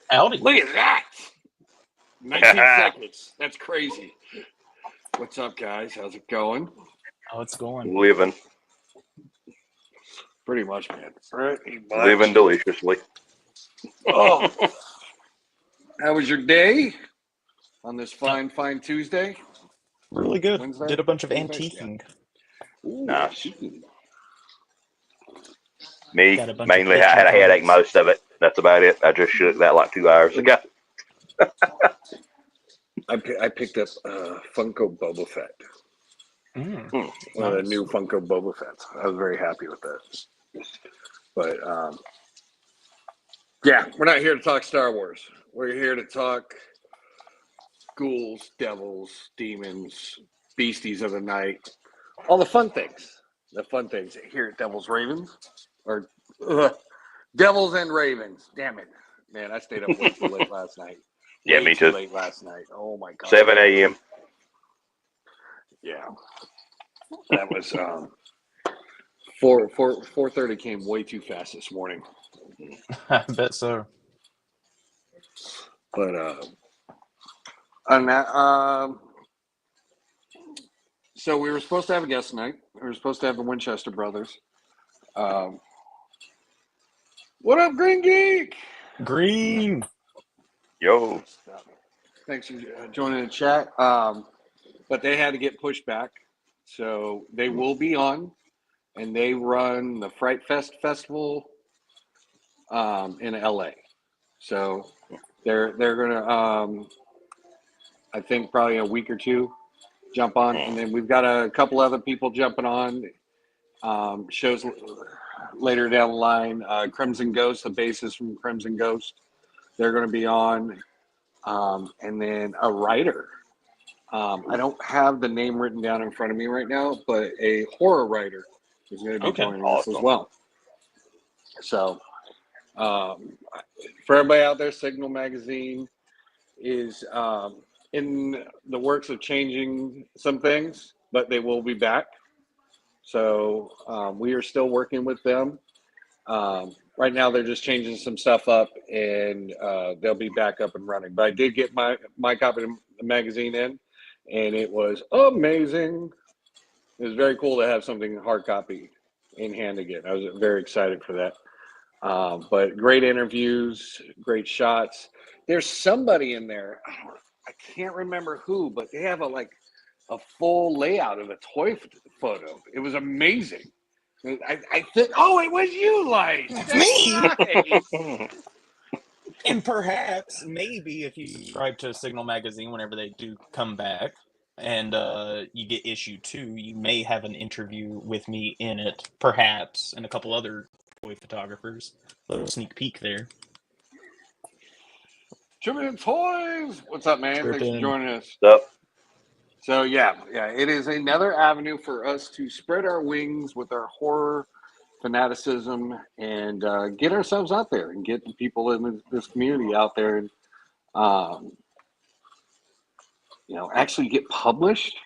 Howdy. Look at that. 19 seconds. That's crazy. What's up, guys? How's it going? How it's going? Living. Pretty much, man. Pretty much. Living deliciously. Oh. How was your day on this fine Tuesday? Really good. Wednesday? Did a bunch of Wednesday? antiquing. Ooh, Nice. chicken. Me, Got a bunch mainly, of I had a picture headache cards. most of it. That's about it. I just shook that like 2 hours ago. I picked up Funko Boba Fett. One of the new Funko Boba Fetts. I was very happy with that. But yeah, we're not here to talk Star Wars. We're here to talk ghouls, devils, demons, beasties of the night, all the fun things. The fun things here at Devils Ravens, or Devils and Ravens. Damn it, man! I stayed up way too late last night. Yeah, me too. Late last night. Oh my god. 7 a.m. Yeah, that was 4:30 came way too fast this morning. I bet so. But on that, so we were supposed to have a guest tonight. We were supposed to have the Winchester brothers. What up, Green Geek? Green. Yo. Thanks for joining the chat. But they had to get pushed back, so they will be on, and they run the Fright Fest festival in LA. So they're gonna I think probably a week or two jump on, and then we've got a couple other people jumping on shows later down the line. Crimson Ghost, the bassist from Crimson Ghost, they're going to be on, and then a writer. I don't have the name written down in front of me right now, but a horror writer is going to be joining us as well. So, for everybody out there, Signal Magazine is in the works of changing some things, but they will be back. So we are still working with them. Right now, they're just changing some stuff up, and they'll be back up and running. But I did get my copy of the magazine in, and it was amazing. It was very cool to have something hard copy in hand again. I was very excited for that. But great interviews, great shots. There's somebody in there. I can't remember who, but they have a full layout of a toy photo. It was amazing. I think, oh, it was you, Light. Me. And perhaps, maybe, if you subscribe to Signal Magazine whenever they do come back, and you get issue 2, you may have an interview with me in it, perhaps, and a couple other toy photographers. A little sneak peek there. Trivian Toys. What's up, man? Thanks for joining us. What's up? So yeah, it is another avenue for us to spread our wings with our horror fanaticism and get ourselves out there and get the people in this community out there and actually get published,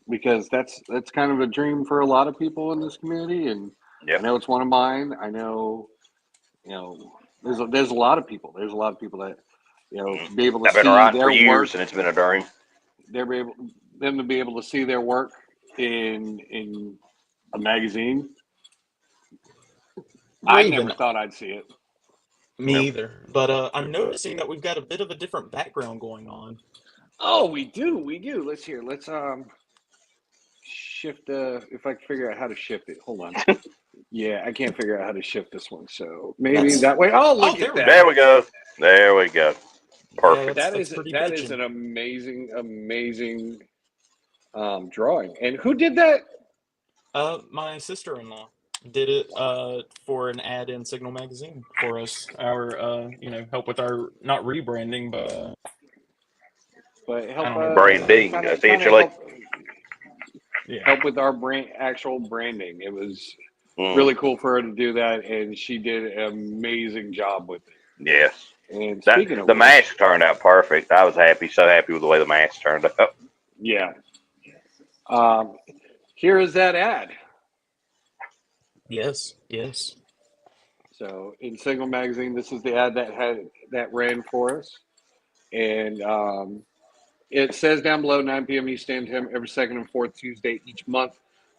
because that's kind of a dream for a lot of people in this community, and I know it's one of mine. I know, there's a lot of people. There's a lot of people that be able to see their work, and it's been a dream. Them to be able to see their work in a magazine. I never thought I'd see it. Me either. But I'm noticing that we've got a bit of a different background going on. Oh, we do. Let's shift. If I can figure out how to shift it. Hold on. Yeah, I can't figure out how to shift this one. So maybe that way. Oh, look at that. There we go. There we go. Perfect. That is an amazing drawing. And who did that? My sister-in-law did it for an ad in Signal Magazine for us. Our help with our not rebranding, but help branding essentially. Help with our actual branding. It was really cool for her to do that, and she did an amazing job with it. Yes. And speaking of the mask turned out perfect. I was so happy with the way the mask turned out. Yeah. Here is that ad. Yes. So in Single Magazine, this is the ad that ran for us, and it says down below 9 p.m. Eastern Time every second and fourth Tuesday each month.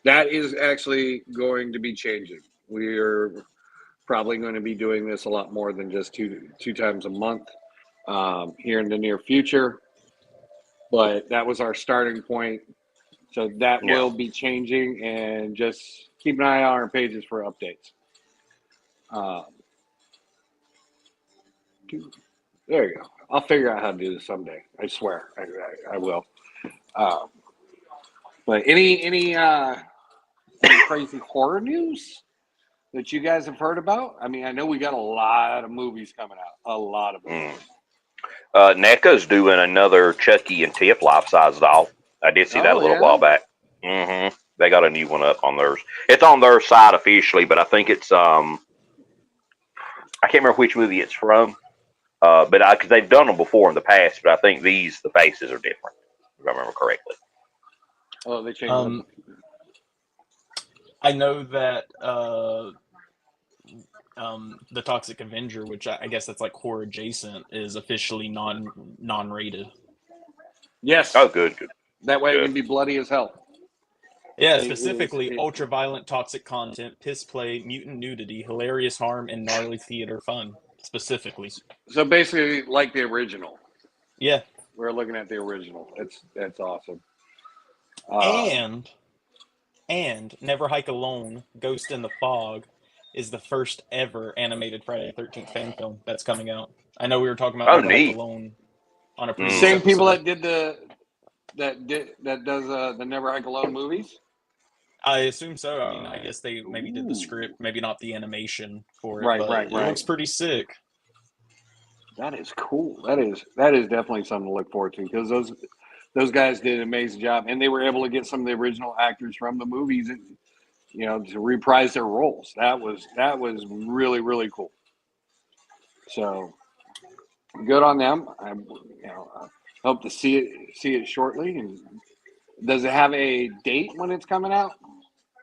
That is actually going to be changing. We're probably going to be doing this a lot more than just two times a month here in the near future. But that was our starting point. So that Yeah. will be changing, and just keep an eye on our pages for updates. Um, there you go. I'll figure out how to do this someday. I swear, I will. Um, but any crazy horror news that you guys have heard about? I mean, I know we got a lot of movies coming out. A lot of movies. Mm. NECA's doing another Chucky and Tip life-size doll. I did see that a Oh little yeah. while back. They got a new one up on theirs. It's on their side officially, but I think it's I can't remember which movie it's from. But because they've done them before in the past, but I think the faces are different, if I remember correctly. Oh, they changed them. Um, I know that the Toxic Avenger, which I guess that's like horror adjacent, is officially non-rated. Yes, Oh, good, good, that way it good. can be bloody as hell. Yeah, It is. specifically ultra-violent toxic content, piss play, mutant nudity, hilarious harm, and gnarly theater fun. Specifically. So basically, like the original. Yeah. We're looking at the original. That's awesome. Um, And Never Hike Alone, Ghost in the Fog is the first ever animated Friday the 13th fan film that's coming out. I know we were talking about Oh, Never Hike neat. Alone on a previous Mm-hmm. same people episode. that did that does the Never Hike Alone movies. I assume so. I mean, I guess they maybe did the Ooh. script, maybe not the animation for it, Right, but right, it right. looks pretty sick. That is cool. That is definitely something to look forward to, because those guys did an amazing job, and they were able to get some of the original actors from the movies, and to reprise their roles. That was really really cool. So good on them. I hope to see it shortly. And does it have a date when it's coming out?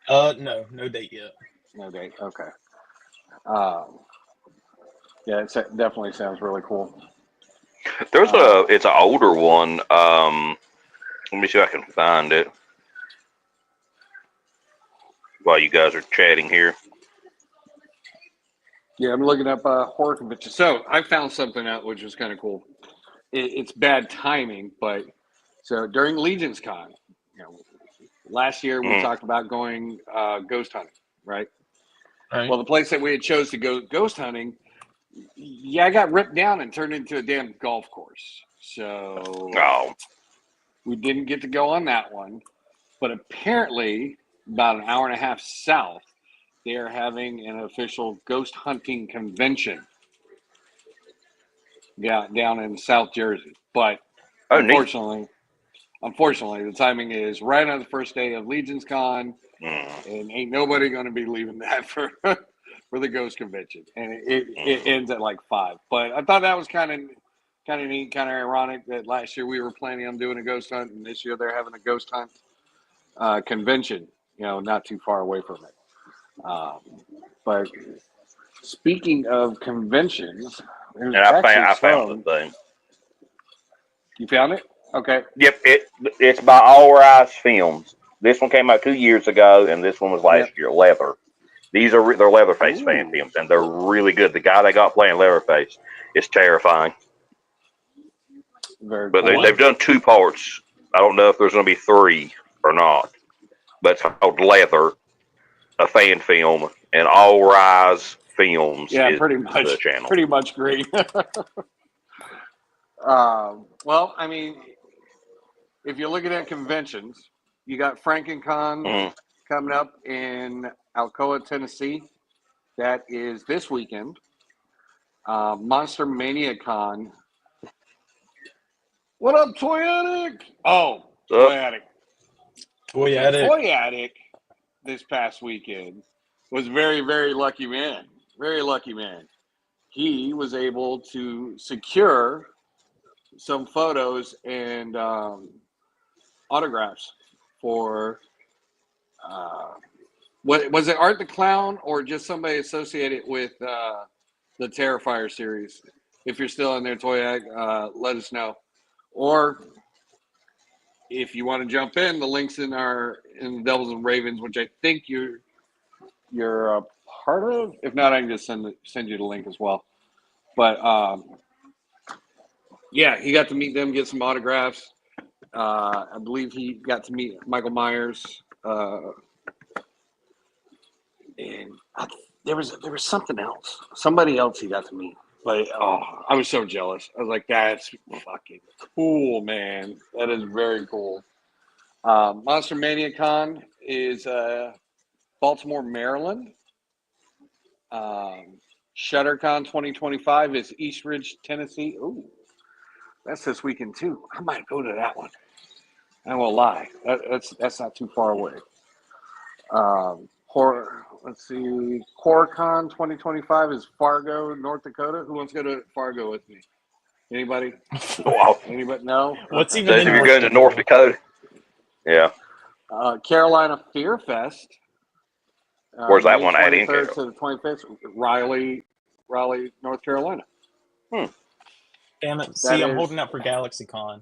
No date yet. No date. Okay. Um, yeah, it definitely sounds really cool. Uh, It's an older one. Let me see if I can find it while you guys are chatting here. yeah, I'm looking up horror convention. So I found something out which was kind of cool. It's bad timing, but so during Legion's Con, last year we Mm-hmm. talked about going ghost hunting, right? Right. Well, the place that we had chose to go ghost hunting, yeah, I got ripped down and turned into a damn golf course. So Oh, we didn't get to go on that one. But apparently, about an hour and a half south, they are having an official ghost hunting convention. Yeah, down in South Jersey. But oh, neat. unfortunately, the timing is right on the first day of Legion's Con, Mm-hmm. and ain't nobody going to be leaving that for for the ghost convention, and it ends at like 5. But I thought that was kind of neat, kind of ironic that last year we were planning on doing a ghost hunt, and this year they're having a ghost hunt convention. Not too far away from it. Um, but speaking of conventions, there's And actually I found the some. thing. You found it? Okay. Yep, it's by All Rise Films. This one came out 2 years ago, and this one was last Yep. year. Leather. They're Leatherface fan Ooh, films, and they're really good. The guy they got playing Leatherface is terrifying. very But What? they've cool. done 2 parts. I don't know if there's going to be 3 or not. But it's called Leather, a fan film, and All Rise Films Yeah, is the channel. pretty much great. Well, I mean, if you're looking at conventions, you got FrankenCon Mm-hmm. coming up in Alcoa, Tennessee. That is this weekend. Monster Mania Con. What up, Toy Addict? Oh, So, Toy Addict. Toy So Addict. Toy Addict this past weekend was very, very lucky man. Very lucky man. He was able to secure some photos and autographs for uh, What was it? Art the Clown, or just somebody associated with the Terrifier series? If you're still in there, Toyak, let us know. Or if you want to jump in, the links in the Devils and Ravens, which I think you're a part of. If not, I can just send you the link as well. But yeah, he got to meet them, get some autographs. I believe he got to meet Michael Myers, and there was something else, somebody else he got to meet. But I was so jealous. I was like, "That's fucking cool, man. That is very cool." Monster Mania Con is Baltimore, Maryland. ShutterCon 2025 is East Ridge, Tennessee. Ooh, that's this weekend too. I might go to that one. I won't lie. That's not too far away. Let's see. HorrorCon 2025 is Fargo, North Dakota. Who wants to go to Fargo with me? Anybody? Wow. Anybody? No. What's Okay. even Says in if you're going to North Dakota. Yeah. Carolina Fear Fest. Where's that May one at? 23rd to the 25th. Raleigh, North Carolina. Damn it. See, I'm holding out for GalaxyCon.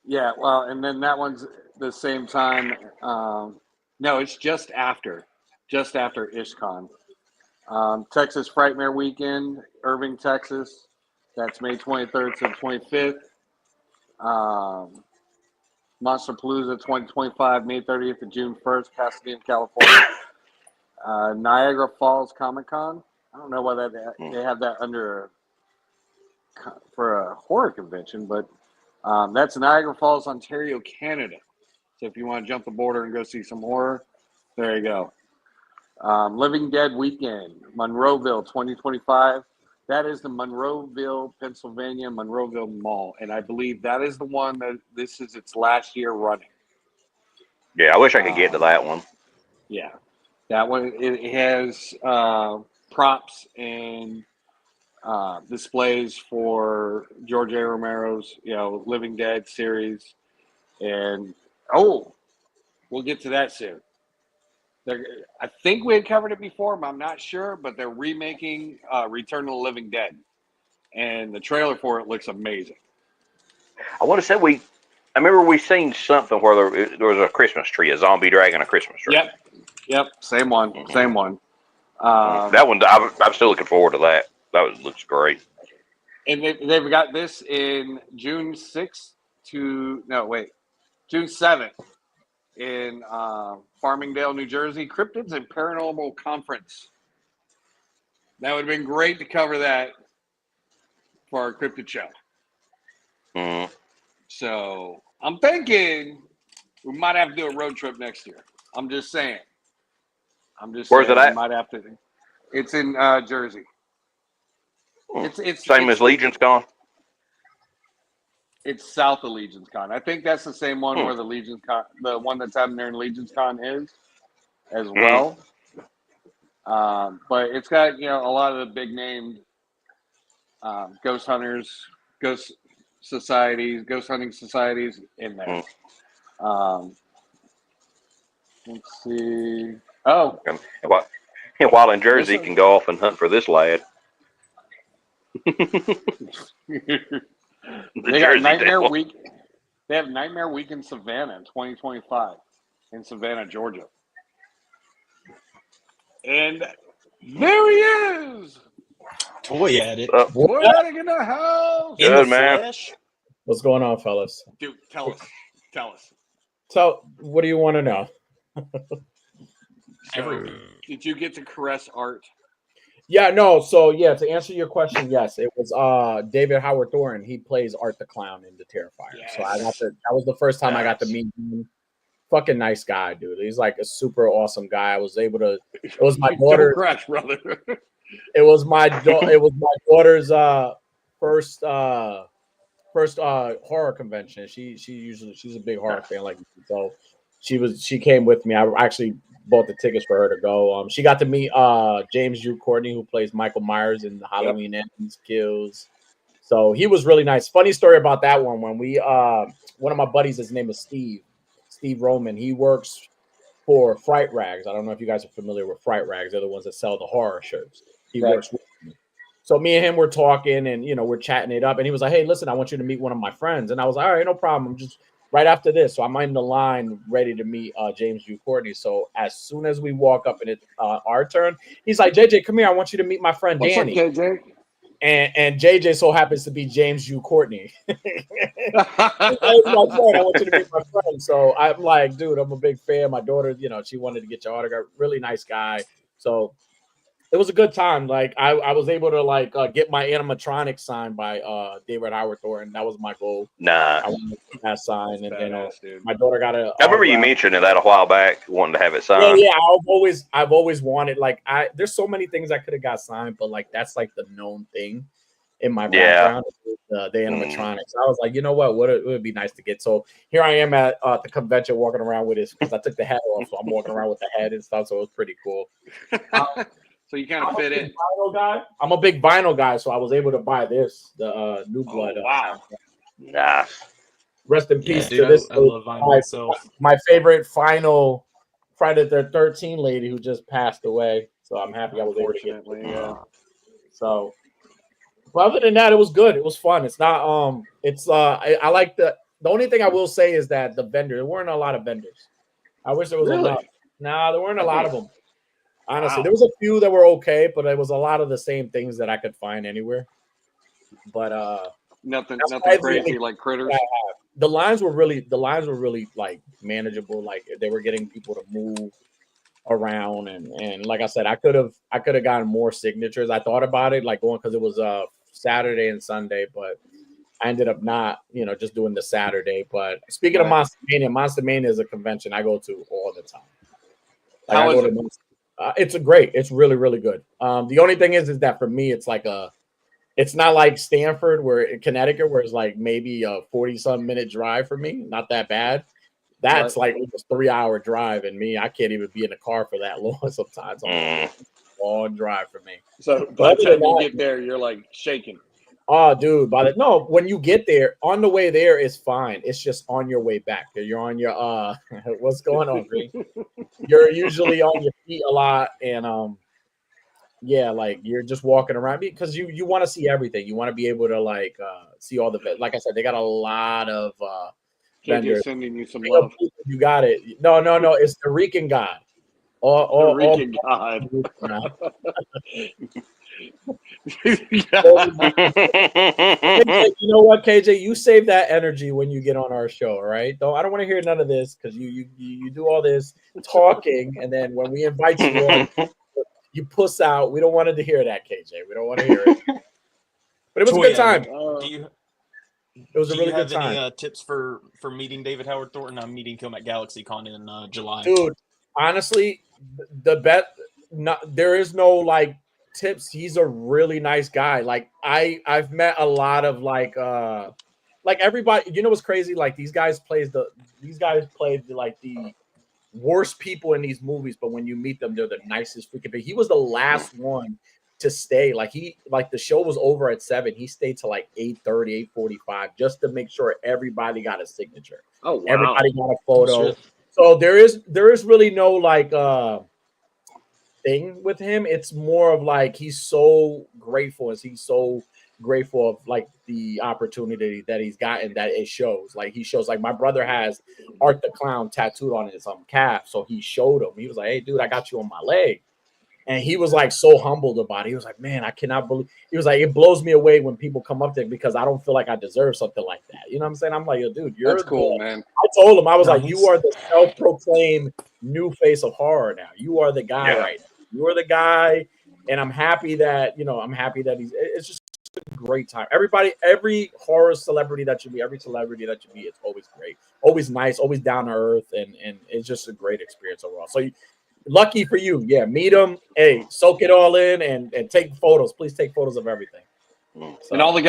Yeah, well, and then that one's the same time. No, it's just after IshCon. Texas Frightmare Weekend, Irving, Texas. That's May 23rd to the 25th. Monsterpalooza 2025, May 30th to June 1st, Pasadena, California. Niagara Falls Comic Con. I don't know why they have that under for a horror convention, but that's Niagara Falls, Ontario, Canada. So if you want to jump the border and go see some horror, there you go. Living Dead Weekend, Monroeville 2025. That is the Monroeville, Pennsylvania, Monroeville Mall. And I believe that is the one that this is its last year running. Yeah, I wish I could get to that one. Yeah. That one, it has props and displays for George A. Romero's, Living Dead series. And, we'll get to that soon. I think we had covered it before, but I'm not sure. But they're remaking Return of the Living Dead, and the trailer for it looks amazing. I want to say I remember we seen something where there was a Christmas tree, a zombie dragging a Christmas tree. Yep, same one, same one. That one, I'm still looking forward to that. Looks great. And they've got this in June 6th June 7th in Farmingdale, New Jersey, Cryptids and Paranormal Conference. That would have been great to cover that for our cryptid show. Mm-hmm. So I'm thinking we might have to do a road trip next year. I'm just saying. Where's it at? We might have to. It's in Jersey. It's same as Legion's Con. It's south of Legion's Con. I think that's the same one where the Legion's Con, the one that's happening there in Legion's Con is, as well. But it's got a lot of the big named ghost hunters, ghost hunting societies in there. Let's see. Oh, while in Jersey, can go off and hunt for this lad. They got Nightmare Week. They have Nightmare Week in Savannah in 2025 in Savannah, Georgia. And there he is. Toy Addict. Toy Addict in the house. In the man. flesh. What's going on, fellas? Dude, tell us. What do you want to know? Did you get to caress Art? Yeah, no. So to answer your question, yes, it was David Howard Thorne. He plays Art the Clown in the Terrifier. Yes. So that was the first time I got to meet him. Fucking nice guy, dude. He's like a super awesome guy. I was able to. It was my daughter's crash, brother. It was my daughter's first horror convention. She's a big horror fan like me. So she came with me. I actually bought the tickets for her to go. She got to meet James Hugh Courtney, who plays Michael Myers in the Halloween Ends Kills. So he was really nice. Funny story about that one. When we one of my buddies, his name is Steve Roman. He works for Fright Rags. I don't know if you guys are familiar with Fright Rags. They're the ones that sell the horror shirts. He Right. works with me. So me and him were talking, and we're chatting it up. And he was like, "Hey, listen, I want you to meet one of my friends." And I was like, "All right, no problem. Just right after this." So I'm in the line, ready to meet James Hugh Courtney. So as soon as we walk up and it's our turn, he's like, "JJ, come here. I want you to meet my friend What's Danny." up, KJ? And JJ so happens to be James Hugh Courtney. My friend, I want you to meet my friend. So I'm like, dude, I'm a big fan. My daughter, she wanted to get your autograph. Really nice guy. So it was a good time. Like I was able to get my animatronic signed by David Howard Thornton. That was my goal. Nah. I wanted to get that signed, and Badass, dude. my daughter got a. I remember you mentioning that a while back, wanting to have it signed. Yeah. I've always wanted there's so many things I could have got signed, but that's like the known thing in my background, the animatronics. I was like, you know what? It would be nice to get. So here I am at the convention walking around with this because I took the hat off, so I'm walking around with the head and stuff. So it was pretty cool. So you kind of fit in. I'm a big vinyl guy, so I was able to buy this, the New Blood. Wow. Nice. Rest in peace dude, to this. I love vinyl myself. My favorite final Friday the 13th lady who just passed away. So I'm happy I was able to get it. Yeah. So, but other than that, it was good. It was fun. It's not I like the only thing I will say is that the vendor, there weren't a lot of vendors. I wish there was Really? enough. Nah, there weren't a lot of them. Honestly, Wow. there was a few that were okay, but it was a lot of the same things that I could find anywhere. But Nothing why crazy like critters. the lines were really like manageable. Like they were getting people to move around, and like I said, I could have gotten more signatures. I thought about it, like going because it was Saturday and Sunday, but I ended up not, just doing the Saturday. But speaking of Monster Mania is a convention I go to all the time. Like, How is it? It's really, really good. The only thing is that for me, it's it's not like Stanford in Connecticut, where it's like maybe a 40-some minute drive for me. Not that bad. That's like almost 3-hour drive, and I can't even be in the car for that long sometimes. It's a long drive for me. So by the time you get there, you're like shaking. Oh, dude, when you get there, on the way there is fine. It's just on your way back. You're on your what's going on, Green? You're usually on your feet a lot, and like you're just walking around because you want to see everything. You want to be able to see all the like I said, they got a lot of vendors. Sending you some love. You got it. No, it's the Rican God. The Rican God. You know what, KJ? You save that energy when you get on our show, all right? I don't want to hear none of this because you do all this talking, and then when we invite you on, you puss out. We don't want to hear that, KJ. We don't want to hear it. But it was a good time. It was a really good time. Do you have any tips for meeting David Howard Thornton? I'm meeting him at GalaxyCon in July. Dude, honestly, there is no tips. He's a really nice guy. Like I've met a lot of everybody. You know what's crazy? Like these guys played the worst people in these movies, but when you meet them, they're the nicest freaking people. He was the last one to stay. The show was over at 7. He stayed till 8:30, 8:45 just to make sure everybody got a signature. Oh wow. Everybody got a photo. So there is really no thing with him. It's more of he's so grateful, and he's so grateful of the opportunity that he's gotten, that it shows. He shows my brother has Art the Clown tattooed on his calf, so he showed him. He was like, "Hey dude, I got you on my leg." And he was so humbled about it. He was like, "Man, I cannot believe." He was like, "It blows me away when people come up there because I don't feel like I deserve something like that." You know what I'm saying? I'm like, "Yo, dude, that's cool, man." I told him, I was like, "You are the self-proclaimed new face of horror now. You are the guy right now. You are the guy." And I'm happy that it's just a great time. Every horror celebrity that you meet, it's always great, always nice, always down to earth, and it's just a great experience overall. So lucky for you, meet them. Hey, soak it all in and take photos. Please take photos of everything. So, and all the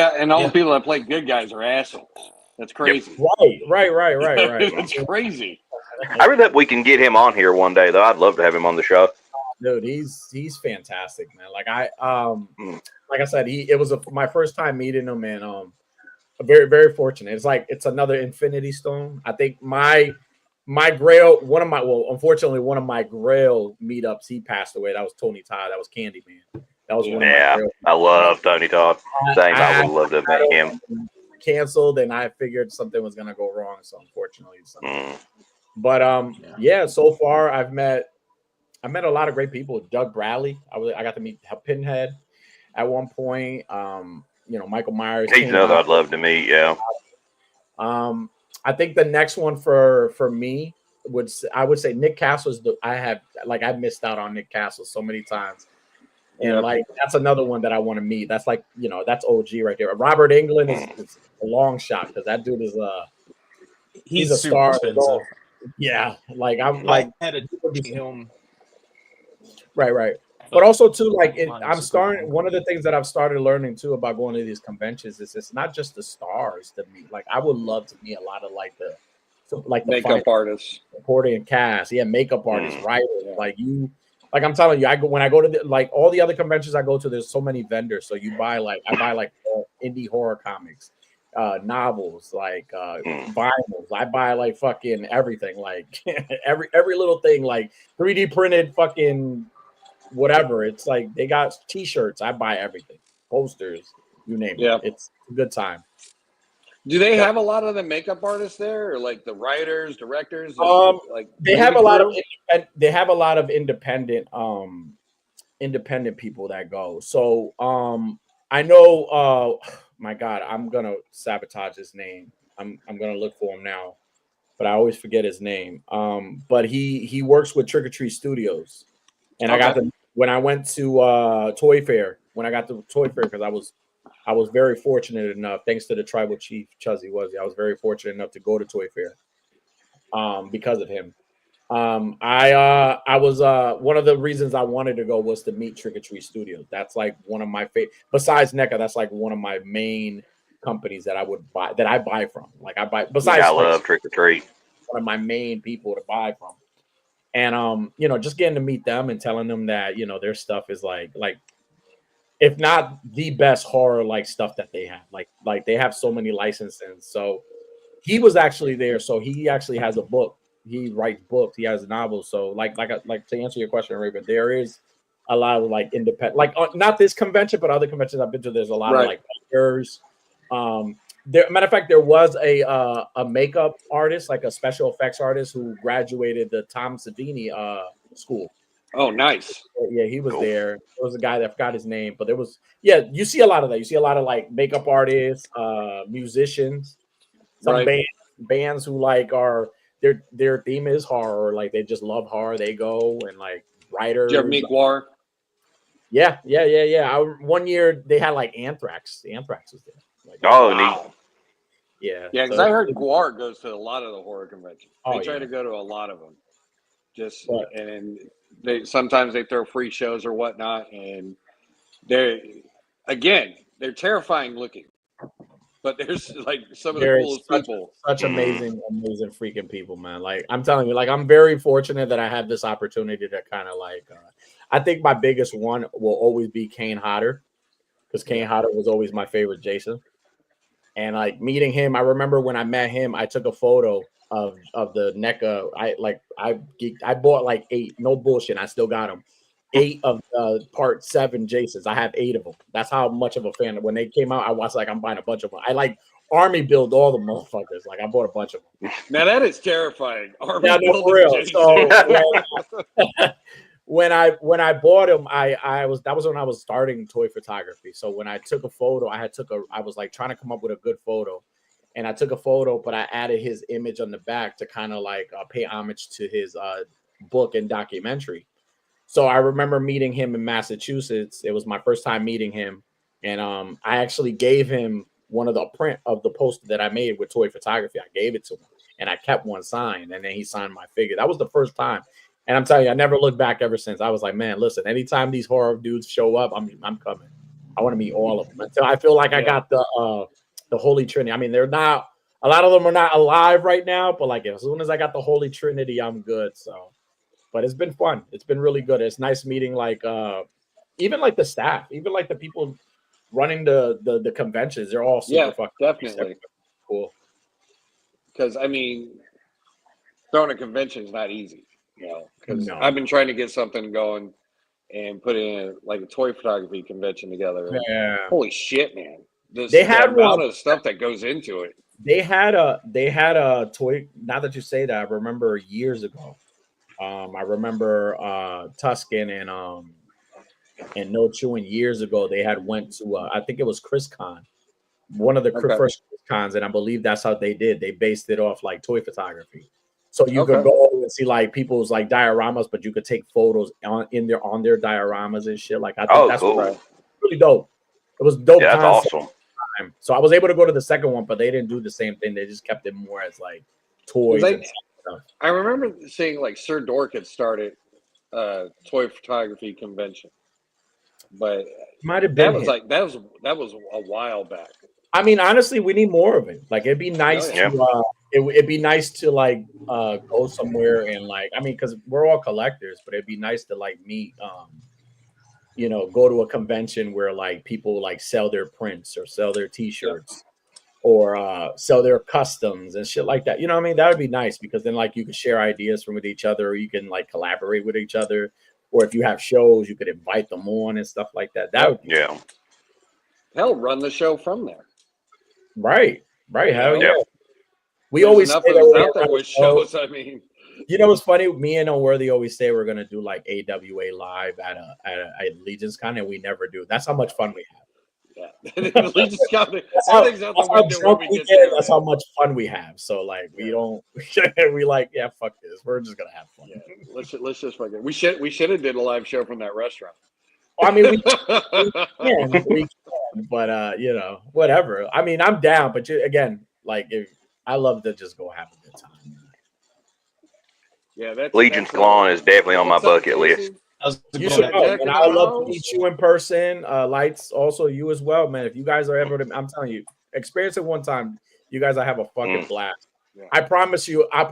people that play good guys are assholes. That's crazy. Right. It's crazy. I really hope we can get him on here one day, though. I'd love to have him on the show. Dude, he's fantastic, man. Like I said, it was my first time meeting him, and very, very fortunate. It's another Infinity Stone. I think my my Grail, unfortunately, one of my Grail meetups, he passed away. That was Tony Todd. That was Candyman. That was one of my Yeah, Grail. I love Tony Todd. Same, I would love to have met him. Canceled, and I figured something was gonna go wrong. So unfortunately, Mm. but yeah. So far, I met a lot of great people. Doug Bradley. I got to meet Pinhead at one point. Michael Myers. He's another I'd love to meet. Yeah. I think the next one for me I would say Nick Castle's I missed out on Nick Castle so many times. And like that's another one that I want to meet. That's like, that's OG right there. Robert Englund is a long shot because that dude is he's a super star. expensive. Yeah, like I'm I had to meet him. Right. But also too, like I'm starting. One of the things that I've started learning too about going to these conventions is it's not just the stars to meet. Like I would love to meet a lot of the makeup artists, supporting cast, makeup artists, writers. Like I'm telling you, when I go to all the other conventions I go to, there's so many vendors. So I buy indie horror comics, novels, vinyls. I buy like fucking everything, like every little thing, like 3D printed fucking whatever. It's like they got t-shirts. I buy everything, posters, you name it. It's a good time. Do they have a lot of the makeup artists there, or like the writers, directors? They have a lot of independent people that go. So I know. My God, I'm gonna sabotage his name. I'm gonna look for him now, but I always forget his name. But he works with Trick or Treat Studios, and I got when I went to Toy Fair. When I got to Toy Fair, because I was very fortunate enough, thanks to the tribal chief Chuzzy I was very fortunate enough to go to Toy Fair because of him. I was one of the reasons I wanted to go was to meet Trick or Treat Studios. That's like one of my favorite, besides NECA, that's like one of my main companies that I buy from. Like I buy besides I love Trick or Treat. One of my main people to buy from. And just getting to meet them and telling them that, their stuff is like if not the best horror like stuff that they have. Like they have so many licenses. So he was actually there. So he actually has a book. He writes books. He has novels. So like to answer your question, Raven, there is a lot of like independent, not this convention, but other conventions I've been to. There's a lot of like makers. Matter of fact, there was a makeup artist, like a special effects artist, who graduated the Tom Savini school. Oh, nice. Yeah, he was there. There was a guy that forgot his name, but there was you see a lot of that. You see a lot of like makeup artists, musicians, some bands who like are their theme is horror, like they just love horror. They go and like writers. Jeremy Guar. Yeah. One year they had like Anthrax. Anthrax was there. Like, wow. Yeah. Yeah, because I heard Guar goes to a lot of the horror conventions. They try to go to a lot of them. And sometimes they throw free shows or whatnot, and they're terrifying looking. But there's like some of the coolest people. Such amazing freaking people, man. Like I'm telling you, like I'm very fortunate that I have this opportunity to kind of like. I think my biggest one will always be Kane Hodder, because Kane Hodder was always my favorite Jason. And like meeting him, I remember when I met him, I took a photo of the NECA. I bought like 8, no bullshit. I still got them. 8 of part 7 Jasons. I have 8 of them. That's how much of a fan. When they came out, I was like, I'm buying a bunch of them. I like army build all the motherfuckers. Like I bought a bunch of them. Now that is terrifying. Army build for real. So when I bought them, that was when I was starting toy photography. So when I took a photo, I was like trying to come up with a good photo. And I took a photo, but I added his image on the back to kind of like pay homage to his book and documentary. So I remember meeting him in Massachusetts. It was my first time meeting him. And I actually gave him one of the print of the poster that I made with toy photography. I gave it to him and I kept one signed, and then he signed my figure. That was the first time. And I'm telling you, I never looked back ever since. I was like, man, listen, anytime these horror dudes show up, I'm coming. I want to meet all of them until I feel like I got the Holy Trinity. I mean, they're not, a lot of them are not alive right now, but like as soon as I got the Holy Trinity, I'm good. So, but it's been fun. It's been really good. It's nice meeting like even like the staff, even like the people running the conventions. They're all super fucking definitely cool. Because I mean, throwing a convention is not easy, because No. I've been trying to get something going and put in like a toy photography convention together. And Yeah. holy shit, man! The had amount one. of stuff that goes into it. They had a toy. Now that you say that, I remember years ago. I remember Tuscan and No Chewing years ago. They had went to I think it was Chris Con, one of the Okay. first cons, and I believe that's how they did. They based it off like toy photography, so you Okay. could go and see like people's like dioramas, but you could take photos on their dioramas and shit. Like I think that's cool. really dope. It was dope. Yeah, that's concept. awesome. So I was able to go to the second one, but they didn't do the same thing. They just kept it more as like toys and stuff. I remember seeing like Sir Dork had started a toy photography convention, but Might have been that was a while back. I mean, honestly, we need more of it. Like, it'd be nice to it'd be nice to like go somewhere and like, I mean, because we're all collectors, but it'd be nice to like meet go to a convention where like people like sell their prints or sell their t-shirts or sell their customs and shit like that. You know what I mean? That would be nice because then like you can share ideas with each other, or you can like collaborate with each other, or if you have shows, you could invite them on and stuff like that. That would be hell, run the show from there. Right. Hell yeah. We There's always enough say of us out there that with shows. I mean, you know what's funny? Me and Unworthy always say we're gonna do like AWA live at a Legion's Con, and we never do. That's how much fun we have. Yeah, Legion's Con. That's how much fun we have. So like we don't. We like fuck this. We're just gonna have fun. Yeah. Let's just fucking. We should have did a live show from that restaurant. I mean, we can, but whatever. I mean, I'm down, but again, like I love to just go have a good time. Yeah, Legion's Con is definitely on my bucket list. You should go, and I love to meet you in person. Lights, also you as well, man. If you guys are ever, I'm telling you, experience it one time. You guys, I have a fucking blast. Yeah. I promise you, I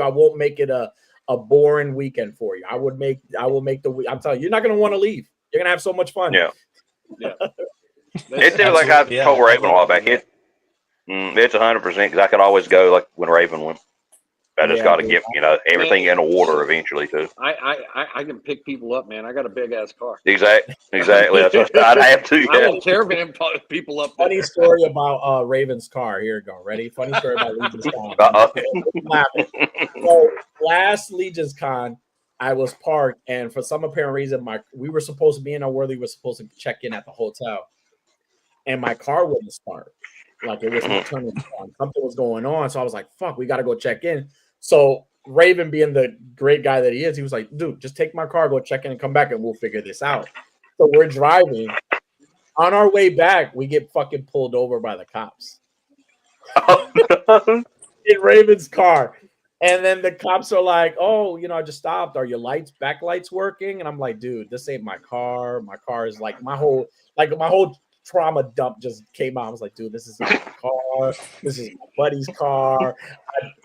won't make it a boring weekend for you. I will make the week. I'm telling you, you're not gonna want to leave. You're gonna have so much fun. Yeah. It seems like I told Raven a while back. It's 100% because I could always go like when Raven went. I just got to get everything in order eventually too. I can pick people up, man. I got a big ass car. Exactly. That's what I'd have to. I will caravan people up. Funny story about Raven's car. Here you go. Ready? Funny story about Legion's Con. So last Legion's Con, I was parked, and for some apparent reason, we were supposed to be in Unworthy was supposed to check in at the hotel, and my car wouldn't start. Like it wasn't turning on. Something was going on, so I was like, "Fuck, we got to go check in." So Raven, being the great guy that he is, he was like, "Dude, just take my car, go check in, and come back, and we'll figure this out." So we're driving. On our way back, we get fucking pulled over by the cops in Raven's car. And then the cops are like, "Oh, I just stopped. Are your back lights working?" And I'm like, "Dude, this ain't my car. My car is like my whole trauma dump just came out." I was like, "Dude, this is not my car. This is my buddy's car.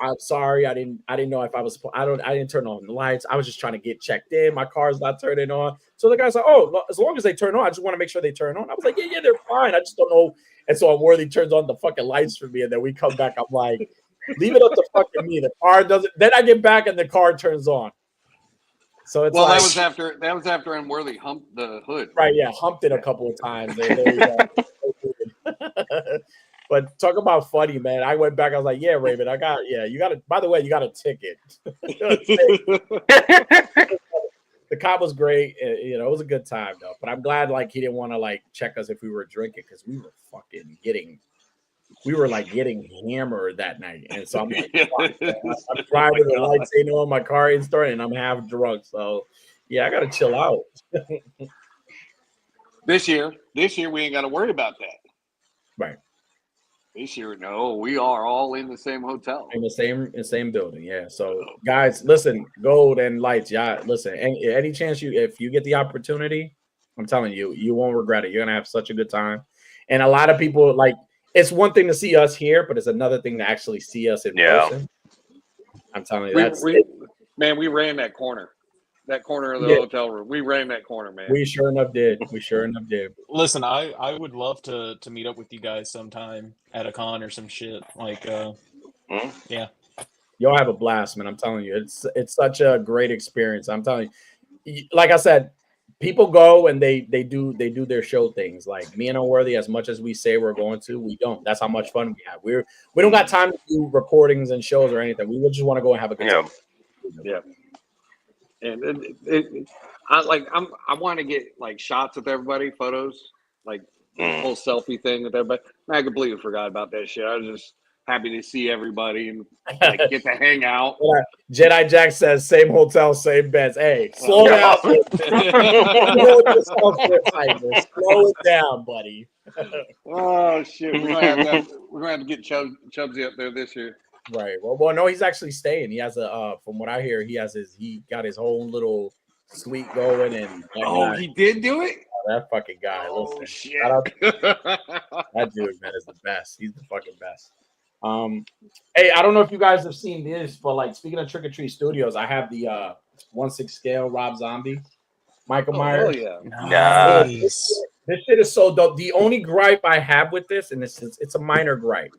I'm sorry. I didn't know if I was. I didn't turn on the lights. I was just trying to get checked in. My car's not turning on." So the guy's like, "Oh, as long as they turn on, I just want to make sure they turn on." I was like, "Yeah, they're fine. I just don't know." And so Unworthy turns on the fucking lights for me, and then we come back. I'm like, "Leave it up to fucking me. The car doesn't." Then I get back, and the car turns on. So it's that was after Unworthy humped the hood. Right, yeah, humped it a couple of times. But talk about funny, man. I went back, I was like, "Yeah, Raven, you got it. By the way, you got a ticket." The cop was great. It was a good time though. But I'm glad like he didn't want to like check us if we were drinking because we were fucking getting hammered that night. And so I'm like, I'm driving, the lights ain't on, my car ain't starting, and I'm half drunk. So yeah, I gotta chill out. This year we ain't gotta worry about that. Right. This year, no, we are all in the same hotel. In the same building, yeah. So guys, listen, Gold and Lights, yeah, listen, any chance if you get the opportunity, I'm telling you, you won't regret it. You're gonna have such a good time. And a lot of people like it's one thing to see us here, but it's another thing to actually see us in person. I'm telling you, we ran that corner. That corner of the hotel room. We ran that corner, man. We sure enough did. Listen, I would love to meet up with you guys sometime at a con or some shit. Like, yeah. You'll have a blast, man. I'm telling you, it's such a great experience. I'm telling you, like I said, people go and they do their show things. Like me and Unworthy, as much as we say we're going to, we don't. That's how much fun we have. We don't got time to do recordings and shows or anything. We just want to go and have a good time. Yeah. And I want to get like shots with everybody, photos, like the whole selfie thing with everybody. And I completely forgot about that shit. I was just happy to see everybody and like get to hang out. Jedi Jack says same hotel, same beds. Hey, slow down. Slow it down, buddy. Oh shit, we're gonna have to get Chubsy up there this year. Right. Well, no, he's actually staying. He has from what I hear, he got his whole little suite going, and he did do it. That fucking guy. Oh listen, shit, that dude, man, is the best. He's the fucking best. Hey, I don't know if you guys have seen this, but like speaking of Trick or Treat Studios, I have the 1/6 scale Rob Zombie, Michael Myers. Yeah, nice. This shit is so dope. The only gripe I have with this, and it's a minor gripe,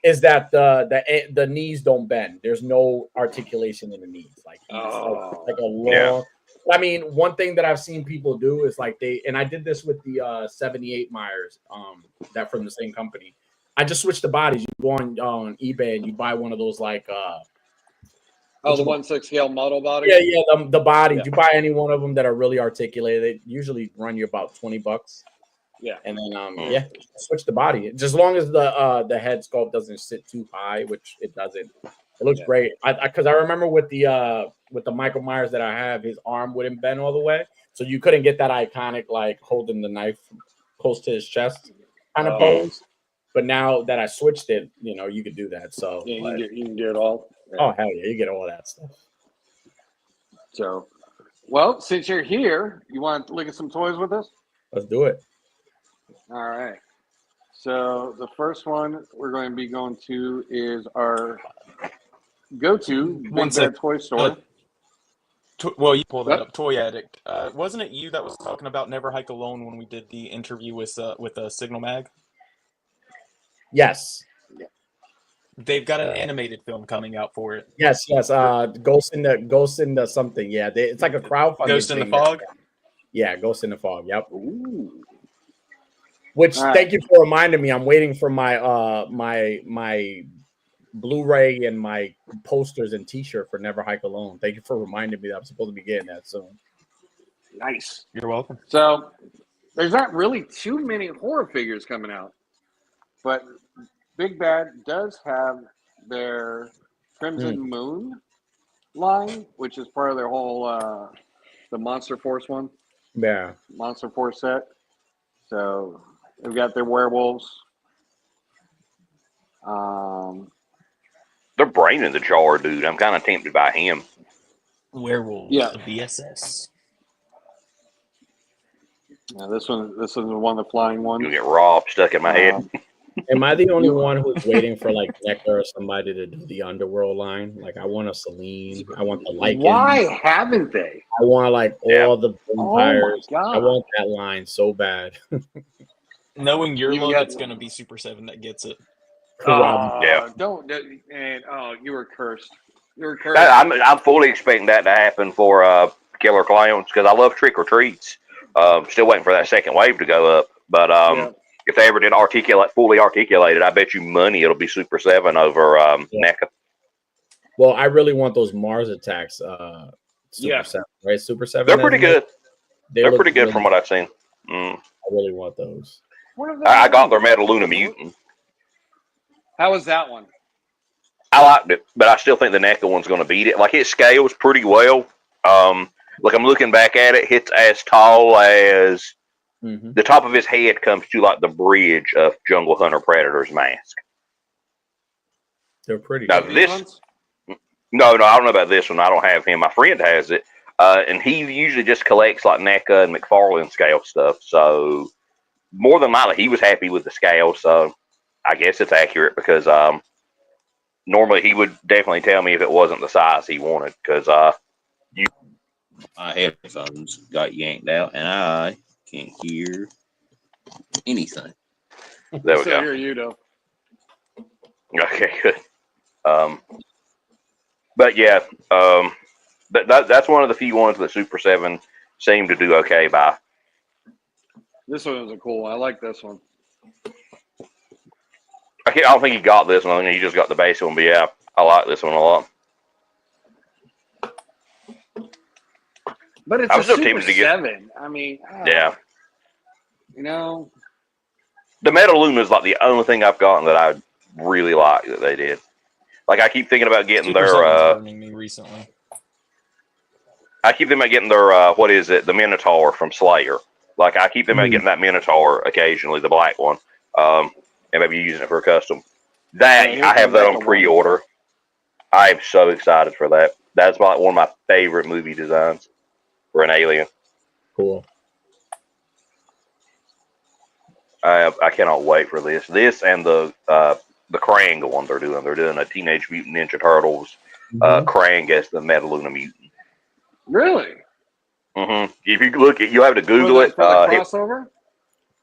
is that the knees don't bend. There's no articulation in the knees. Like like a long. Yeah. I mean, one thing that I've seen people do is like and I did this with the 78 Myers, that from the same company. I just switched the bodies. You go on eBay and you buy one of those like the 1/6 scale model body. Yeah, the bodies. Yeah. You buy any one of them that are really articulated. They usually run you about $20. Yeah, and then switch the body. Just as long as the head sculpt doesn't sit too high, which it doesn't. It looks great. Because I remember with the Michael Myers that I have, his arm wouldn't bend all the way, so you couldn't get that iconic like holding the knife close to his chest kind of pose. But now that I switched it, you could do that. So yeah, you can get it all. Yeah. Oh hell yeah, you get all that stuff. So, well, since you're here, you want to look at some toys with us? Let's do it. All right. So the first one we're going to be going to is our go-to Big Bad Toy Store. Well, you pulled that up. Toy Addict. Wasn't it you that was talking about Never Hike Alone when we did the interview with Signal Mag? Yes. They've got an animated film coming out for it. Yes. Ghost in the something. Yeah, it's like a crowdfunding. Ghost in the Fog. Yeah, Ghost in the Fog. Yep. Ooh. Which thank you for reminding me. I'm waiting for my my Blu-ray and my posters and T-shirt for Never Hike Alone. Thank you for reminding me that I'm supposed to be getting that soon. Nice. You're welcome. So there's not really too many horror figures coming out, but Big Bad does have their Crimson Moon line, which is part of their whole the Monster Force one. Yeah. Monster Force set. So they've got their werewolves. Their brain in the jar, dude. I'm kind of tempted by him. Werewolves. Yeah. The BSS. Now this is one of the flying ones. You get Rob stuck in my head. Am I the only one who's waiting for like NECA or somebody to do the Underworld line? Like I want a Celine. I want the Lycan. Why haven't they? I want like all the vampires. Oh I want that line so bad. Knowing your look, it's going to be Super 7 that gets it. Don't. And you were cursed. You were cursed. I'm fully expecting that to happen for Killer Clowns because I love Trick or Treats. Still waiting for that second wave to go up, but if they ever did fully articulated, I bet you money it'll be Super 7 over NECA. Well, I really want those Mars Attacks. Super 7, right? Super 7. They're pretty good. They're pretty good from what I've seen. I really want those. I got their Metaluna Mutant. How was that one? I liked it, but I still think the NECA one's going to beat it. Like it scales pretty well. Like I'm looking back at it, it's as tall as the top of his head comes to like the bridge of Jungle Hunter Predator's mask. They're pretty. Now this, no, I don't know about this one. I don't have him. My friend has it, and he usually just collects like NECA and McFarlane scale stuff. So more than likely, he was happy with the scale. So I guess it's accurate because normally he would definitely tell me if it wasn't the size he wanted because my headphones got yanked out and I can't hear anything. There we go. Hear you though. Okay, good. But yeah, that's one of the few ones that Super 7 seemed to do okay by. This one was a cool one. I like this one. I don't think he got this one. I think he just got the base one. But yeah, I like this one a lot. But it's I a was still Super tempted to get. 7. I mean, Yeah. you know, The Metaluna is like the only thing I've gotten that I really like that they did. Like I keep thinking about getting Super their. 7's burning me recently. I keep thinking about getting their. What is it? The Minotaur from Slayer. Like I keep thinking about getting that Minotaur occasionally, the black one. And maybe using it for a custom. That Yeah, I have that on one. pre-order. I'm so excited for that. That's like one of my favorite movie designs for an alien. Cool. I cannot wait for this. This and the Krang one they're doing. They're doing a Teenage Mutant Ninja Turtles Krang as the Metaluna mutant. Really? Mm-hmm. If you look at, you have to Google it. For the crossover?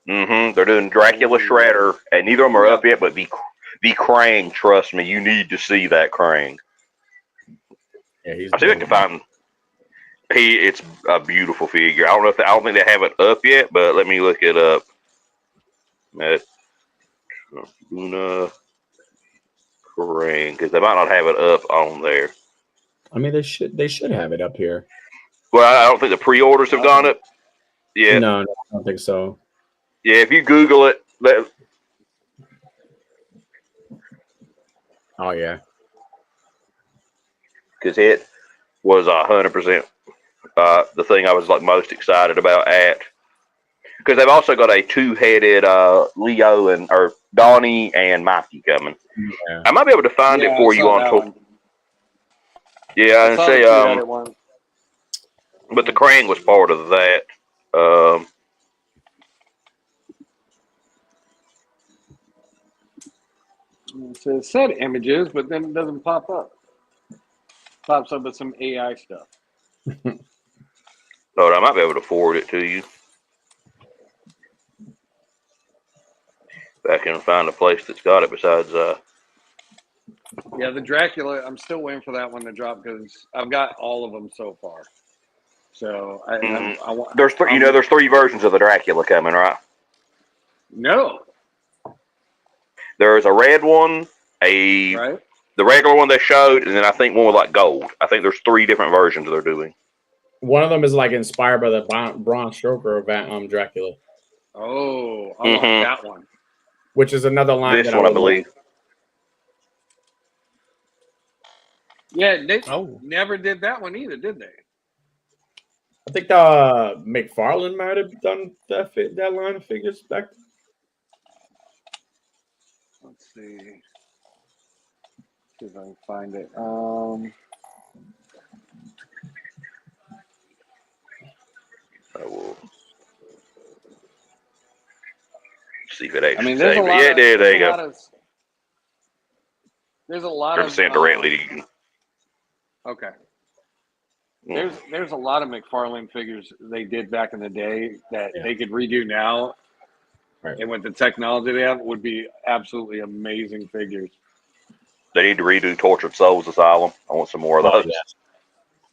They're doing Dracula Shredder, and neither of them are up yet. But the Krang, trust me, you need to see that Krang. Yeah, he's. I see if I can find. It's a beautiful figure. I don't think they have it up yet, but let me look it up. Luna Krang, because they might not have it up on there. I mean, they should have it up here. Well, I don't think the pre-orders have gone up yet. No, I don't think so. Yeah, if you Google it, Oh yeah, because it was 100% the thing I was like most excited about at. Because they've also got a two-headed Leo or Donnie and Mikey coming. Yeah. I might be able to find it for you on tour. Yeah, and say but the Krang was part of that. It says set images, but then it doesn't pop up. Pops up with some AI stuff. But I might be able to forward it to you. If I can find a place that's got it besides. Yeah, the Dracula. I'm still waiting for that one to drop because I've got all of them so far. So I want. There's three. There's three versions of the Dracula coming, right? No. There's a red one, Right. the regular one they showed, and then I think one with like gold. I think there's three different versions they're doing. One of them is like inspired by the Bram Stoker of Dracula. Oh, I want that one. Which is another line This that one, I believe. Yeah, they never did that one either, did they? I think McFarlane might have done that line of figures back then. Let's see if I can find it. I will see if it actually. I mean, there's a lot. Yeah, there you go. There's a lot of. Sent directly to you. Okay. There's a lot of McFarlane figures they did back in the day that they could redo now, and with the technology they have, would be absolutely amazing figures. They need to redo Tortured Souls Asylum. I want some more of those.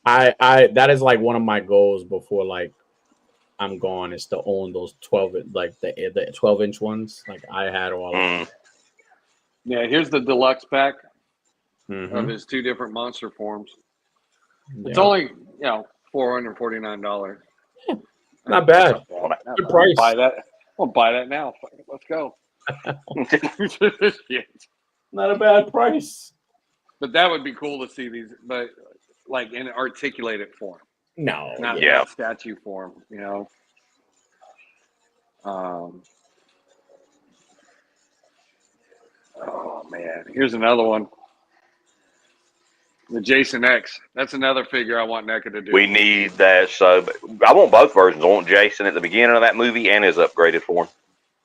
I that is like one of my goals before like I'm gone is to own those 12 like the 12-inch ones. Like I had all of them. Yeah, here's the deluxe pack of his two different monster forms. It's only $449. Not bad. Good price. I'll buy that now. Let's go. Not a bad price. But that would be cool to see these, but like in articulated form. No, not statue form. Oh man, here's another one. The Jason X. That's another figure I want NECA to do. We need that. So I want both versions. I want Jason at the beginning of that movie and his upgraded form.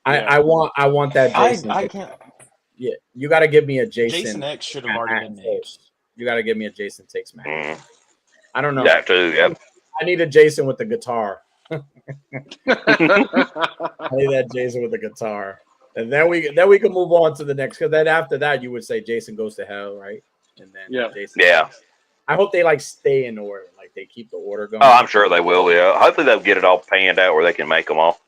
I want that Jason. I can't. Yeah, you got to give me a Jason. Jason X should have already been made. You got to give me a Jason Takes Mac. I don't know. That too. Yep. I need a Jason with the guitar. I need that Jason with the guitar, and then we can move on to the next. Because then after that, you would say Jason Goes to Hell, right? And then Jason. Yeah. I hope they like stay in order, like they keep the order going. Oh, I'm sure they will. Yeah, hopefully they'll get it all panned out where they can make them all.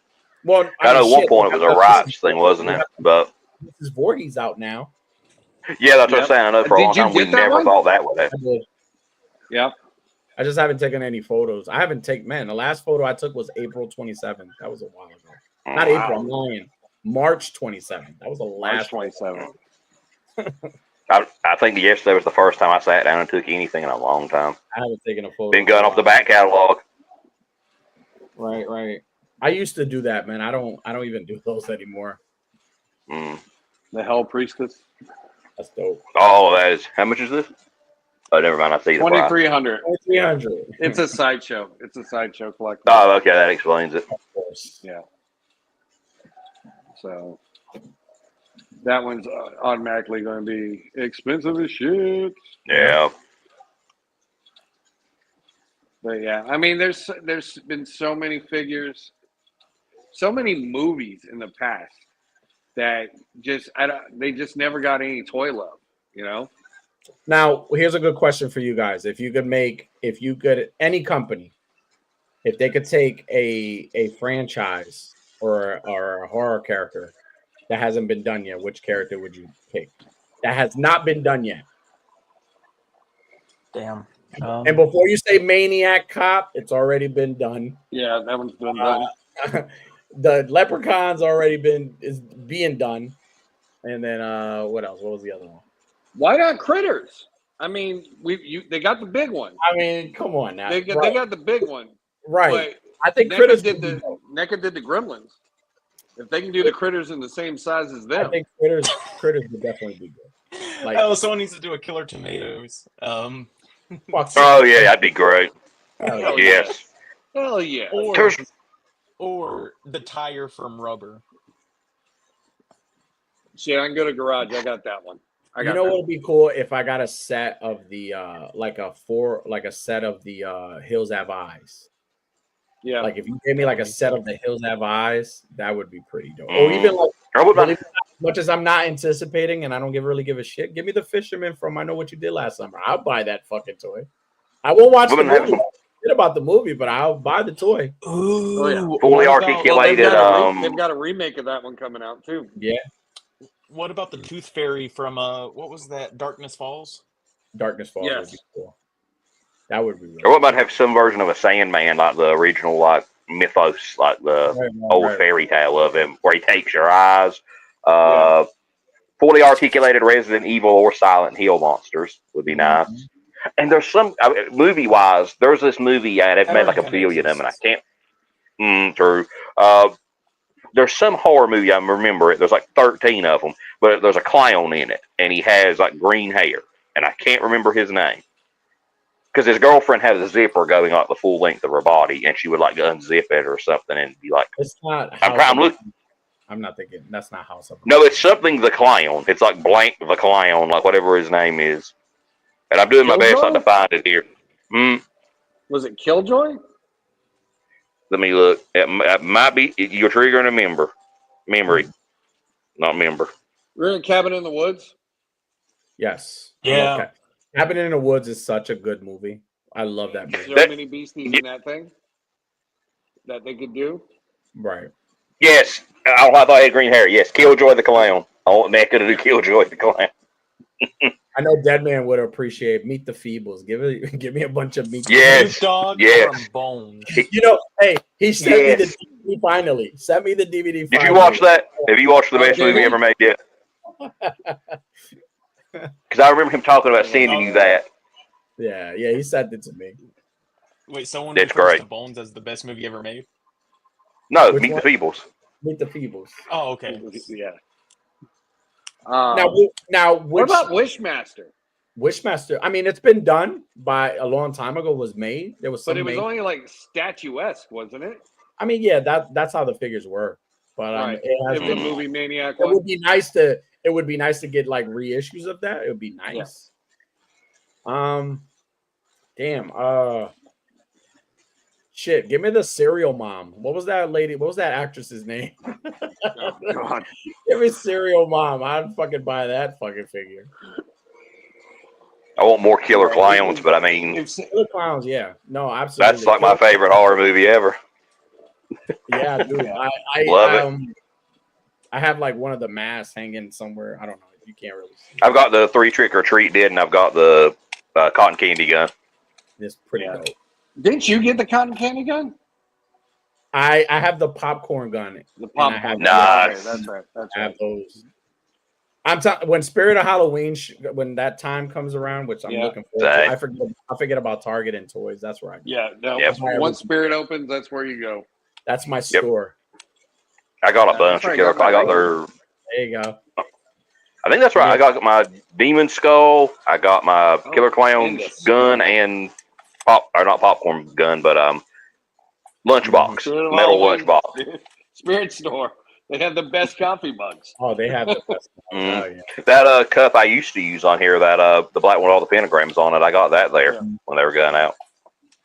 Well, I know at one point they it was a have rights thing, wasn't it? But Mrs. Voorhees out now. yeah, that's what I'm Yep. saying. I know for a long Did you time we get that never one? thought that would happen. I did. Yep. I just haven't taken any photos. I haven't taken, man, the last photo I took was April 27th. That was a while ago. Not April, I'm lying. March 27th. That was the March last 27th. I think yesterday was the first time I sat down and took anything in a long time. I haven't taken a photo. Been going off the back catalog. Right. I used to do that, man. I don't even do those anymore. Mm. The Hell Priestess. That's dope. Oh, that is. How much is this? Oh, never mind. I see the price. 2,300. 300. It's a sideshow. It's a sideshow collectible. Oh, okay, that explains it. Of course. Yeah. So that one's automatically going to be expensive as shit. Yeah. But yeah, I mean, there's been so many figures, so many movies in the past that they just never got any toy love, you know. Now, here's a good question for you guys. If you could any company, if they could take a franchise or a horror character that hasn't been done yet, which character would you pick? That has not been done yet. Damn. And before you say Maniac Cop, it's already been done. Yeah, that one's been done. The Leprechaun's is being done. And then what else? What was the other one? Why not Critters? I mean, they got the big one. I mean, come on now. They got the big one. Right. I think NECA Critters did the Gremlins. If they can do the Critters in the same size as them, I think Critters would definitely be good. Like, oh, someone needs to do a Killer Tomatoes. Oh yeah, that'd be great. Hell Yes. hell yeah. Or the tire from Rubber. Shit, I can go to Garage. I got that one. you know what would be cool if I got a set of the a set of the Hills Have Eyes. Yeah. Like if you gave me like a set of the Hills Have Eyes, that would be pretty dope. Or even like Really, as much as I'm not anticipating and I don't really give a shit, give me the Fisherman from I Know What You Did Last Summer. I'll buy that fucking toy. I won't watch the movie. Shit about the movie, but I'll buy the toy. Ooh, Oh, yeah. fully articulated. They've got a remake of that one coming out too. Yeah. What about the Tooth Fairy from what was that? Darkness Falls? Darkness Falls Yes. would be cool. That would be really Or what about have some version of a Sandman, like the original, like mythos, like the old fairy tale of him, where he takes your eyes. Fully articulated Resident Evil or Silent Hill monsters would be nice. And there's some movie wise. There's this movie they've made like a billion of them, and I can't. True. There's some horror movie I remember it. There's like 13 of them, but there's a clown in it, and he has like green hair, and I can't remember his name. Because his girlfriend had a zipper going like the full length of her body, and she would like unzip it or something and be like, it's not. I'm not thinking that's not House of. No, it's something the clown. It's like blank the clown, like whatever his name is. And I'm doing my best not to find it here. Was it Killjoy? Let me look. It might be. You're triggering a memory, not member. We're in Cabin in the Woods. Yes. Yeah. Cabin in the Woods is such a good movie. I love that movie. So many beasties in that thing that they could do. Right. Yes. I thought I had green hair. Yes. Killjoy the clown. I want NECA to do Killjoy the clown. I know Deadman would appreciate Meet the Feebles. Give me a bunch of Meet. Yes. Dog from Bones. You know, hey, he sent me the DVD finally. Sent me the DVD. Did you watch that? Have you watched the best movie ever made yet? Because I remember him talking about sending you that. Yeah, he sent it to me. Wait, someone That's refers great. to Bones as the best movie ever made? No, Meet the Feebles. Meet the Feebles. Oh, okay. Yeah. Now, what about Wishmaster? Wishmaster. I mean, it's been done by a long time ago. Was made. There was some, but it was only like statuesque, wasn't it? I mean, yeah, that's how the figures were. But Right. it has the movie Maniac it one. would be nice to. It would be nice to get like reissues of that. It would be nice. Yeah. Damn. Shit. Give me the Serial Mom. What was that lady? What was that actress's name? Oh, God. Give me Serial Mom. I'd fucking buy that fucking figure. I want more killer Yeah, clowns, but I mean, Killer Clowns, yeah. No, absolutely. that's like my favorite horror movie ever. Yeah, dude. Yeah. Love it. I have like one of the masks hanging somewhere. I don't know. You can't really see. I've got the 3 Trick or Treat did, and I've got the cotton candy gun. It's pretty Yeah. dope. Didn't you get the cotton candy gun? I have the popcorn gun. The and I popcorn. have, Nice. Okay, that's right. That's I have right. those. I'm talking when Spirit of Halloween when that time comes around, which I'm Yeah. looking forward to. Same. I forget about Target and toys. That's where I go. Yeah. No. Yep. Once Spirit opens, that's where you go. That's my store. I got a That's bunch where of I killer. got my I got regular. There you go. I think that's right. I got my demon skull. I got my killer clowns gun and not popcorn gun, but lunchbox, Spirit of metal Halloween, lunchbox. Spirit store. They have the best coffee mugs. Oh, they have the best. Oh, yeah. That cup I used to use on here, that the black one with all the pentagrams on it, I got that there when they were going out.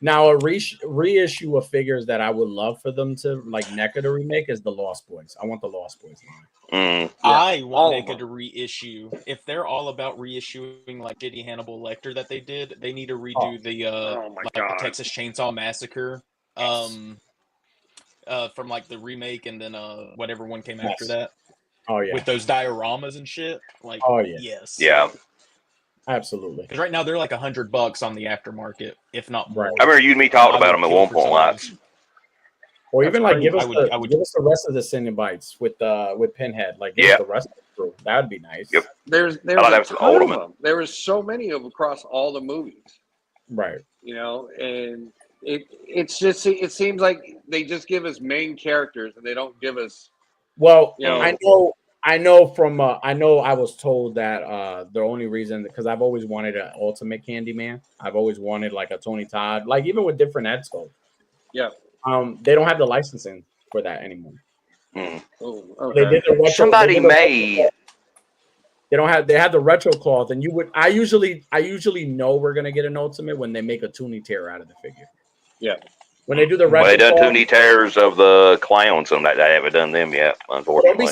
Now, a reissue of figures that I would love for them to like NECA to remake is the Lost Boys. I want the Lost Boys line. I want NECA to reissue. If they're all about reissuing like Shitty Hannibal Lecter that they did, they need to redo the Texas Chainsaw Massacre from like the remake and then whatever one came after that. Oh yeah, with those dioramas and shit. Like, oh yeah, yes, yeah, absolutely. Because right now they're like $100 on the aftermarket, if not more. I remember you and me talking about them at one point last. Or even like give us give us the rest of the Cenobites with Pinhead. Like give us the rest of the crew. That would be nice. Yep. There's a ton of them. There was so many of them across all the movies. Right. You know, and it seems like they just give us main characters and they don't give us. Well, you know, I know I was told that the only reason, because I've always wanted an ultimate Candyman. I've always wanted like a Tony Todd, like even with different head sculpts. Yeah. They don't have the licensing for that anymore. Oh, okay. They did the retro, Somebody made. They have the retro cloth, and I usually know we're gonna get an ultimate when they make a Toonie tear out of the figure. Yeah. When they do the retro, Well, they done Toonie tears of the clowns, and I haven't done them yet, unfortunately.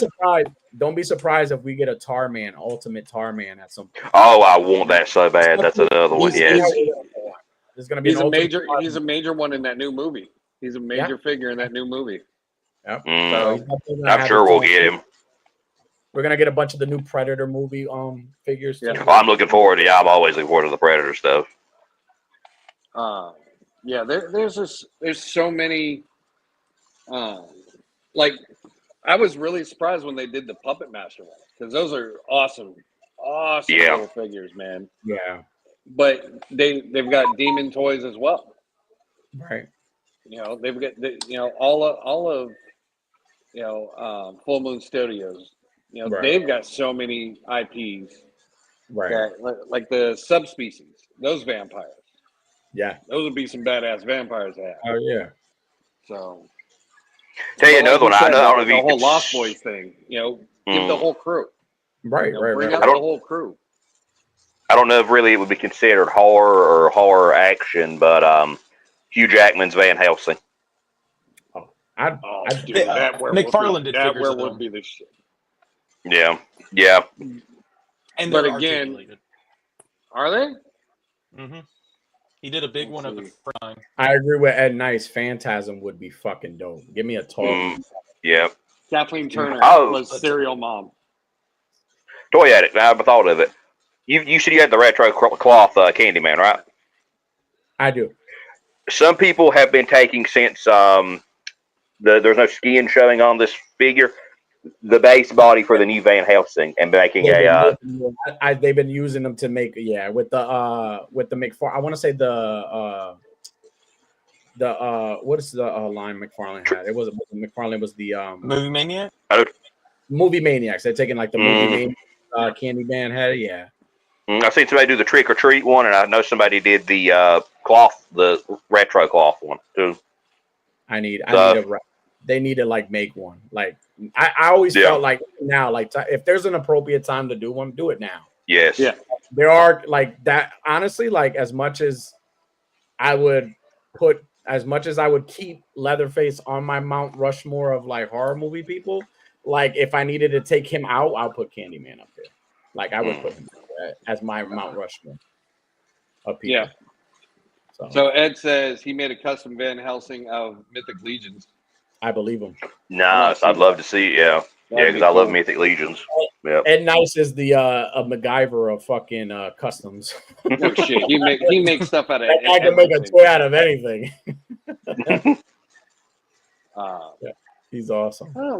Don't be surprised if we get a Tarman, ultimate Tarman at some point. Oh, I want that so bad. That's another one. Yes. There's gonna be He's a major one in that new movie. He's a major figure in that new movie. Yep. So I'm sure we'll get him. We're gonna get a bunch of the new Predator movie figures. Yeah. Well, I'm looking forward to. I'm always looking forward to the Predator stuff. Yeah. There's so many. Like, I was really surprised when they did the Puppet Master ones because those are awesome little figures, man. Yeah. But they've got demon toys as well. Right. You know, they've got all of Full Moon Studios. You know, they've got so many IPs. Right. That, like the subspecies, those vampires. Yeah. Those would be some badass vampires to have. Oh yeah. So tell you another one. I don't know if the you whole Lost Boys thing. You know, give the whole crew. Right. Bring out the whole crew. I don't know if really it would be considered horror or horror action, but Hugh Jackman's Van Helsing. Dude, that McFarlane did that figures of would them. be the shit. Yeah. And But they're again, articulated. Are they? Mm-hmm. He did a big one of the frying. I agree with Ed Nice. Phantasm would be fucking dope. Give me a tall. Yeah. Kathleen Turner was Serial Mom. Toy Addict. I haven't thought of it. You said you had the retro cloth Candyman, right? I do. Some people have been taking since there's no skin showing on this figure, the base body for the new Van Helsing and making they've been using them to make with the McFarlane. I want to say the what is the line McFarlane had? It wasn't McFarlane, was the Movie Maniac. Movie Maniacs. They're taking like the Movie Maniac Candyman head. Yeah. I've seen somebody do the Trick or Treat one, and I know somebody did the cloth, the retro cloth one too. They need to like make one. Like I always felt like now, like if there's an appropriate time to do one, do it now. Yes. Yeah. There are like that. Honestly, like as much as I would keep Leatherface on my Mount Rushmore of like horror movie people, like if I needed to take him out, I'll put Candyman up there. Like I would put him as my Mount Rushmore. of people. Yeah. So Ed says he made a custom Van Helsing of Mythic Legions. I believe him. Nice. I'd love to see it. Yeah. Yeah, because I love Mythic Legions. Yeah. Ed Nice is the a MacGyver of fucking customs. No shit. He makes stuff out of that guy can make a toy out of anything. Yeah, he's awesome. Oh,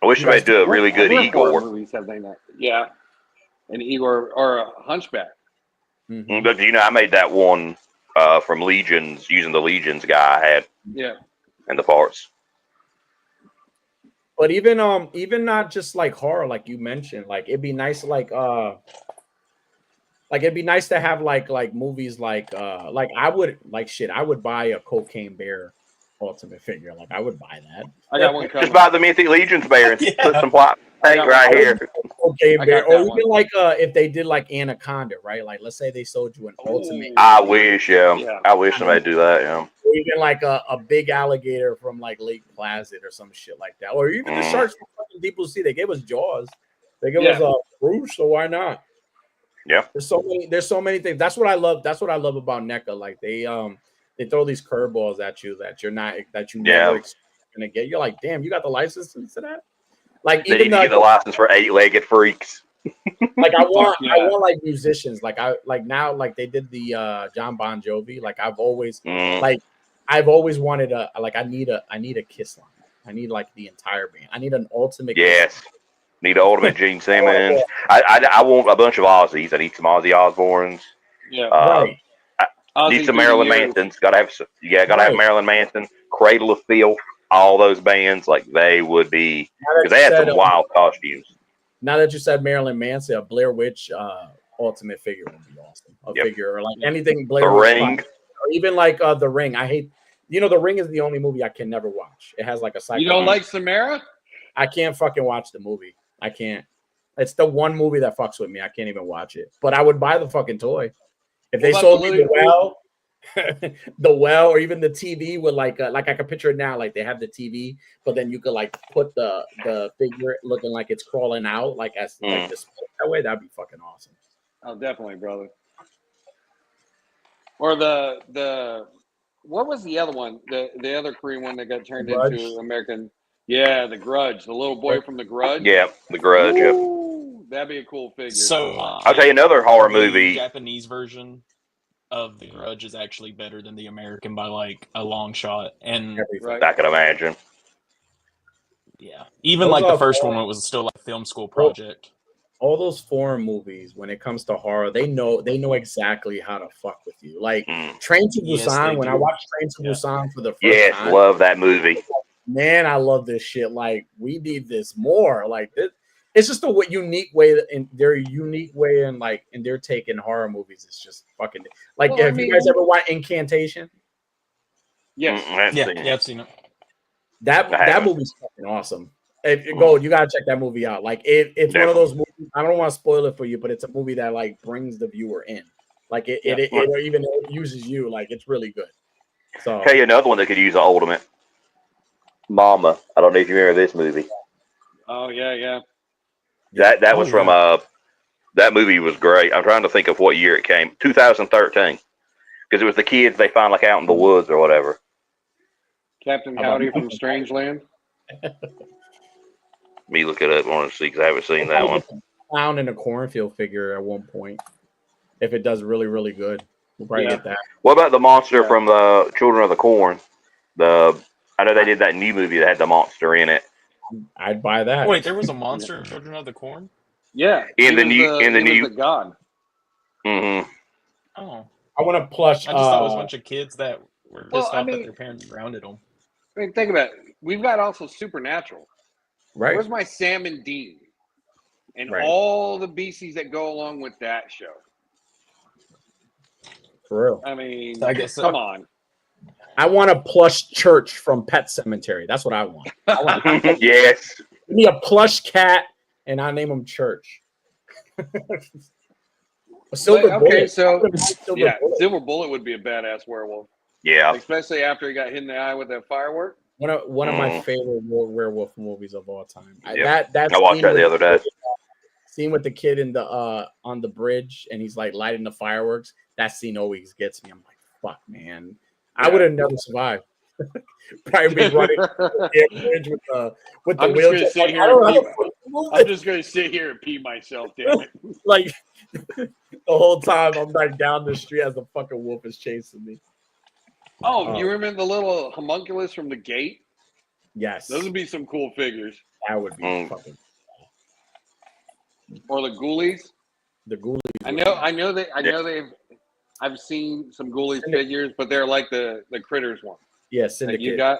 I wish somebody do a really good Igor. Movies have they not? Yeah, an Igor or a Hunchback. Mm-hmm. But I made that one from Legions using the Legions guy I had. Yeah. And the parts. But even not just like horror, like you mentioned, like it'd be nice, like it'd be nice to have like movies like I would buy a Cocaine Bear Ultimate figure. Like I would buy that. I got one coming. Just buy the Mythic Legions bear and put some plot paint right here. Okay, Bear. Or even like if they did like Anaconda, right? Like let's say they sold you an Ultimate. I wish, yeah. I wish somebody'd do that, yeah. Or even like a big alligator from like Lake Placid or some shit like that. Or even the sharks from fucking Deep Blue Sea. They gave us Jaws. They gave us Bruce, so why not? Yeah. There's so many things. That's what I love. That's what I love about NECA. Like they throw these curveballs at you that you never gonna get. You're like, damn, you got the license to that? Like they even need to get the license for 8-legged freaks. Like I want like musicians. Like now they did the John Bon Jovi. Like I've always wanted I need a Kiss line. I need like the entire band. I need an ultimate. Yes. Need an ultimate Gene Simmons. I want a bunch of Ozzies. I need some Ozzy Osbournes. Yeah. Right. Need some Marilyn Mansons. Gotta have Marilyn Manson, Cradle of Filth, all those bands. Like they would be, because they had some wild costumes. Now that you said Marilyn Manson, a Blair Witch ultimate figure would be awesome. Figure or like anything Blair The Witch, Ring, or even like The Ring. I hate. The Ring is the only movie I can never watch. It has like a psycho. You don't like Samara? I can't fucking watch the movie. I can't. It's the one movie that fucks with me. I can't even watch it. But I would buy the fucking toy. If they sold me the well, or even the TV with like I can picture it now, like they have the TV, but then you could like put the figure looking like it's crawling out, like as like this that way, that'd be fucking awesome. Oh, definitely, brother. Or the what was the other one? The other Korean one that got turned into American. Yeah, The Grudge, the little boy from The Grudge. Yeah, The Grudge. Ooh, that'd be a cool figure. So I'll tell you another horror movie. The Japanese version of The Grudge is actually better than the American by like a long shot, and I can imagine. Yeah, even like the first one, it was still like a film school project. All those foreign movies, when it comes to horror, they know exactly how to fuck with you. Like Train to Busan. When I watched Train to Busan for the first time, love that movie. Man, I love this shit. Like we need this more. Like it's just a unique way, and their unique way, and like and they're taking horror movies. It's just fucking like. Well, have you guys ever watched Incantation? Yes. I've seen it. That movie's fucking awesome. Gold, you gotta check that movie out. Like it's one of those movies. I don't want to spoil it for you, but it's a movie that like brings the viewer in. Like it even uses you. Like it's really good. So tell you another one that could use an ultimate. Mama. I don't know if you remember this movie. Oh yeah. That was from that movie was great. I'm trying to think of what year it came. 2013. Because it was the kids they found like out in the woods or whatever. Captain Howdy from Strangeland. Me look it up. I want to see because I haven't seen that one. Found in a cornfield figure at one point. If it does really, really good, we'll probably get that. What about the monster from the Children of the Corn? I know they did that new movie that had the monster in it. I'd buy that. Wait, there was a monster in Children of the Corn? Yeah. In the new god. Mm-hmm. Oh. I want a plush. I just thought it was a bunch of kids that were pissed off that their parents grounded them. I mean, think about it. We've got also Supernatural. Right. Where's my Sam and Dean? And all the beasties that go along with that show. For real. I mean, I guess come on. I want a plush church from Pet Cemetery. That's what I want. Yes. Give me a plush cat, and I name him Church. Silver Bullet. Silver Bullet would be a badass werewolf. Yeah. Especially after he got hit in the eye with that firework. One of my favorite werewolf movies of all time. I watched that the other day. scene with the kid in the on the bridge, and he's like lighting the fireworks. That scene always gets me. I'm like, fuck, man. I would have never survived. Probably be running the bridge with the wheelchair. I'm just gonna sit here and pee myself, damn it. Like the whole time I'm like down the street as the fucking wolf is chasing me. Oh, you remember the little homunculus from the gate? Yes. Those would be some cool figures. That would be fucking. Or the ghoulies. The ghoulies. I've seen some ghoulies figures, but they're like the critters one. Yeah, Syndicate. You got,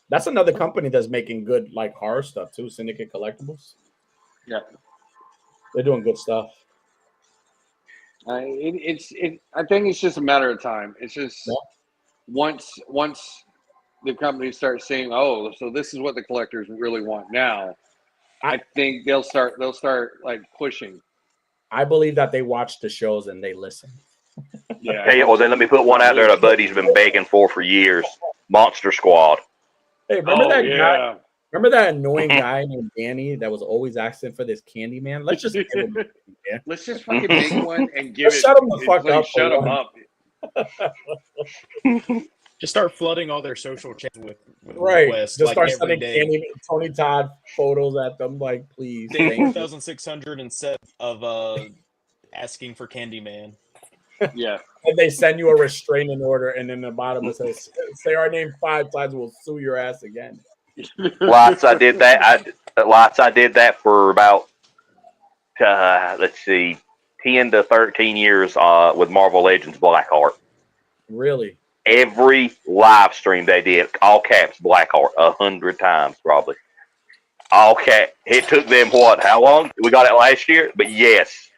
that's another company that's making good like horror stuff too. Syndicate Collectibles. Yeah, they're doing good stuff. I think it's just a matter of time. It's just once the companies start saying, "Oh, so this is what the collectors really want now," I think they'll start like pushing. I believe that they watch the shows and they listen. Yeah. Hey, well, then let me put one out there that Buddy's been begging for years: Monster Squad. Hey, remember that guy? Remember that annoying guy named Danny that was always asking for this candy man? Let's just give him let's just fucking make one and give it. Shut him the fuck up. Shut him up. Just start flooding all their social chats with requests. Just like start sending Candy, Tony Todd photos at them, like, please. Day 4,607 of asking for Candyman. Yeah. And they send you a restraining order, and then the bottom it says, say our name 5 times, we'll sue your ass again. Lots. I did that. I did that for about, let's see, 10 to 13 years with Marvel Legends Blackheart. Really? Every live stream they did, all caps Blackheart, 100 times probably. All cap. It took them what? How long? We got it last year, but yes,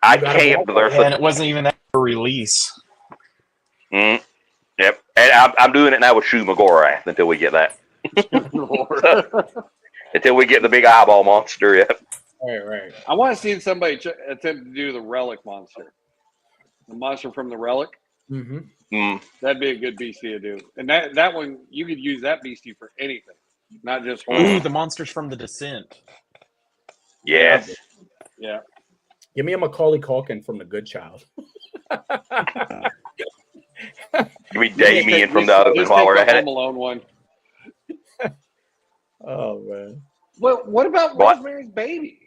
I camped there. And it wasn't even that for release. Yep. And I'm doing it now with Shu Magorath until we get that. Until we get the big eyeball monster. Yep. Right. I want to see somebody attempt to do the Relic monster. The monster from the Relic. Mm-hmm. That'd be a good beastie to do. And that one, you could use that beastie for anything, not just horror. Ooh, the monsters from The Descent. Yes. Yeah. Give me a Macaulay Culkin from The Good Child. Give me Damien from the Oven while we're at it. Home Alone one. Oh, man. Well, what about Rosemary's Baby?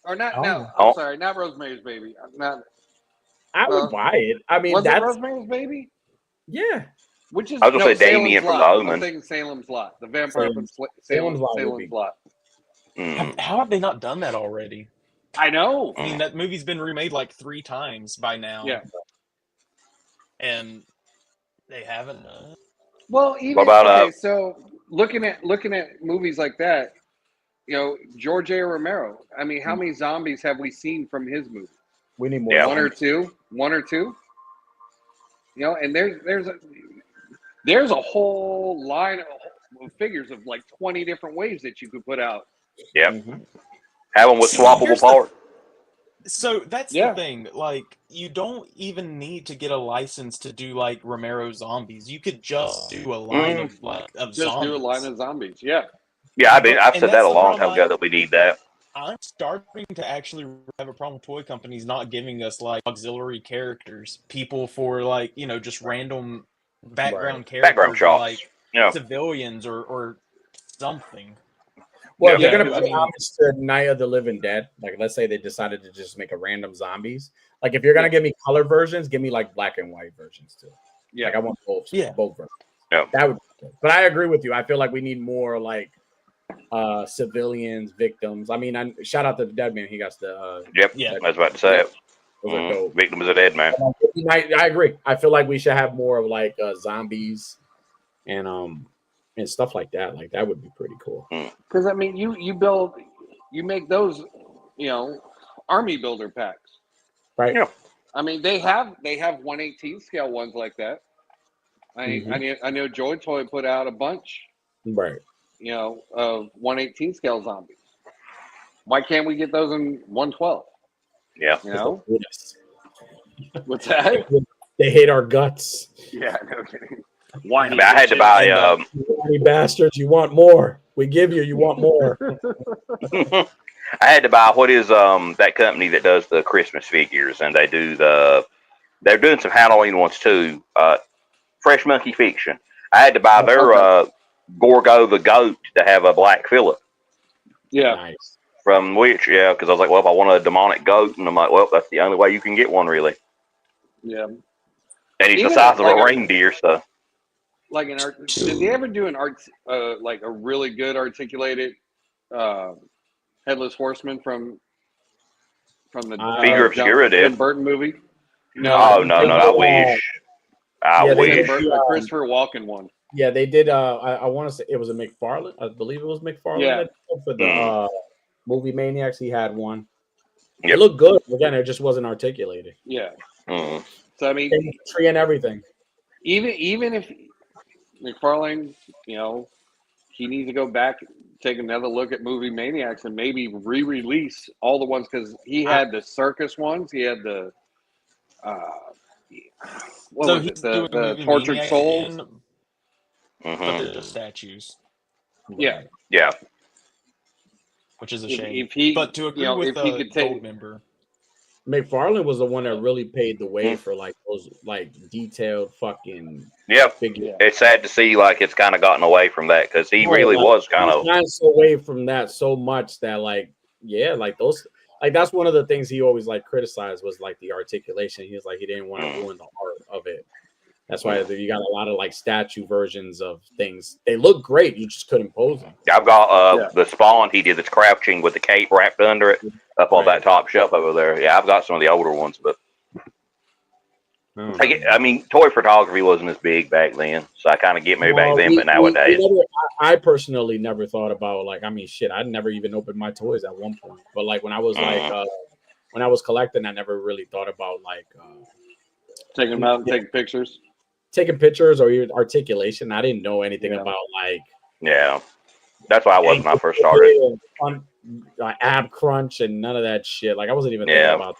Or not? Oh. No, I'm sorry, not Rosemary's Baby. I would buy it. I mean, that's Rosemary's Baby. Yeah. Which is I was gonna say Damien from the Omen. I'm thinking Salem's Lot, the vampire from Salem's Lot. How have they not done that already? I know. I mean, that movie's been remade like 3 times by now. Yeah. And they haven't. Well, even okay, so looking at movies like that, you know, George A. Romero. I mean, how many zombies have we seen from his movie? We need more. Yeah. One or two. You know, and there's a whole line of figures of like 20 different ways that you could put out. Yep. Have them with swappable parts. So that's the thing. Like, you don't even need to get a license to do like Romero zombies. You could just do a line of zombies. Just do a line of zombies. Yeah. Yeah, I've said that a long time ago that we need that. I'm starting to actually have a problem with toy companies not giving us like auxiliary characters, people for like, you know, just random background characters, background shots, like civilians or something. Well, if you're gonna put homage to Night of the Living Dead, like let's say they decided to just make a random zombies. Like if you're gonna give me color versions, give me like black and white versions too. Yeah, like I want both. Yeah, both versions. Yeah, that would. But I agree with you. I feel like we need more like civilians, victims. I mean, shout out to the dead man. He got the. I was about to say it. Victim is a dead man. I agree. I feel like we should have more of like zombies and stuff like that. Like that would be pretty cool. Because I mean, you make those, you know, army builder packs, right? Yeah. I mean, they have 1/18 scale ones like that. I know Joy Toy put out a bunch, right? You know, of 1/18 scale zombies. Why can't we get those in 1/12? Yeah. You know? What's that? They hate our guts. Yeah, no kidding. I mean, I had to buy you bastards, you want more. We give you, you want more. I had to buy what is that company that does the Christmas figures, and they're doing some Halloween ones too. Fresh Monkey Fiction. I had to buy their Gorgo the goat to have a black fillet. Yeah. Nice. From which, yeah, because I was like, well, if I want a demonic goat, and I'm like, well, that's the only way you can get one, really. Yeah. And he's Even the size of like a reindeer, so. Like an art. Did they ever do an art like a really good articulated headless horseman from the Figure Obscura did. Tim Burton movie? No, no, I wish. I wish. The Christopher Walken one. Yeah, they did. I want to say it was a McFarlane. I believe it was McFarlane. Yeah. That did for the movie Maniacs. He had one. Yep. It looked good. Again, it just wasn't articulated. Yeah. Mm. So I mean, tree and everything. Even if McFarlane, he needs to go back, take another look at movie Maniacs, and maybe re-release all the ones, because he had the circus ones. He had the the tortured Maniacs souls. again, but they're just statues. Yeah. Yeah. Which is a shame. If he, but to agree with the gold member, McFarlane was the one that really paved the way for like those like detailed fucking figures. Yeah. It's sad to see like it's kind of gotten away from that, because he really was kind of away from that so much that like those, like that's one of the things he always like criticized was like the articulation. He was like he didn't want to ruin the art of it. That's why you got a lot of like statue versions of things. They look great. You just couldn't pose them. I've got the Spawn he did that's crouching with the cape wrapped under it up on that top shelf over there. Yeah, I've got some of the older ones, but I mean, toy photography wasn't as big back then, so I kind of get maybe back then, but nowadays. I personally never thought about like, I mean, shit, I'd never even opened my toys at one point. But like when I was when I was collecting, I never really thought about like taking them out and taking pictures. Taking pictures or even articulation. I didn't know anything about like. Yeah, that's why I was when I first started. Ab crunch and none of that shit. Like I wasn't even thinking about.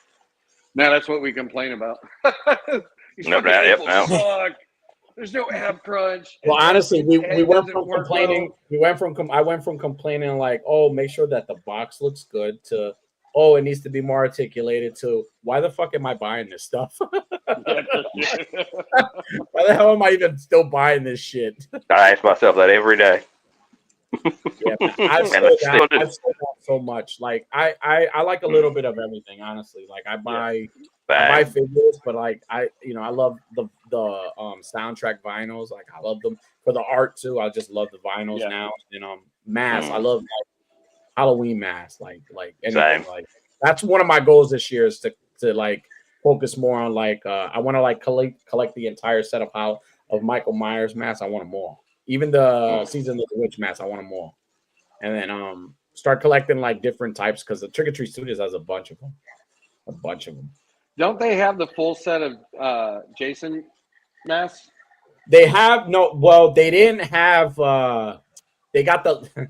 Now that's what we complain about. No, suck. There's no ab crunch. Well, honestly, we went from complaining. I went from complaining like, oh, make sure that the box looks good to, oh, it needs to be more articulated to, why the fuck am I buying this stuff? Why the hell am I even still buying this shit? I ask myself that every day. Yeah, I've sold that so much. Like I like a little bit of everything, honestly. Like I buy figures, but like I love the soundtrack vinyls. Like I love them for the art too. I just love the vinyls now. And masks. I love like Halloween masks. Like anything. Like that's one of my goals this year is to like focus more on like I want to like collect the entire set of Michael Myers masks. I want them all. Even the Season of the Witch masks, I want them all. And then start collecting like different types because the Trick or Treat Studios has a bunch of them. Don't they have the full set of Jason masks? They have they didn't have they got the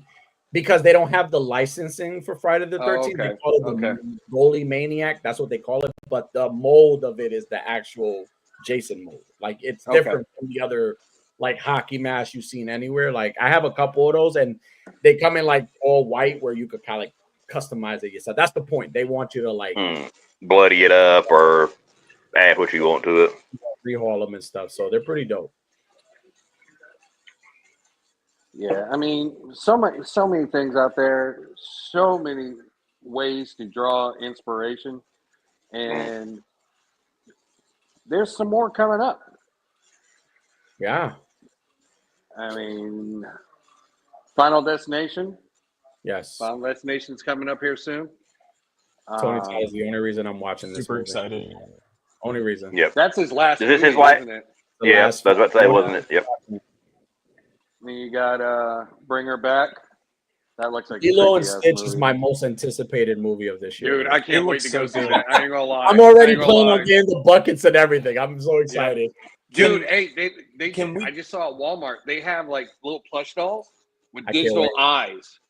because they don't have the licensing for Friday the 13th. They call it the Ghoulisly Maniac. That's what they call it. But the mold of it is the actual Jason mold. Like it's different from the other like hockey mask you've seen anywhere. Like I have a couple of those and they come in like all white where you could kind of like customize it yourself. That's the point. They want you to like bloody it up or add what you want to it. Rehaul them and stuff. So they're pretty dope. Yeah, I mean, so many things out there, so many ways to draw inspiration, and there's some more coming up. Yeah. I mean, Final Destination. Yes. Final Destination's coming up here soon. Tony Todd is the only reason I'm watching this. Super excited. Only reason. Yep. That's his last. Is this his last? Isn't it? Yeah, that's what I was about to say, wasn't it? Yep. Then you got Bring Her Back. That looks like Lilo and Stitch is my most anticipated movie of this year. Dude, I can't wait to go see that. I ain't gonna lie. I'm already planning on getting the buckets and everything. I'm so excited. Yeah. Dude, they I just saw at Walmart. They have like little plush dolls with digital eyes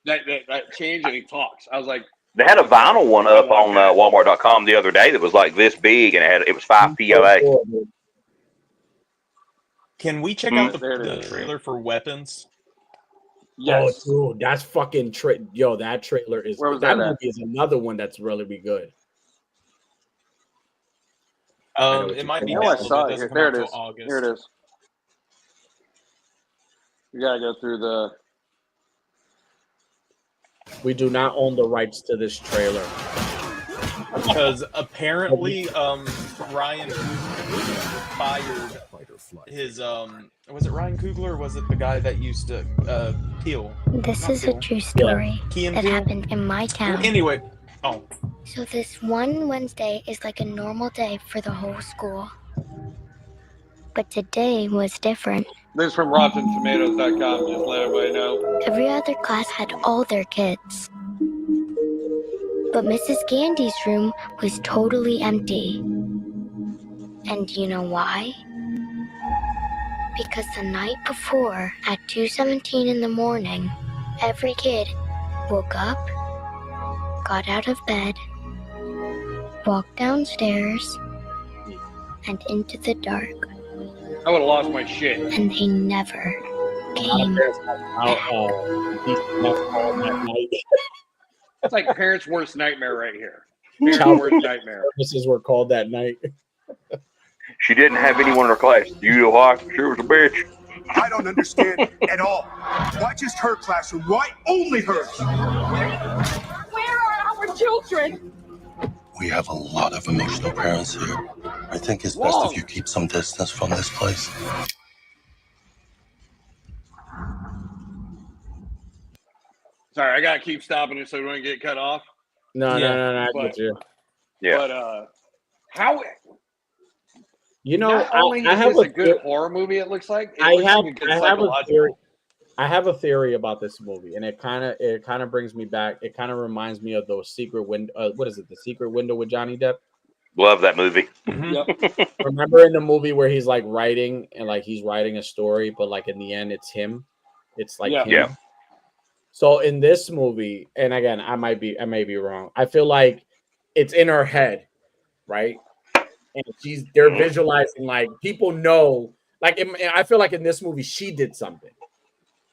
that change and he talks. I was like, they had a vinyl one up on Walmart.com the other day that was like this big and it was 5 POA. Can we check out the trailer for Weapons? Yes. Oh, dude, that's fucking yo. That trailer is Where was that that at? movie is another one that's really be good. I know what It you're might talking be I know I downloaded. saw It it doesn't here. come There out it till is. Here August. it is. You gotta go through the. We do not own the rights to this trailer. Because apparently, Ryan Coogler fired his was it Ryan Coogler or was it the guy that used to Peele? This Not is a Peele. true story Key and that Peele? happened in my town. Anyway, oh, So this one Wednesday is like a normal day for the whole school. But today was different. This is from RottenTomatoes.com. Just let everybody know. Every other class had all their kids. But Mrs. Gandy's room was totally empty. And you know why? Because the night before, at 2:17 in the morning, every kid woke up, got out of bed, walked downstairs, and into the dark. I would have lost my shit. And they never came. It's like parents' worst nightmare right here. Parents' worst nightmare. Services were called that night. She didn't have anyone in her class. You know why? She was a bitch. I don't understand at all. Why just her classroom? Why only hers? Where are our children? We have a lot of emotional parents here. I think it's best if you keep some distance from this place. Sorry, I gotta keep stopping it so we don't get cut off. No, I But- get you. Yeah. But how? You know, Not only I is have this a good horror movie, it looks like. It looks like a good psychological. I have a theory about this movie, and it kind of brings me back. It kind of reminds me of those Secret Window. What is it? The Secret Window with Johnny Depp. Love that movie. Yep. Remember in the movie where he's like writing and like he's writing a story, but like in the end, it's him. It's like him. Yeah. So in this movie, and again, I may be wrong. I feel like it's in her head, right? And they're visualizing like people know. Like I feel like in this movie, she did something.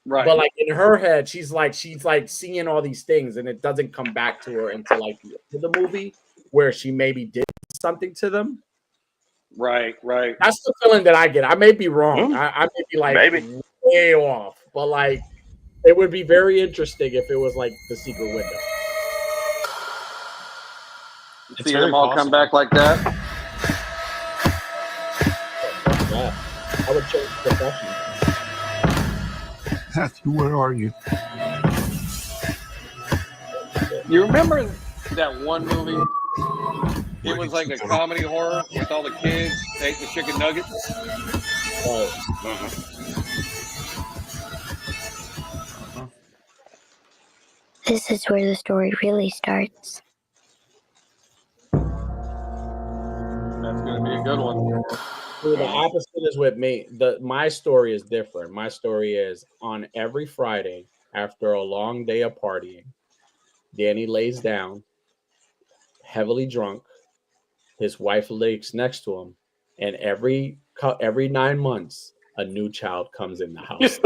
Right. But like in her head, she's like seeing all these things, and it doesn't come back to her until like the end of the movie where she maybe did something to them. Right. That's the feeling that I get. I may be wrong. I may be like way off, but like it would be very interesting if it was like the Secret Window. See them all come back like that. Yeah. I would change profession. Matthew, where are you? You remember that one movie? It was like a comedy horror with all the kids. They ate the chicken nuggets. This is where the story really starts. That's going to be a good one. See, the opposite is with me. My story is different. My story is on every Friday after a long day of partying, Danny lays down, heavily drunk. His wife lays next to him, and every 9 months, a new child comes in the house.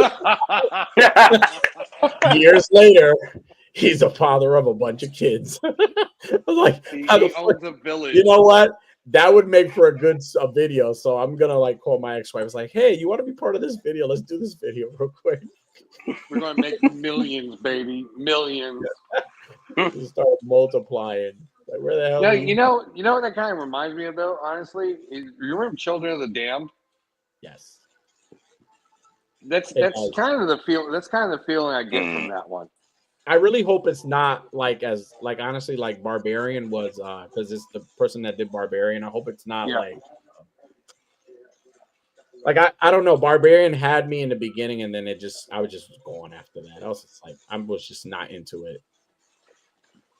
Years later, he's a father of a bunch of kids. I was like, He how the owns fuck- a village. you know what? That would make for a good video. So I'm gonna like call my ex-wife. It's like, hey, you want to be part of this video? Let's do this video real quick. We're going to make millions, baby, millions. Just start multiplying. Like, where the hell? No, are you know what that kind of reminds me of, though. Honestly, you remember Children of the Damned? Yes. That's does. kind of the feel. That's kind of the feeling I get from that one. I really hope it's not like honestly like Barbarian was because it's the person that did Barbarian. I hope it's not like I don't know. Barbarian had me in the beginning, and then I was just going after that. I was just like I was just not into it.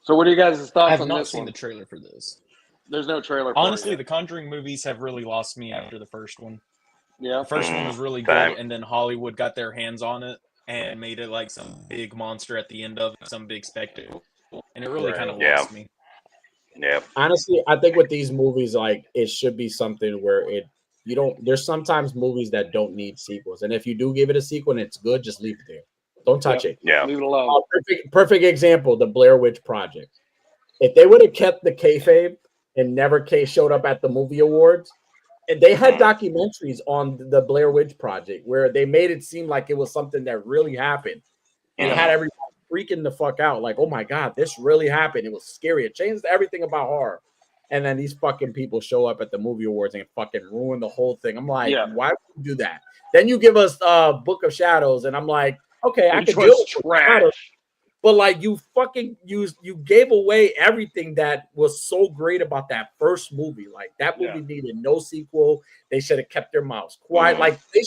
So, what are you guys' I thoughts have on not this seen one? the trailer for this. There's no trailer. For Honestly, it the Conjuring movies have really lost me after the first one. yet. The first one was really good, and then Hollywood got their hands on it and made it like some big monster at the end of it, some big spectacle, and it really kind of lost me. Yeah. Honestly, I think with these movies, like it should be something where there's sometimes movies that don't need sequels, and if you do give it a sequel and it's good, just leave it there. Don't touch it. Yeah. Leave it alone. Perfect example, the Blair Witch Project. If they would have kept the kayfabe and never showed up at the movie awards, and they had documentaries on the Blair Witch Project where they made it seem like it was something that really happened, and it had everybody freaking the fuck out, like, oh my god, this really happened. It was scary. It changed everything about horror. And then these fucking people show up at the movie awards and fucking ruin the whole thing. I'm like, why would you do that? Then you give us Book of Shadows, and I'm like, okay, I can deal with trash. But like you gave away everything that was so great about that first movie. Like that movie needed no sequel. They should have kept their mouths quiet. Like they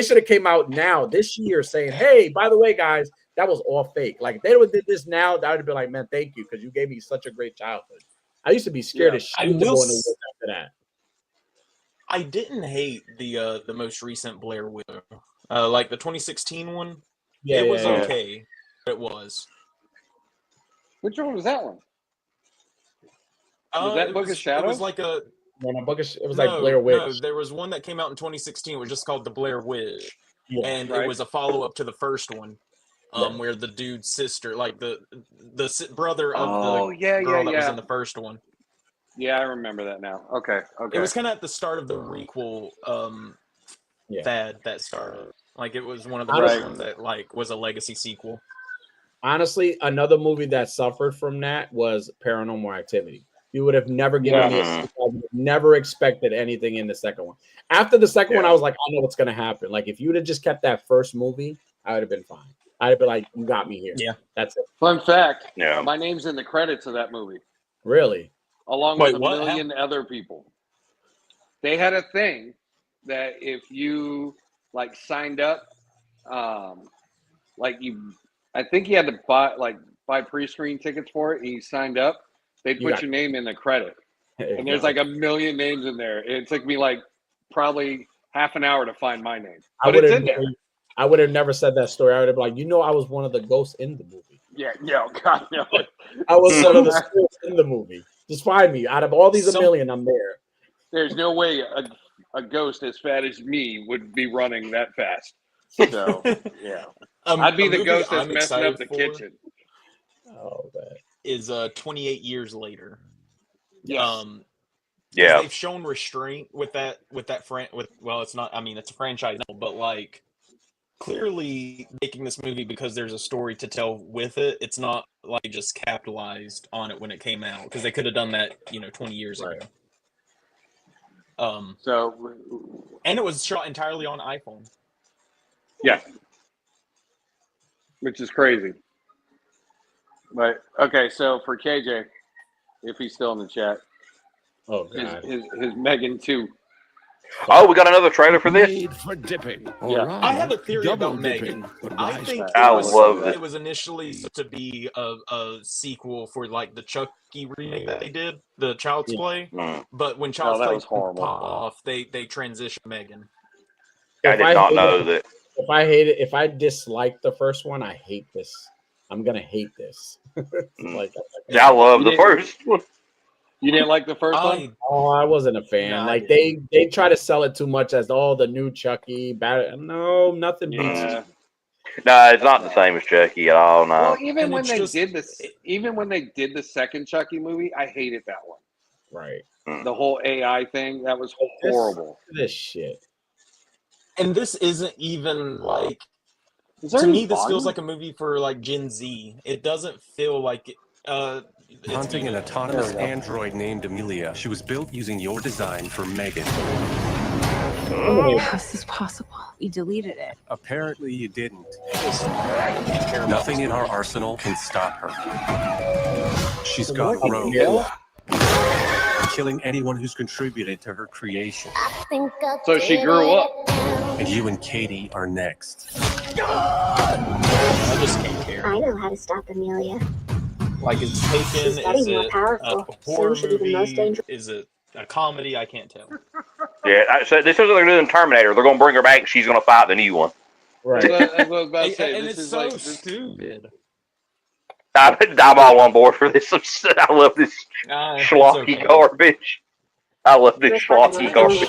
should have came out now this year saying, hey, by the way, guys, that was all fake. Like if they would have did this now, that would have been like, man, thank you, because you gave me such a great childhood. I used to be scared as shit to go into work after that. I didn't hate the most recent Blair Witch, like the 2016 one. Yeah, it was okay. It was. Which one was that one? Was that Book of Shadows? It was like a. It was like Blair Witch. No, there was one that came out in 2016. It was just called The Blair Witch, and it was a follow up to the first one, where the dude's sister, like the brother of the girl that was in the first one. Yeah, I remember that now. Okay. It was kind of at the start of the requel fad that started. Like it was one of the first ones that like was a legacy sequel. Honestly, another movie that suffered from that was Paranormal Activity. You would have never given me I would have never expected anything in the second one. After the second one, I was like, I know what's gonna happen. Like if you would have just kept that first movie, I would have been fine. I'd have been like, you got me here. Yeah. That's it. Fun fact. Yeah. My name's in the credits of that movie. Really? Along with a million other people. They had a thing that if you like signed up, I think you had to buy pre-screen tickets for it, and you signed up, they'd put your name in the credit. And there's like a million names in there. It took me like probably half an hour to find my name. But it's in there. I would have never said that story. I would have been like, I was one of the ghosts in the movie. Yeah, God, no. I was one of the spirits in the movie. Just find me. Out of all these a million, I'm there. There's no way a ghost as fat as me would be running that fast. So, yeah. I'd be the ghost that's messing up the kitchen. Oh, man. Is 28 years later. Yes. They've shown restraint with that it's not, I mean, it's a franchise, but like clearly making this movie because there's a story to tell with it. It's not like just capitalized on it when it came out, because they could have done that 20 years ago. And it was shot entirely on iPhone. Yeah, which is crazy. But okay, so for KJ, if he's still in the chat, his Megan 2. Oh, we got another trailer for this. Made for dipping. I have a theory about Megan. I think it was initially to be a sequel for like the Chucky remake that they did, the Child's Play. But when Child's Play popped off, they transitioned Megan. I did not know that. If I dislike the first one, I hate this. I'm gonna hate this. I love the first one. You didn't like the first one? Oh, I wasn't a fan. No, like they try to sell it too much as the new Chucky. No, nothing beats it. No, it's not the same as Chucky at all. No. Well, even when they did the second Chucky movie, I hated that one. Right. The whole AI thing, that was horrible. This shit. And this isn't even like, to me, this feels like a movie for like Gen Z. It doesn't feel like hunting an autonomous android named Amelia. She was built using your design for Megan. How is this possible? You deleted it. Apparently you didn't. Nothing in our arsenal can stop her. She's got rogue. Killing anyone who's contributed to her creation. So she grew up. And you and Katie are next. I just can't care. I know how to stop Amelia. Like, is Taken, is it a horror movie, is it a comedy? I can't tell. Yeah, so this is what they're doing in Terminator. They're going to bring her back and she's going to fight the new one. Right. That's what I was about to say. And it's so stupid. I'm all on board for this. I love this schlocky garbage. I love this schlocky garbage.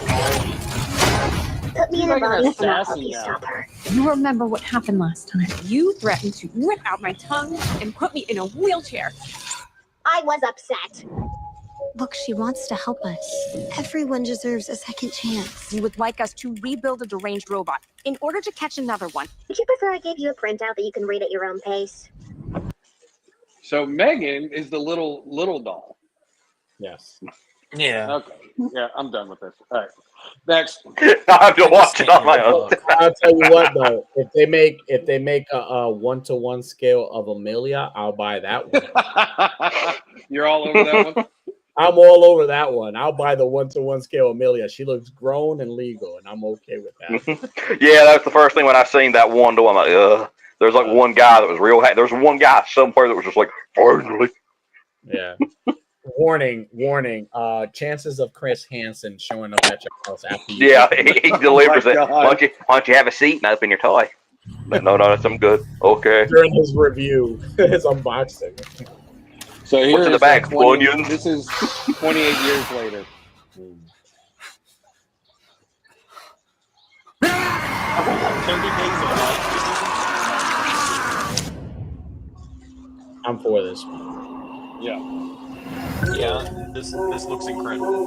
Put me She's in a like an body and I'll help assassin you now. stop her. You remember what happened last time. You threatened to rip out my tongue and put me in a wheelchair. I was upset. Look, she wants to help us. Everyone deserves a second chance. You would like us to rebuild a deranged robot in order to catch another one. Would you prefer I gave you a printout that you can read at your own pace? So Megan is the little doll. Yes. Yeah. Okay. Yeah, I'm done with this. All right. Next. I have to watch it on my own. I'll tell you what though, if they make a 1-to-1 scale of Amelia, I'll buy that one. You're all over that one? I'm all over that one. I'll buy the 1-to-1 scale Amelia. She looks grown and legal, and I'm okay with that. Yeah, that's the first thing when I seen that one door. I'm like, ugh. There's like one guy that was real. There's one guy somewhere that was just like, finally. Yeah. Warning. Chances of Chris Hansen showing up at your house after you. Yeah, he delivers Oh it. my Why God. don't you have a seat and open your toy? But no, that's I'm good. Okay. During his review, his unboxing. So here What's in the is bag? 20 Onions? This is 28 years later. 30 Days of Night. I'm for this one. Yeah. Yeah, this looks incredible.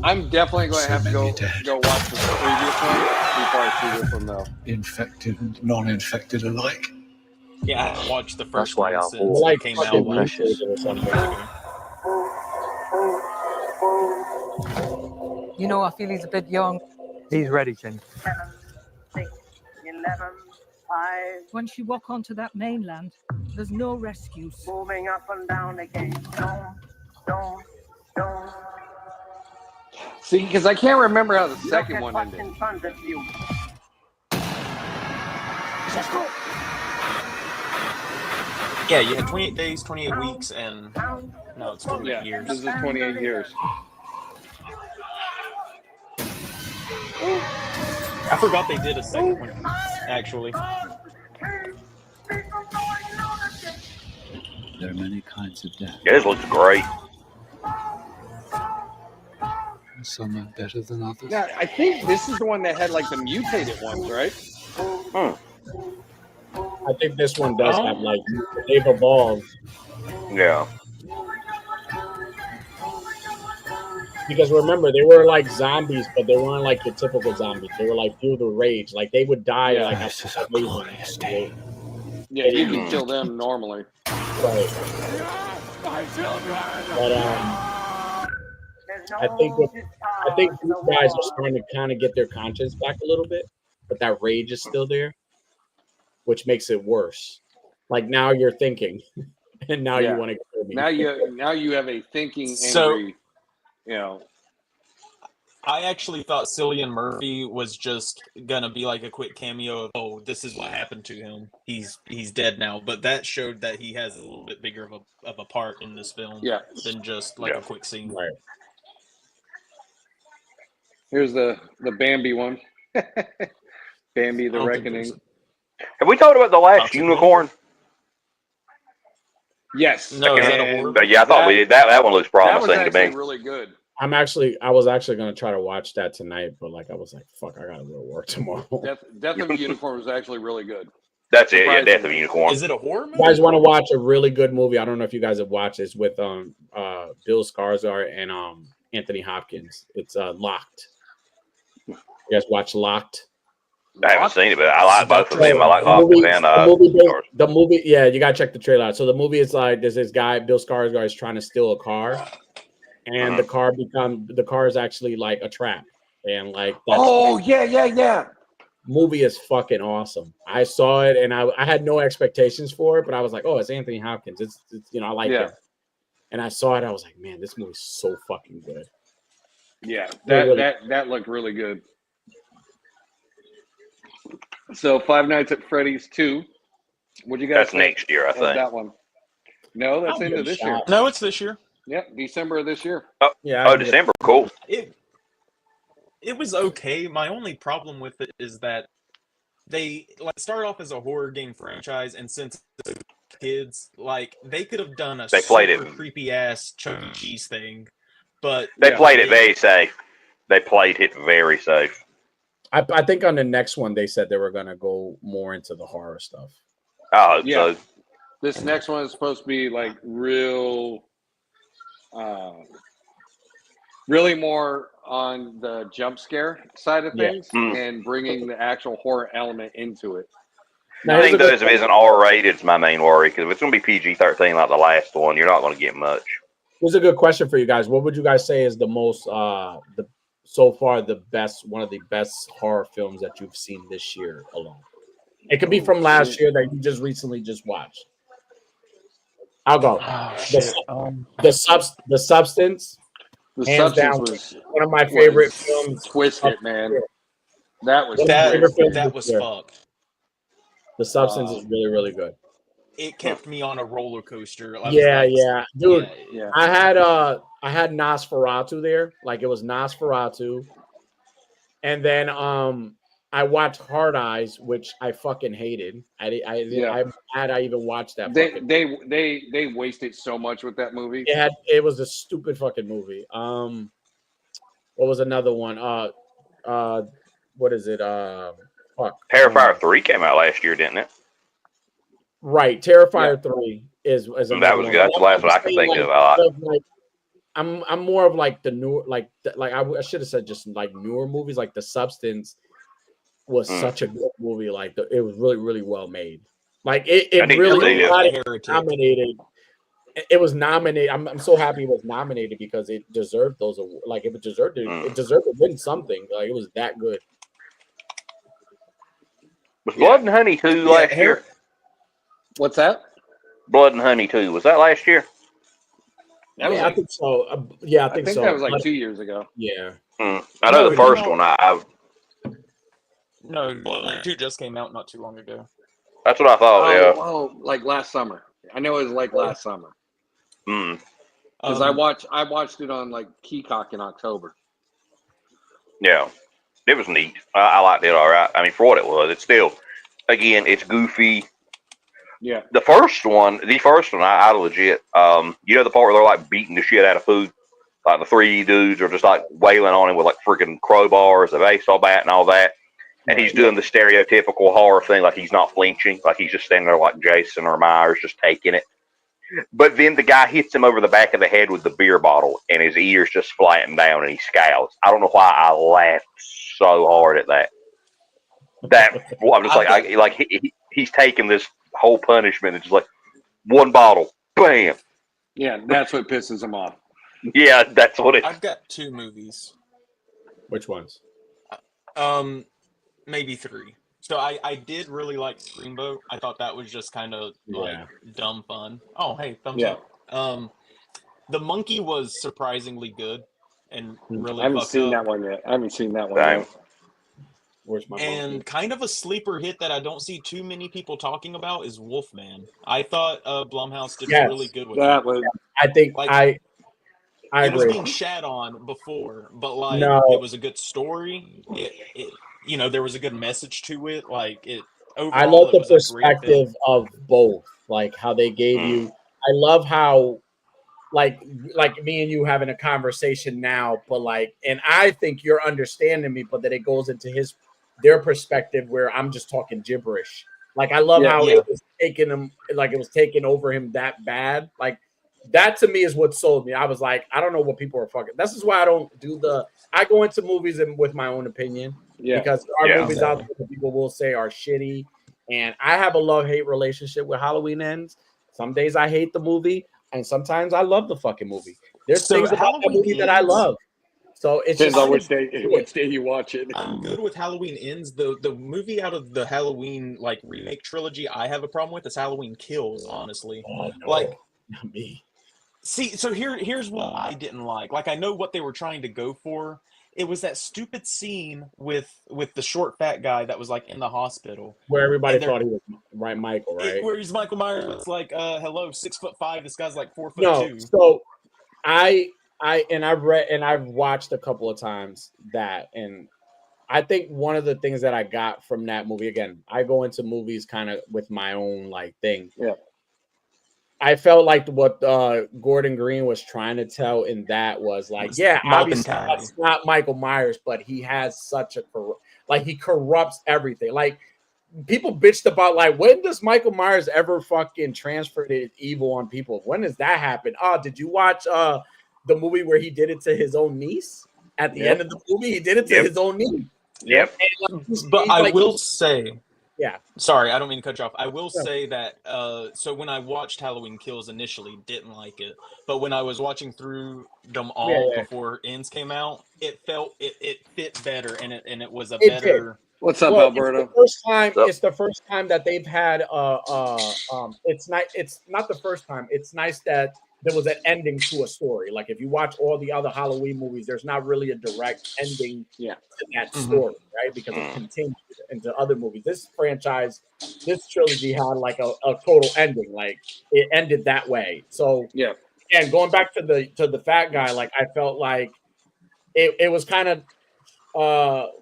I'm definitely going to have to go many dead. watch the previous one before I see this one though. Infected and non-infected alike. Yeah, I haven't watched the first why one our since whole it Like came fucking out last year. Precious or something. You know, I feel he's a bit young. He's ready, Jen. 7, 6, 11, 5. Once you walk onto that mainland, there's no rescues. Moving up and down again. Don't. See, because I can't remember how the second one ended. In front of you. Yeah, you had 28 days, 28 weeks, and now it's 28 Yeah, years. this is 28 years. I forgot they did a second one, actually. There are many kinds of death. Yeah, this looks great. Some are better than others. Now, I think this is the one that had like the mutated ones, right? I think this one does have like they've evolved. Yeah. Because remember, they were like zombies, but they weren't like the typical zombies. They were like fueled with rage. Like they would die like after amazing. Yeah, you can kill them normally. Right. But I think these guys are starting to kind of get their conscience back a little bit, but that rage is still there, which makes it worse. Like now you're thinking, and now you want to kill me. Now you have a thinking, angry. You know, I actually thought Cillian Murphy was just gonna be like a quick cameo of, oh, this is what happened to him. He's dead now. But that showed that he has a little bit bigger of a part in this film than just like a quick scene. Right. Here's the Bambi one. Bambi the Reckoning. Have we talked about the last unicorn? Yes. No, is that a horror? But yeah, I thought we did. That one looks promising that was to me. actually really good. I was actually going to try to watch that tonight, but like I was like, fuck, I got to go to work tomorrow. Death of a Unicorn was actually really good. That's it. Yeah, Death of a Unicorn. Is it a horror movie? You guys want to watch a really good movie? I don't know if you guys have watched this with Bill Skarsgård and Anthony Hopkins. It's Locked. You guys watch Locked? I haven't seen it, but I like both of them. I like Hopkins and the movie. Yeah, you gotta check the trailer out. So the movie is like there's this guy, Bill Skarsgård, is trying to steal a car, and the car is actually like a trap, and like yeah. Movie is fucking awesome. I saw it and I had no expectations for it, but I was like, oh, it's Anthony Hopkins. It's I like it. And I saw it, I was like, man, this movie's so fucking good. Yeah, that looked really good. So Five Nights at Freddy's 2. What do you guys That's next year, I think. that one? No, that's into this year. No, it's this year. Yep, December of this year. Oh, yeah. Oh, December. Cool. It was okay. My only problem with it is that they started off as a horror game franchise, and since it's kids, like they could have done a creepy ass Chuck E. Cheese thing, but they played it very safe. They played it very safe. I think on the next one they said they were gonna go more into the horror stuff. I hope Yeah. so. This next one is supposed to be like real, really more on the jump scare side of things and bringing the actual horror element into it. Now, I think those if it isn't R-rated is my main worry, because if it's going to be PG-13 like the last one, you're not going to get much. Here's a good question for you guys. What would you guys say is the most so far the best, one of the best horror films that you've seen this year alone? It could be from last year that you just recently just watched. I'll go. The Substance. The Hands Substance down, was one of my favorite films. Twisted, man. That was that was fucked. The Substance is really, really good. It kept me on a roller coaster. Yeah, dude. Yeah. I had Nosferatu there, like it was Nosferatu, and then I watched Hard Eyes, which I fucking hated. I even watched that. They wasted so much with that movie. It was a stupid fucking movie. What was another one? What is it? Terrifier 3 came out last year, didn't it? Right, Terrifier 3 is that was good. That's the last one I can think of. I'm more of like the newer, like I should have said just like newer movies. Like The Substance was such a good movie. Like it was really, really well made. Like it really nominated. It was nominated. I'm so happy it was nominated because it deserved those awards. Like if it deserved it, it deserved to win something. Like it was that good. Was Blood and Honey 2 last year? What's that? Blood and Honey 2. Was that last year? I think so. I think so. That was like 2 years ago. Yeah. I know the first one. No, Blood and Honey 2 just came out not too long ago. That's what I thought. Oh, like last summer. I know it was like last summer. Because I watched it on like Peacock in October. Yeah, it was neat. I liked it all right. I mean, for what it was, it's still, again, it's goofy. Yeah. The first one, I legit, you know the part where they're like beating the shit out of food? Like the three dudes are just like wailing on him with like freaking crowbars, a baseball bat and all that. And he's doing the stereotypical horror thing, like he's not flinching, like he's just standing there like Jason or Myers, just taking it. But then the guy hits him over the back of the head with the beer bottle, and his ears just flatten down, and he scowls. I don't know why I laughed so hard at that. I'm just like he's taking this whole punishment and just like one bottle, bam. Yeah, that's what pisses him off. Yeah, that's what it. I've got 2 movies. Which ones? Maybe 3. So I did really like Screamboat. I thought that was just kind of like dumb fun. Oh, hey, thumbs up. The Monkey was surprisingly good and really. I haven't seen that one yet. Where's my and kind of a sleeper hit that I don't see too many people talking about is Wolfman. I thought Blumhouse did really good with that. I think I it was agree. being shat on before, but like it was a good story. You know, there was a good message to it. Like it. Overall, I love the it was a great perspective film. of both, like how they gave you. I love how, like me and you having a conversation now, but like, and I think you're understanding me, but that it goes into their perspective where I'm just talking gibberish. Like I love how it was taking him, like it was taking over him that bad. Like that to me is what sold me. I was like, I don't know what people are fucking. This is why I don't do I go into movies with my own opinion. Because there are movies out there that people will say are shitty. And I have a love-hate relationship with Halloween Ends. Some days I hate the movie, and sometimes I love the fucking movie. There's things about the movie that I love. So it's depends just on which day you watch it. I'm good with Halloween Ends. The movie out of the Halloween like remake trilogy I have a problem with is Halloween Kills, honestly. Oh, no. Like not me. See, so here's what I didn't like. Like I know what they were trying to go for. It was that stupid scene with the short fat guy that was like in the hospital. Where everybody thought he was Michael, right? Where he's Michael Myers. It's like, hello, 6'5". This guy's like 4'2". No, so I've read and I've watched a couple of times that, and I think one of the things that I got from that movie, again, I go into movies kind of with my own like thing. Yeah. I felt like what Gordon Green was trying to tell in that was like, yeah, mob obviously mentality. that's not Michael Myers, but he has such a like he corrupts everything. Like people bitched about like when does Michael Myers ever fucking transfer his evil on people? When does that happen? Oh, did you watch the movie where he did it to his own niece at the end of the movie? He did it to his own niece. Yep. And, But I will say, yeah. Sorry, I don't mean to cut you off. I will say that so when I watched Halloween Kills initially, didn't like it, but when I was watching through them all before Ends came out, it felt it fit better, and it was a better. What's up, Well, Alberto? it's the first time that they've had it's not the first time. It's nice that there was an ending to a story. Like if you watch all the other Halloween movies, there's not really a direct ending to that story, right? Because it continued into other movies. This franchise, this trilogy had like a total ending. Like it ended that way. So and going back to the fat guy, like I felt like it was kind of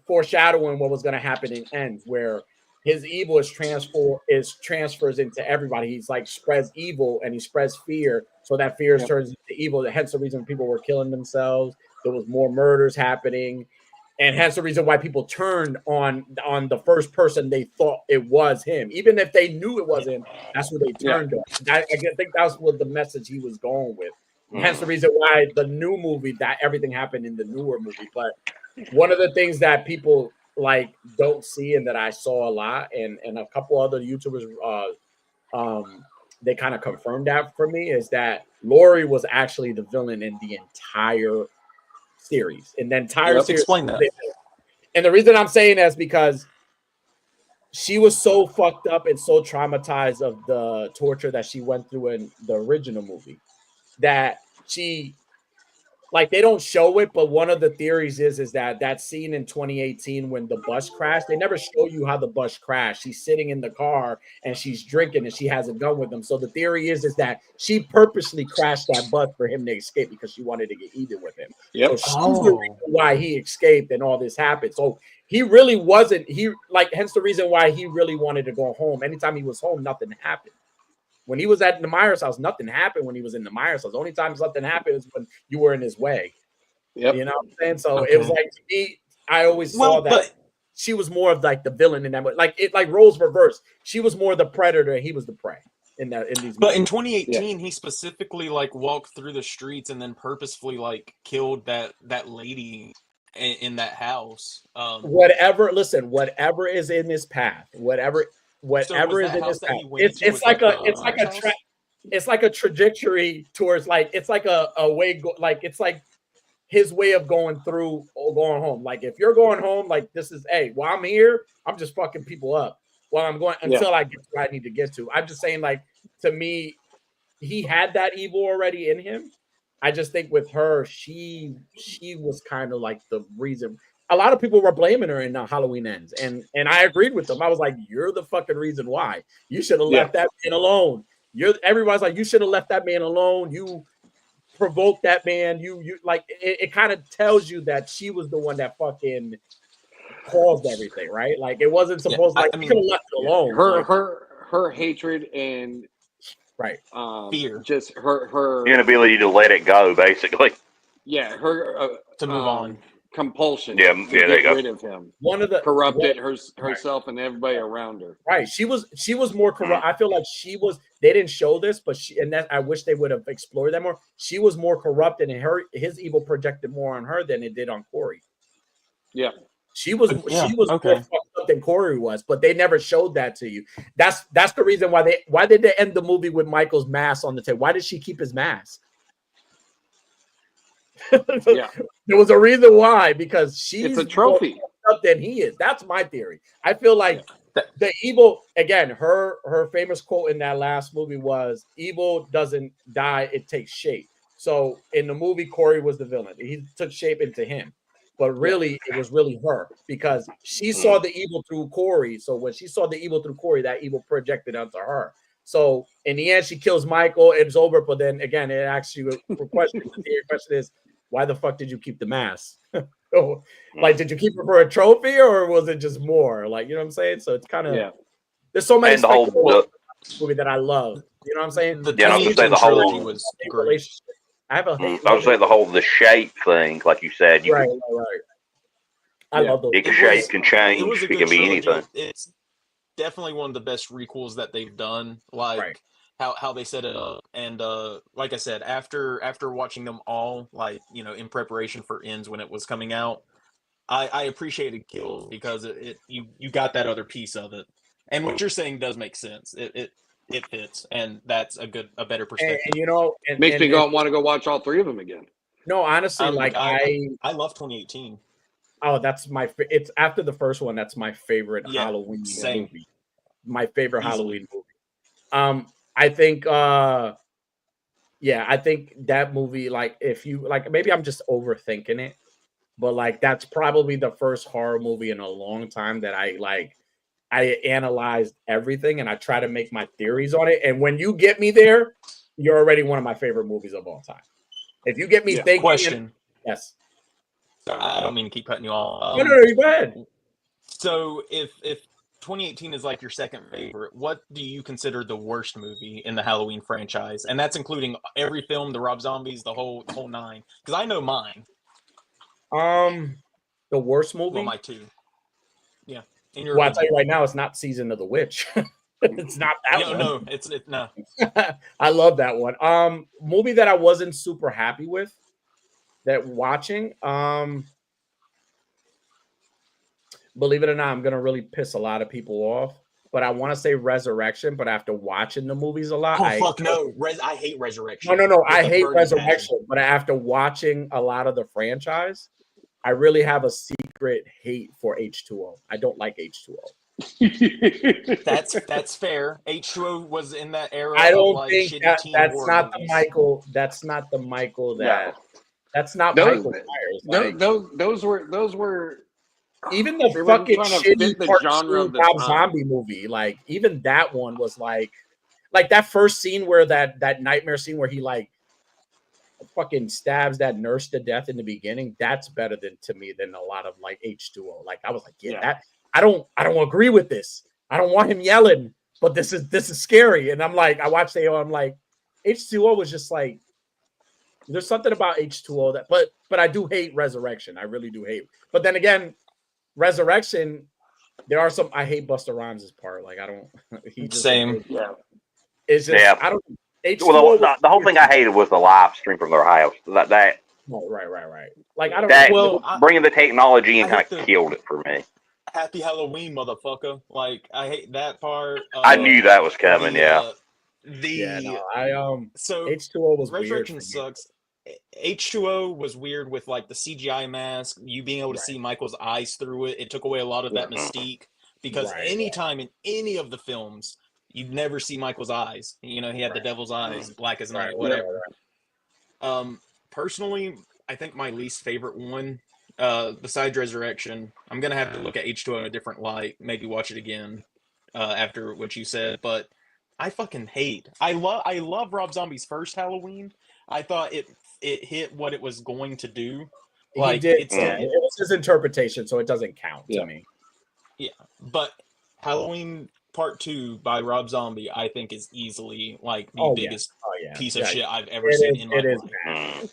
foreshadowing what was going to happen in Ends, where his evil transfers into everybody. He's like spreads evil and he spreads fear, so that fear turns into evil. Hence the reason people were killing themselves. There was more murders happening, and hence the reason why people turned on the first person they thought it was him, even if they knew it was him. That's what they turned on. I think that's what the message he was going with. Hence the reason why the new movie, that everything happened in the newer movie. But one of the things that people like don't see and that I saw a lot, and a couple other YouTubers they kind of confirmed that for me, is that Laurie was actually the villain in the entire series. In the entire series. Explain that. And the reason I'm saying that is because she was so fucked up and so traumatized of the torture that she went through in the original movie that she, like, they don't show it, but one of the theories is that scene in 2018 when the bus crashed, they never show you how the bus crashed. She's sitting in the car and she's drinking and she has a gun with them. So the theory is that she purposely crashed that bus for him to escape because she wanted to get even with him. So she's the reason why he escaped and all this happened. So he really wasn't, hence the reason why he really wanted to go home. Anytime he was home, nothing happened. When he was at the Myers house, nothing happened when he was in the Myers house. The only time something happened is when you were in his way. You know what I'm saying? So it was like, to me, I always saw that she was more of like the villain in that, like roles reversed. She was more the predator and he was the prey in these But movies. in 2018, he specifically like walked through the streets and then purposefully like killed that lady in that house. Whatever is in his path, whatever is in his path, it's like a trajectory towards, like, it's like a way, it's like his way of going through or going home. Like if you're going home, like this is, hey, while I'm here, I'm just fucking people up while I'm going until I get to where I need to get to. I'm just saying, like, to me, he had that evil already in him. I just think with her, she was kind of like the reason. A lot of people were blaming her in Halloween Ends, and I agreed with them. I was like, "You're the fucking reason why. You should have left that man alone. Everybody's like, you should have left that man alone. You provoked that man. You like it kind of tells you that she was the one that fucking caused everything, right? Like it wasn't supposed you could have left it alone. Her hatred and fear, just her inability to let it go, basically. Yeah, her to move on. Compulsion. Yeah, to there you get go. rid of him. Corrupted herself and everybody around her. Right. She was more corrupt. I feel like she was. They didn't show this, but I wish they would have explored that more. She was more corrupted, and his evil projected more on her than it did on Corey. Yeah. She was more fucked up than Corey was, but they never showed that to you. That's the reason why did they end the movie with Michael's mask on the table? Why did she keep his mask? There was a reason why, because she's a trophy more up than he is. That's my theory. I feel like the evil, again, her famous quote in that last movie was, "Evil doesn't die, it takes shape." So in the movie, Corey was the villain. He took shape into him. But really, it was really her, because she saw the evil through Corey. So when she saw the evil through Corey, that evil projected onto her. So in the end, she kills Michael. It's over. But then again, it asks you a question. The question is, why the fuck did you keep the mask? Like, did you keep it for a trophy, or was it just more? Like, you know what I'm saying? So it's kind of there's so many. And movie that I love. You know what I'm saying? The Yeah, I was gonna say 2018 the whole. trilogy was great. I have a I was gonna say the shape thing, like you said. You right. I Yeah. love those. It can It shape was can it change. was a It good can be trilogy. anything. It's definitely one of the best requels that they've done. Like Right. how they set it up, and like I said, after watching them all, like in preparation for Ends when it was coming out, I appreciated Kills because you got that other piece of it, and what you're saying does make sense. It fits, and that's a better perspective. And you know, Makes me go and want to go watch all three of them again. no, honestly, like I love 2018. Oh, that's it's after the first one. That's my favorite Yeah, Halloween same. movie. My favorite Easily. Halloween movie. I think yeah, I think that movie, like, if you like, maybe I'm just overthinking it, but like that's probably the first horror movie in a long time that I analyzed everything and I try to make my theories on it. And when you get me there, you're already one of my favorite movies of all time. If you get me thinking, Question. yes. I don't mean to keep cutting you off. No, you go ahead. So if 2018 is like your second favorite, what do you consider the worst movie in the Halloween franchise? And that's including every film, the Rob Zombies, the whole nine. Because I know mine. The worst movie? Well, my two. Yeah. In your Well, I'll opinion. tell you right now, it's not Season of the Witch. It's not that one. No, no. I love that one. Movie that I wasn't super happy with that watching. Believe it or not, I'm gonna really piss a lot of people off. But I want to say Resurrection, but after watching the movies a lot, Fuck no. I hate Resurrection. No. I hate Resurrection, but after watching a lot of the franchise, I really have a secret hate for H2O. I don't like H2O. That's fair. H2O was in that era. I don't of like think shitty that teen that's horror not movies. the Michael. That's not the Michael that. That's not Those- Michael Myers. Those were even the they were fucking trying to fit shitty the part genre 2 of the Rob time. Zombie movie. Like even that one was like that first scene where that nightmare scene where he like fucking stabs that nurse to death in the beginning. That's better to me than a lot of like H2O. Like I was like, that I don't agree with this. I don't want him yelling, but this is scary. And I'm like, I watched AO. I'm like, H2O was just like, there's something about H2O that, but I do hate Resurrection. I really do hate. But then again, Resurrection, there are some. I hate Busta Rhymes' part. Like I don't. He just Same. It's just I don't. H2O Well, the whole thing I hated was the live stream from their house. That. Oh, right. Like I don't. That bringing the technology in kind of killed it for me. Happy Halloween, motherfucker! Like I hate that part. I knew that was coming. So H2O was Resurrection weird sucks. H2O was weird with like the CGI mask, you being able to see Michael's eyes through it. It took away a lot of that mystique because anytime in any of the films, you'd never see Michael's eyes. He had the devil's eyes, black as night, whatever. Personally, I think my least favorite one, besides Resurrection, I'm gonna have to look at H2O in a different light, maybe watch it again after what you said, but I fucking hate. I love Rob Zombie's first Halloween. I thought it hit what it was going to do. He did. It was his interpretation, so it doesn't count to me. Yeah, but Halloween Part 2 by Rob Zombie, I think, is easily like the biggest piece of shit I've ever seen in my life.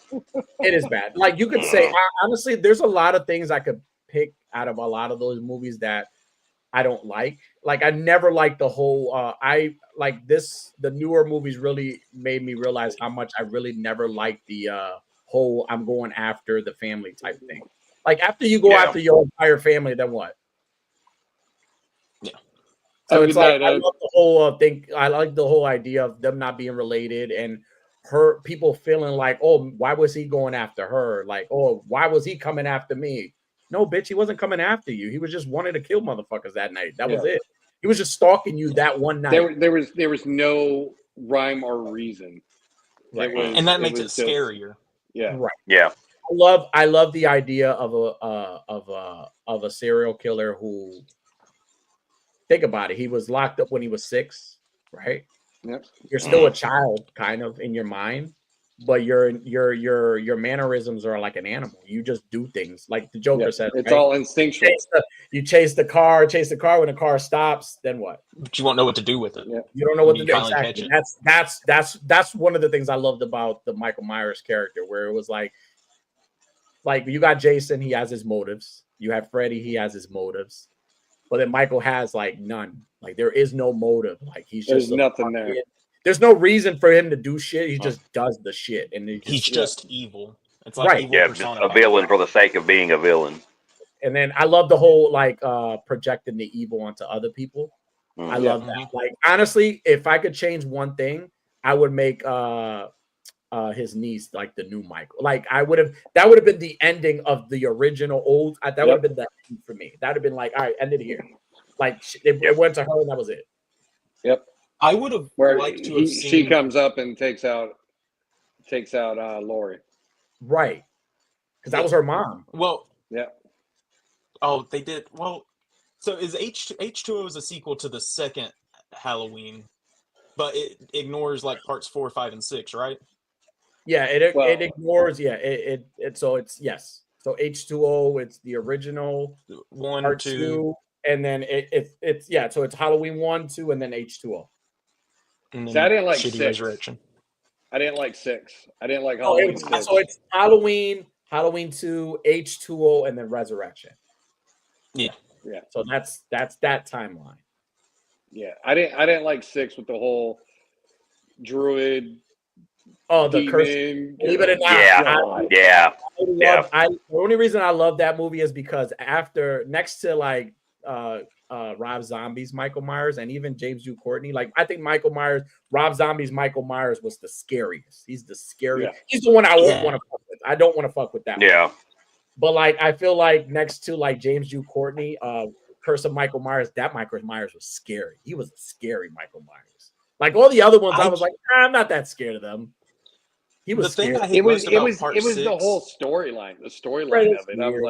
It is bad. Like you could say, honestly, there's a lot of things I could pick out of a lot of those movies that I don't like. Like I never liked the whole. I like this. The newer movies really made me realize how much I really never liked the whole "I'm going after the family" type thing. Like after you go after your entire family, then what? Yeah. So it's like I love the whole thing. I like the whole idea of them not being related and her people feeling like, oh, why was he going after her? Like, oh, why was he coming after me? No, bitch, he wasn't coming after you. He was just wanting to kill motherfuckers that night. That was it. He was just stalking you that one night. There was no rhyme or reason. Right. And that makes it scarier. Yeah. Right. Yeah. I love the idea of a serial killer who, think about it, he was locked up when he was 6, right? Yep. You're still a child, kind of, in your mind. but your mannerisms are like an animal. You just do things like the Joker says. It's right? all instinctual. You chase the car. When the car stops, then what? But you won't know what to do with it. Yeah. You don't know what to You do. finally Exactly. catch it. That's one of the things I loved about the Michael Myers character, where it was like you got Jason, he has his motives. You have Freddy, he has his motives. But then Michael has like none. Like there is no motive. Like There's nothing there. There's no reason for him to do shit. He just does the shit, and he's just evil. It's like evil just personified. a villain for the sake of being a villain. And then I love the whole like projecting the evil onto other people. I love that. Like honestly, if I could change one thing, I would make his niece like the new Michael. Like that would have been the ending of the original old. That would have been the end for me. That would have been like, all right, ended here. Like it went to her and that was it. Yep. I would have liked to have seen. She comes up and takes out Lori. Right. Because that was her mom. Well, yeah. Oh, they did. Well, so is H2O is a sequel to the second Halloween, but it ignores like parts 4, 5, and 6, right? Yeah, it ignores. Yeah, so it's yes. So H2O, it's the original 1, 2, and then it's yeah. So it's Halloween 1, 2, and then H2O. And then so I didn't like Shitty 6. Resurrection. I didn't like 6. I didn't like Halloween 6. So it's Halloween 2, H2O, and then Resurrection. Yeah. Yeah. So that's that timeline. Yeah, I didn't like 6 with the whole druid. Oh, the demon, curse. Believe it or not, the only reason I love that movie is because next to like Rob Zombie's Michael Myers and even James Hugh Courtney, like I think Rob Zombie's Michael Myers was the scariest. He's the scariest. Yeah. He's the one I won't want to fuck with. I don't want to fuck with that one. But like I feel like next to like James Hugh Courtney, Curse of Michael Myers, that Michael Myers was scary. He was a scary Michael Myers. Like all the other ones, I was like, I'm not that scared of them. He was the thing scary. I hate most about part it was 6. the whole storyline. The storyline of it. I was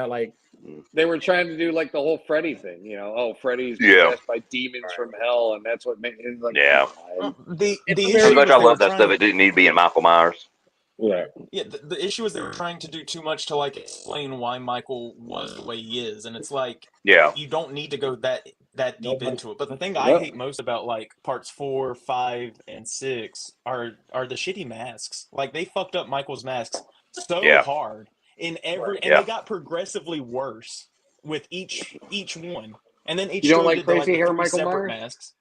like they were trying to do like the whole Freddy thing, you know. Oh, Freddy's possessed by demons from hell, and that's what made it like. The as much I love that stuff, it didn't need to be in Michael Myers. Yeah. Yeah. The issue is they were trying to do too much to like explain why Michael was the way he is, and it's like, you don't need to go that deep into it. But the thing I hate most about like parts 4, 5, and 6 are the shitty masks. Like they fucked up Michael's masks so hard in every, and they got progressively worse with each one. And then you don't like crazy hair, 3 Michael separate Myers? masks.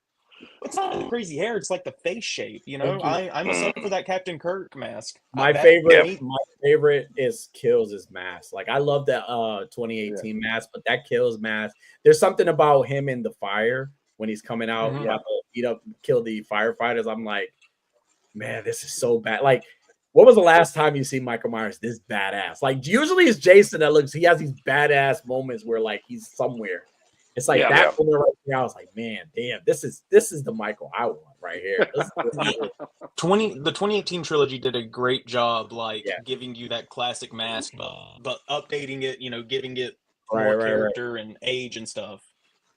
It's not the crazy hair; it's like the face shape. You know, I'm a sucker for that Captain Kirk mask. My favorite is Kills' mask. Like I love that 2018 mask, but that Kills mask. There's something about him in the fire when he's coming out, kill the firefighters. I'm like, man, this is so bad. Like, what was the last time you see Michael Myers this badass? Like, usually it's Jason that he has these badass moments where like he's somewhere. It's like that moment right there. I was like, man, damn, this is the Michael I want right here. The 2018 trilogy did a great job, like giving you that classic mask, but updating it, you know, giving it more character and age and stuff.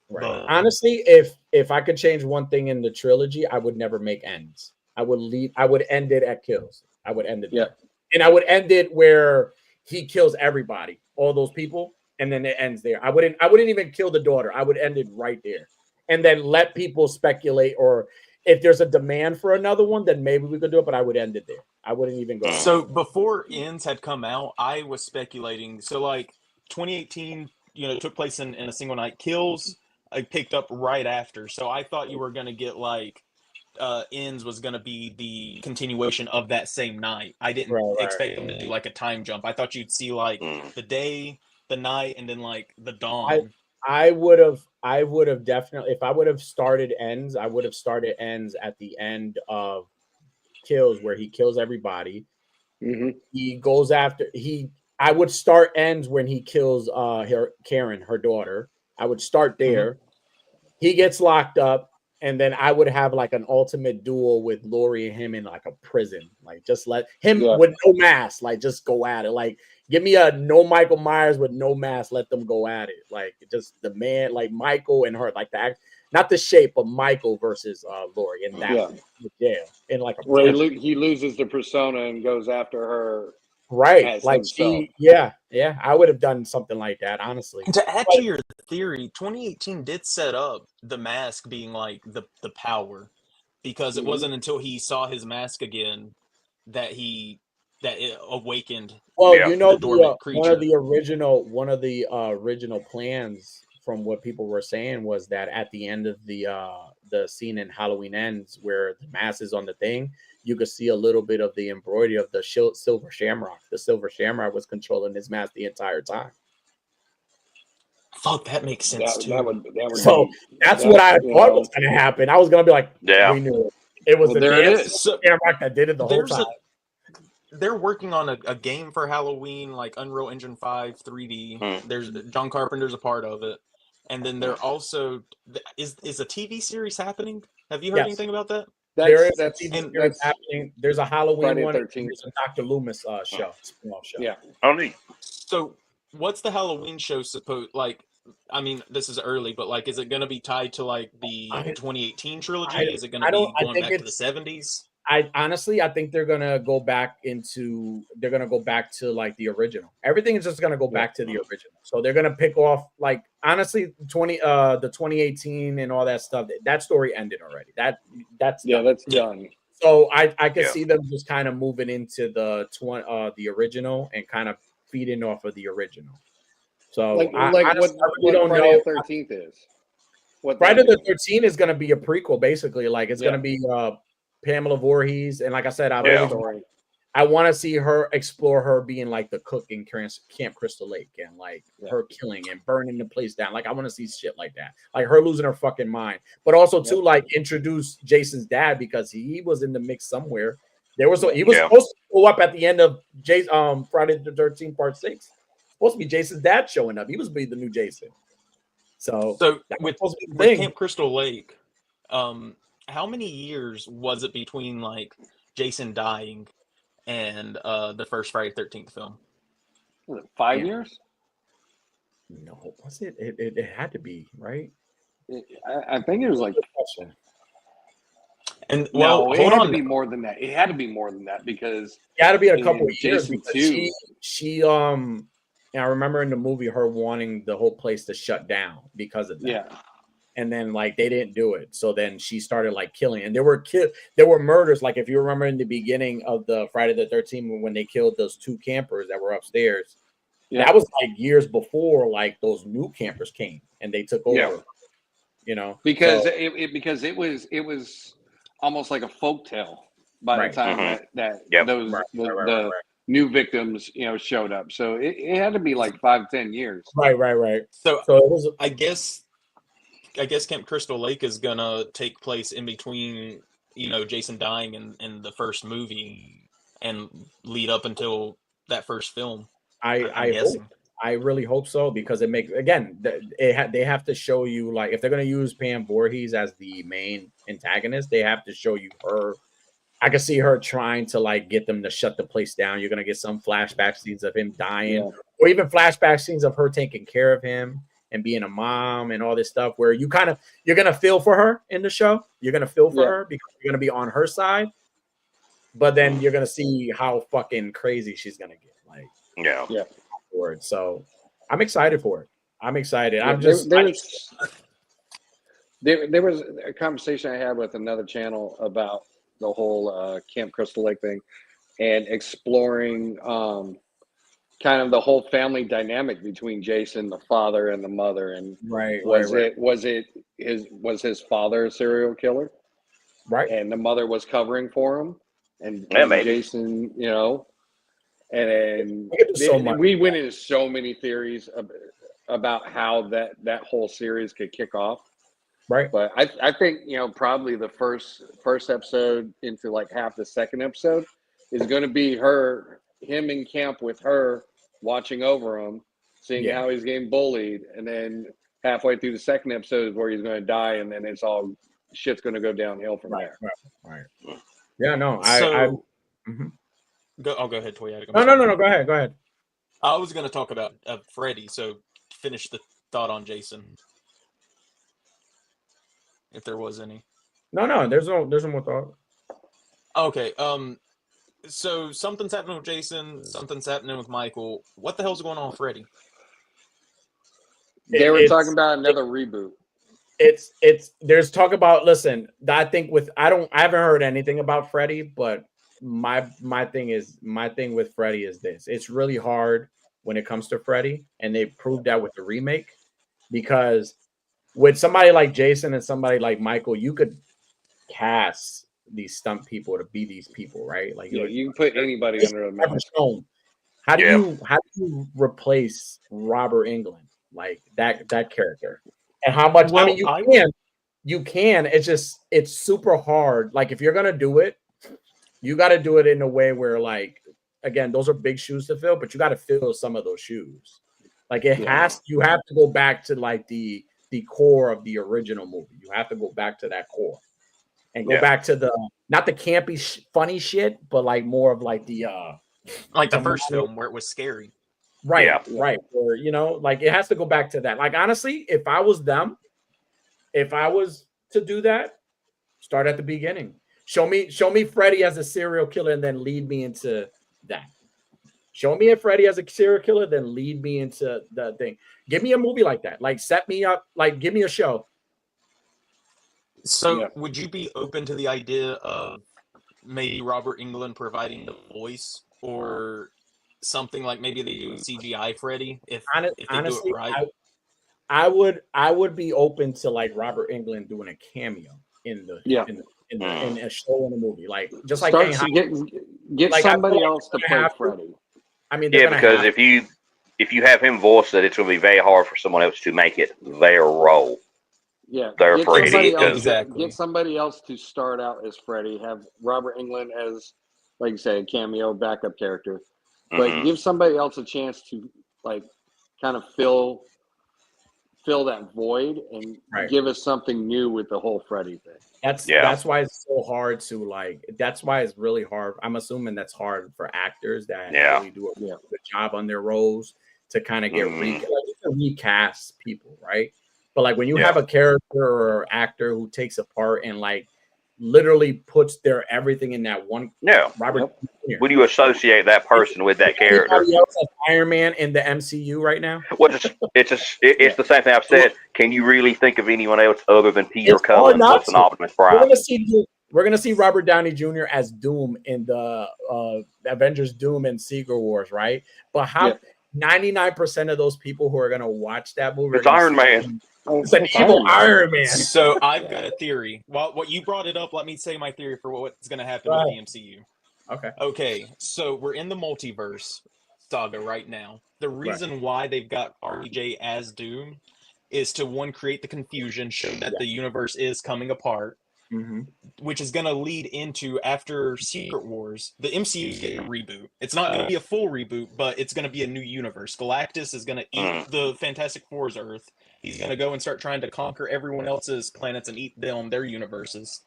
Right. But honestly, if I could change one thing in the trilogy, I would never make ends. I would end it at kills. I would end it. Yeah. And I would end it where he kills everybody, all those people. And then it ends there. I wouldn't even kill the daughter. I would end it right there. And then let people speculate, or if there's a demand for another one, then maybe we could do it, but I would end it there. I wouldn't even go. So before Ends had come out, I was speculating. So like 2018, you know, took place in a single night. Kills I picked up right after. So I thought you were going to get like Ends was going to be the continuation of that same night. I didn't expect them to do like a time jump. I thought you'd see like the day, the night, and then like the dawn. I would have definitely, if I would have started Ends, I would have started Ends at the end of Kills, where he kills everybody. Mm-hmm. He goes after I would start Ends when he kills Karen, her daughter. I would start there. Mm-hmm. He gets locked up, and then I would have like an ultimate duel with Laurie and him in like a prison. Like just let him with no mask, like just go at it. Like give me a no Michael Myers with no mask. Let them go at it. Like just the man, like Michael and her, like that. not the shape, but Michael versus Laurie in that jail in like a where he loses the persona and goes after her. Right, as like himself. I would have done something like that, honestly. And to add to your theory, 2018 did set up the mask being like the power, because it wasn't until he saw his mask again that it awakened. Well, Yeah. you know, the dormant creature. one of the original plans from what people were saying was that at the end of the scene in Halloween Ends where the mask is on the thing, you could see a little bit of the embroidery of the silver shamrock. The silver shamrock was controlling his mask the entire time. Fuck, that makes sense too. That would So that's what I thought was going to happen. I was going to be like, Yeah. we knew it. It was the there it damn is. silver shamrock that did it the whole time. They're working on a game for Halloween, like Unreal Engine 5 3D. There's John Carpenter's a part of it, and then they're also is a TV series happening? Have you heard anything about that? That's happening. There's a Halloween Friday one. 13th. There's a Dr. Loomis show, spin-off show. Yeah. Oh, neat. So, what's the Halloween show supposed like? I mean, this is early, but like, is it going to be tied to like the 2018 trilogy? Is it going to be going back to the 70s? I think they're gonna go back to like the original. Everything is just gonna go back to the original. So they're gonna pick off like honestly the 2018 and all that stuff. That story ended already. That's done. So I could see them just kind of moving into the original and kind of feeding off of the original. So what don't Friday know. the 13th is. Friday the 13th is gonna be a prequel, basically. Like it's gonna be Pamela Voorhees, and like I said, I want to see her explore her being like the cook in Camp Crystal Lake and like her killing and burning the place down. Like I want to see shit like that, like her losing her fucking mind, but also to like introduce Jason's dad because he was in the mix somewhere. He was supposed to go up at the end of Friday the 13th Part 6. Supposed to be Jason's dad showing up. He was be the new Jason. So with Camp Crystal Lake, how many years was it between like Jason dying and the first Friday the 13th film? Was it 5 years? No, was it? It had to be, right? I think it was like. And it had to be more than that. It had to be more than that because it had to be a couple of years. Jason Because she I remember in the movie her wanting the whole place to shut down because of that. Yeah. And then like they didn't do it. So then she started like killing. And there were murders. Like if you remember in the beginning of the Friday the 13th when they killed those 2 campers that were upstairs. Yeah. That was like years before like those new campers came and they took over. Yeah. You know. Because it was almost like a folktale by the time the new victims, showed up. So it had to be like 5-10 years. Right. So it was I guess Camp Crystal Lake is gonna take place in between, Jason dying in the first movie and lead up until that first film. I really hope so because it makes they have to show you like if they're gonna use Pam Voorhees as the main antagonist, they have to show you her. I can see her trying to like get them to shut the place down. You're gonna get some flashback scenes of him dying, or even flashback scenes of her taking care of him and being a mom and all this stuff. Where you're gonna feel for her in the show. You're gonna feel for her because you're gonna be on her side. But then you're gonna see how fucking crazy she's gonna get. Like afterwards. So I'm excited for it. I'm excited. Yeah, there was a conversation I had with another channel about the whole Camp Crystal Lake thing and exploring kind of the whole family dynamic between Jason, the father, and the mother. And was his father a serial killer? Right. And the mother was covering for him. And Jason, and then we went into so many theories about how that whole series could kick off. Right. But I think, probably the first episode into like half the second episode is going to be him in camp with her watching over him, seeing how he's getting bullied. And then halfway through the second episode is where he's going to die. And then shit's going to go downhill from there. Right. Yeah, no, Go ahead, Toy. No, go ahead. I was going to talk about Freddy. So finish the thought on Jason. if there was any. No, there's no more thought. Okay, so something's happening with Jason, something's happening with Michael. What the hell's going on with Freddy? They were talking about another reboot. It's there's talk about, listen, I think with I haven't heard anything about Freddy, but my thing with Freddy is this. It's really hard when it comes to Freddy, and they proved that with the remake, because with somebody like Jason and somebody like Michael, you could cast these stunt people to be these people, right? Like you can put anybody under a mask. How do you replace Robert Englund, like that character? And how much? Well, I mean, you can. It's super hard. Like, if you're gonna do it, you got to do it in a way where, like, again, those are big shoes to fill, but you got to fill some of those shoes. Like, you have to go back to like the core of the original movie. You have to go back to that core and go back to the, not the campy funny shit, but like more of like the like the first film where it was scary. Right. Or, like, it has to go back to that. Like, honestly, if I was to do that, start at the beginning. Show me Freddy as a serial killer, and then lead me into that. Show me a Freddy as a serial killer, then lead me into the thing. Give me a movie like that. Like, set me up. Like, give me a show. So, would you be open to the idea of maybe Robert Englund providing the voice, or something like maybe they do CGI Freddy if they honestly, do it right? I would be open to like Robert Englund doing a cameo in a show, in a movie, like just like get like, somebody else to play Freddy. I mean, because if you have him voice it, it's going to be very hard for someone else to make it their role. Yeah, their get Freddy. Get somebody else to start out as Freddy. Have Robert Englund as, like you say, a cameo backup character, but give somebody else a chance to like kind of fill that void and give us something new with the whole Freddy thing. That's why it's so hard to like. That's why it's really hard. I'm assuming that's hard for actors that really do a good job on their roles to kind of get recast people, right? But like when you have a character or actor who takes a part and like literally puts their everything in that one. Robert. Would you associate that person with that character? Anybody else as Iron Man in the MCU right now? Well, it's the same thing I've said. Can you really think of anyone else other than Peter Cullen plus an Optimus Prime? We're gonna see Robert Downey Jr. as Doom in the Avengers Doom and Secret Wars, right? But how 99% of those people who are gonna watch that movie, it's Iron Man. It's an evil Iron Man. So I've got a theory. Well, what you brought it up, let me say my theory for what's going to happen with the MCU. Okay. So we're in the multiverse saga right now. The reason why they've got RJ as Doom is to, one, create the confusion, show that the universe is coming apart, which is going to lead into, after Secret Wars, the MCU is getting a reboot. It's not going to be a full reboot, but it's going to be a new universe. Galactus is going to eat the Fantastic Four's Earth. He's going to go and start trying to conquer everyone else's planets and eat their universes.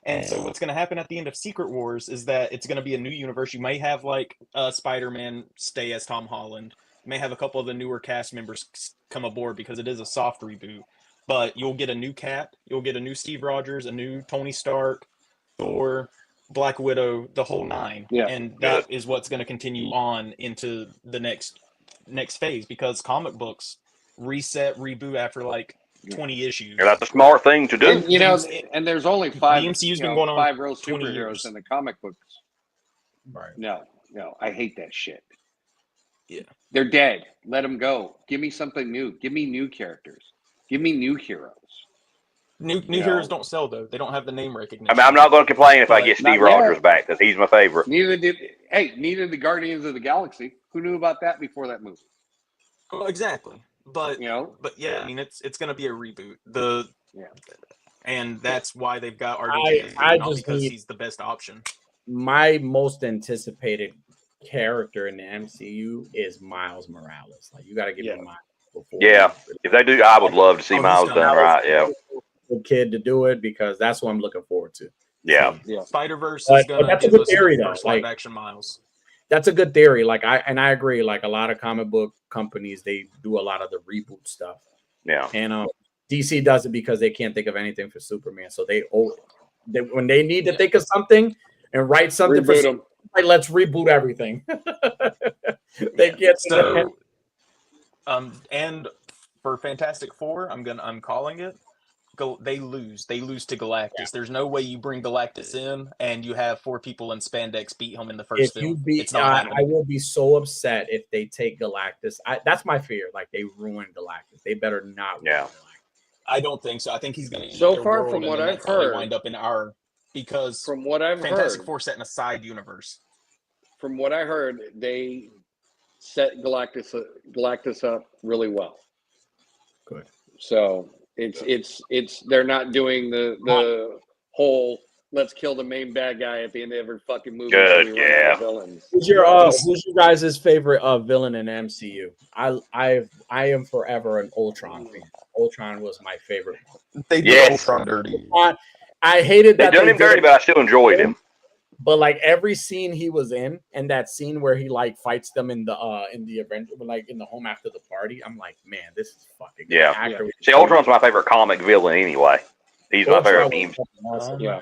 And so what's going to happen at the end of Secret Wars is that it's going to be a new universe. You may have like Spider-Man stay as Tom Holland. You may have a couple of the newer cast members come aboard because it is a soft reboot. But you'll get a new Cap, you'll get a new Steve Rogers, a new Tony Stark, Thor, Black Widow, the whole nine. And that is what's going to continue on into the next phase, because comic books reset, reboot after like 20 issues. Yeah, that's a smart thing to do. And, and there's only five. The MCU's been going on 5 real 20 superheroes years. in the comic books. Right. No, I hate that shit. Yeah, they're dead. Let them go. Give me something new. Give me new characters. Give me new heroes. New heroes don't sell though. They don't have the name recognition. I mean, I'm not going to complain if I get Steve Rogers back, because he's my favorite. Neither did the Guardians of the Galaxy. Who knew about that before that movie? Well, exactly. But I mean, it's going to be a reboot. And that's why they've got RDJ because he's the best option. My most anticipated character in the MCU is Miles Morales. Like, you got to give me Miles before. Yeah, if they do, I would love to see Miles done right. Yeah, the kid to do it, because that's what I'm looking forward to. Yeah. Spider-Verse is going to give us first live action Miles. That's a good theory. Like, I agree. Like, a lot of comic book companies, they do a lot of the reboot stuff. Yeah. And DC does it because they can't think of anything for Superman, so when they need to think of something and write something Reboot for 'em. Superman, let's reboot everything. They get so. And for Fantastic Four, I'm calling it. They lose. They lose to Galactus. Yeah. There's no way you bring Galactus in and you have 4 people in spandex beat him in the first film. It's not happening. I will be so upset if they take Galactus. That's my fear. Like they ruin Galactus. They better not. Yeah. I don't think so. I think he's going to. So far, from what I've heard, wind up in our because from what I've Fantastic Four set in a side universe. From what I heard, they set Galactus up really well. Good. So it's they're not doing the whole let's kill the main bad guy at the end of every fucking movie. Good, so yeah. Who's your guys' favorite villain in MCU? I am forever an Ultron fan. Ultron was my favorite. They did Ultron dirty. I hated that they done him dirty, but I still enjoyed him. But like every scene he was in, and that scene where he like fights them in the event, like in the home after the party, I'm like, man, this is fucking yeah. Actor. See, Ultron's my favorite comic villain anyway. He's my favorite team. Awesome. Yeah.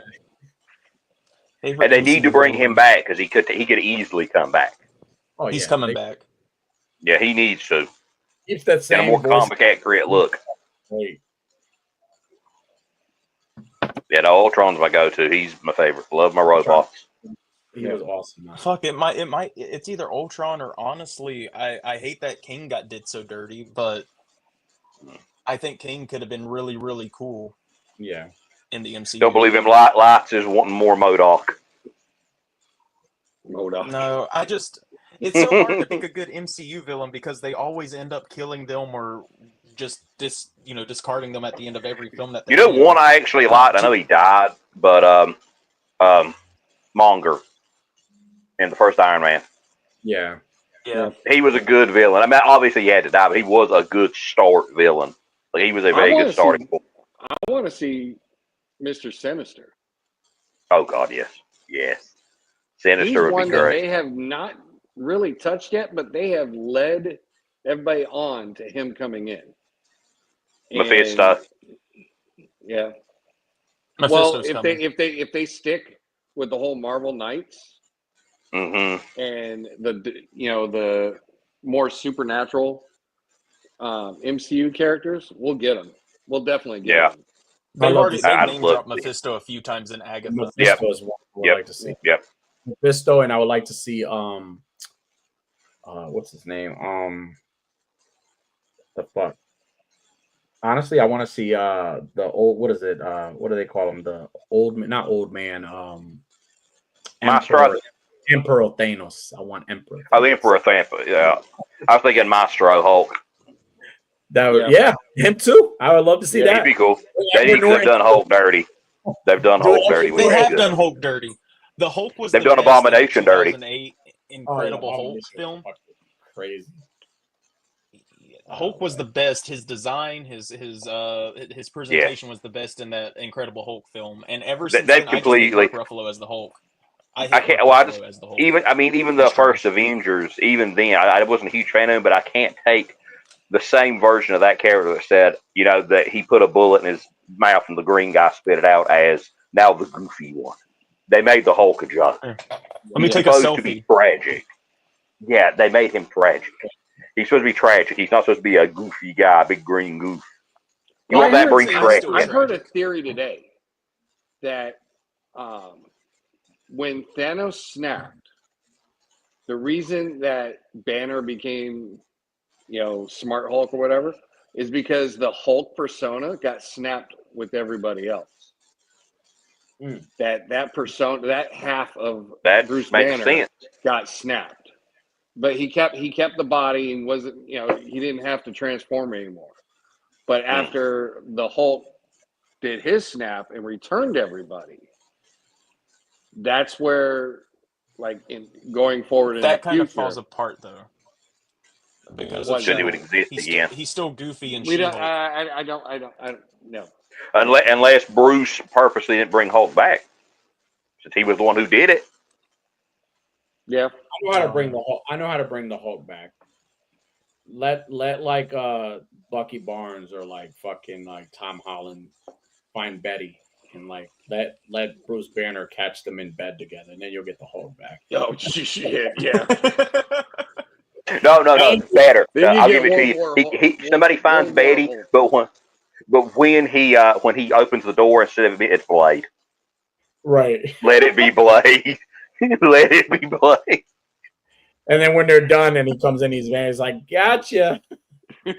And they need to bring him back because he could easily come back. Oh, he's coming back. Yeah, he needs to. Keeps that same and a more comic accurate look. Wait. Yeah, no, Ultron's my go-to. He's my favorite. Love my robots. He was awesome. Man. Fuck, it's either Ultron or honestly, I hate that King did so dirty, but I think King could have been really, really cool. Yeah. In the MCU. Don't believe him. Lights is wanting more MODOK. No, it's so hard to pick a good MCU villain because they always end up killing them or just discarding them at the end of every film that they do. One I actually liked, I know he died, but Monger in the first Iron Man. Yeah. He was a good villain. I mean, obviously he had to die, but he was a good start villain. Like he was a very good starting point. I want to see Mr. Sinister. Oh God, yes. Sinister would be great. That they have not really touched yet, but they have led everybody on to him coming in. Mephisto. Yeah. Mephisto's if they stick with the whole Marvel Knights and the more supernatural MCU characters, we'll get them. We'll definitely get them. They've already name dropped Mephisto a few times in Agatha. Mephisto is one I would like to see. Yep. Mephisto, and I would like to see what's his name? The fuck. Honestly, I want to see the old, what is it? What do they call him? The old man, not old man. Emperor Thanos. I want Emperor. Oh, the Emperor Thanos. Yeah, I was thinking Maestro Hulk. Him too. I would love to see that. He'd be cool. They need to have done Hulk dirty. They've done Hulk dirty. They have done Hulk dirty. The Hulk was. They've done Abomination dirty. 2008 Incredible Hulk film. Crazy. Hulk was the best. His design, his presentation was the best in that Incredible Hulk film. And ever since they've then, completely I just Ruffalo as the Hulk. Even the first Avengers, even then, I wasn't a huge fan of him, but I can't take the same version of that character that said, that he put a bullet in his mouth and the green guy spit it out as now the goofy one. They made the Hulk a joke. Let me take a selfie. To be tragic. Yeah, they made him tragic. He's supposed to be tragic. He's not supposed to be a goofy guy, a big green goof. I heard a theory today that when Thanos snapped, the reason that Banner became, Smart Hulk or whatever, is because the Hulk persona got snapped with everybody else. That persona, that half of Bruce Banner got snapped. But he kept the body and wasn't, he didn't have to transform anymore. But after the Hulk did his snap and returned everybody, that's where, going forward in that the kind future, of falls apart though. Because it would exist again. He's still goofy and we don't. I don't know. Unless Bruce purposely didn't bring Hulk back, since he was the one who did it. Yeah, I know how to bring the Hulk. I know how to bring the Hulk back. let like Bucky Barnes or like fucking like Tom Holland find Betty and like let Bruce Banner catch them in bed together, and then you'll get the Hulk back. Oh shit! Yeah. No, better. Then you I'll get give it to you. Somebody finds Betty, but when he opens the door, instead of it's Blade. Right. Let it be Blade. Let it be Blade. And then when they're done and he comes in his van, he's like, "Gotcha." I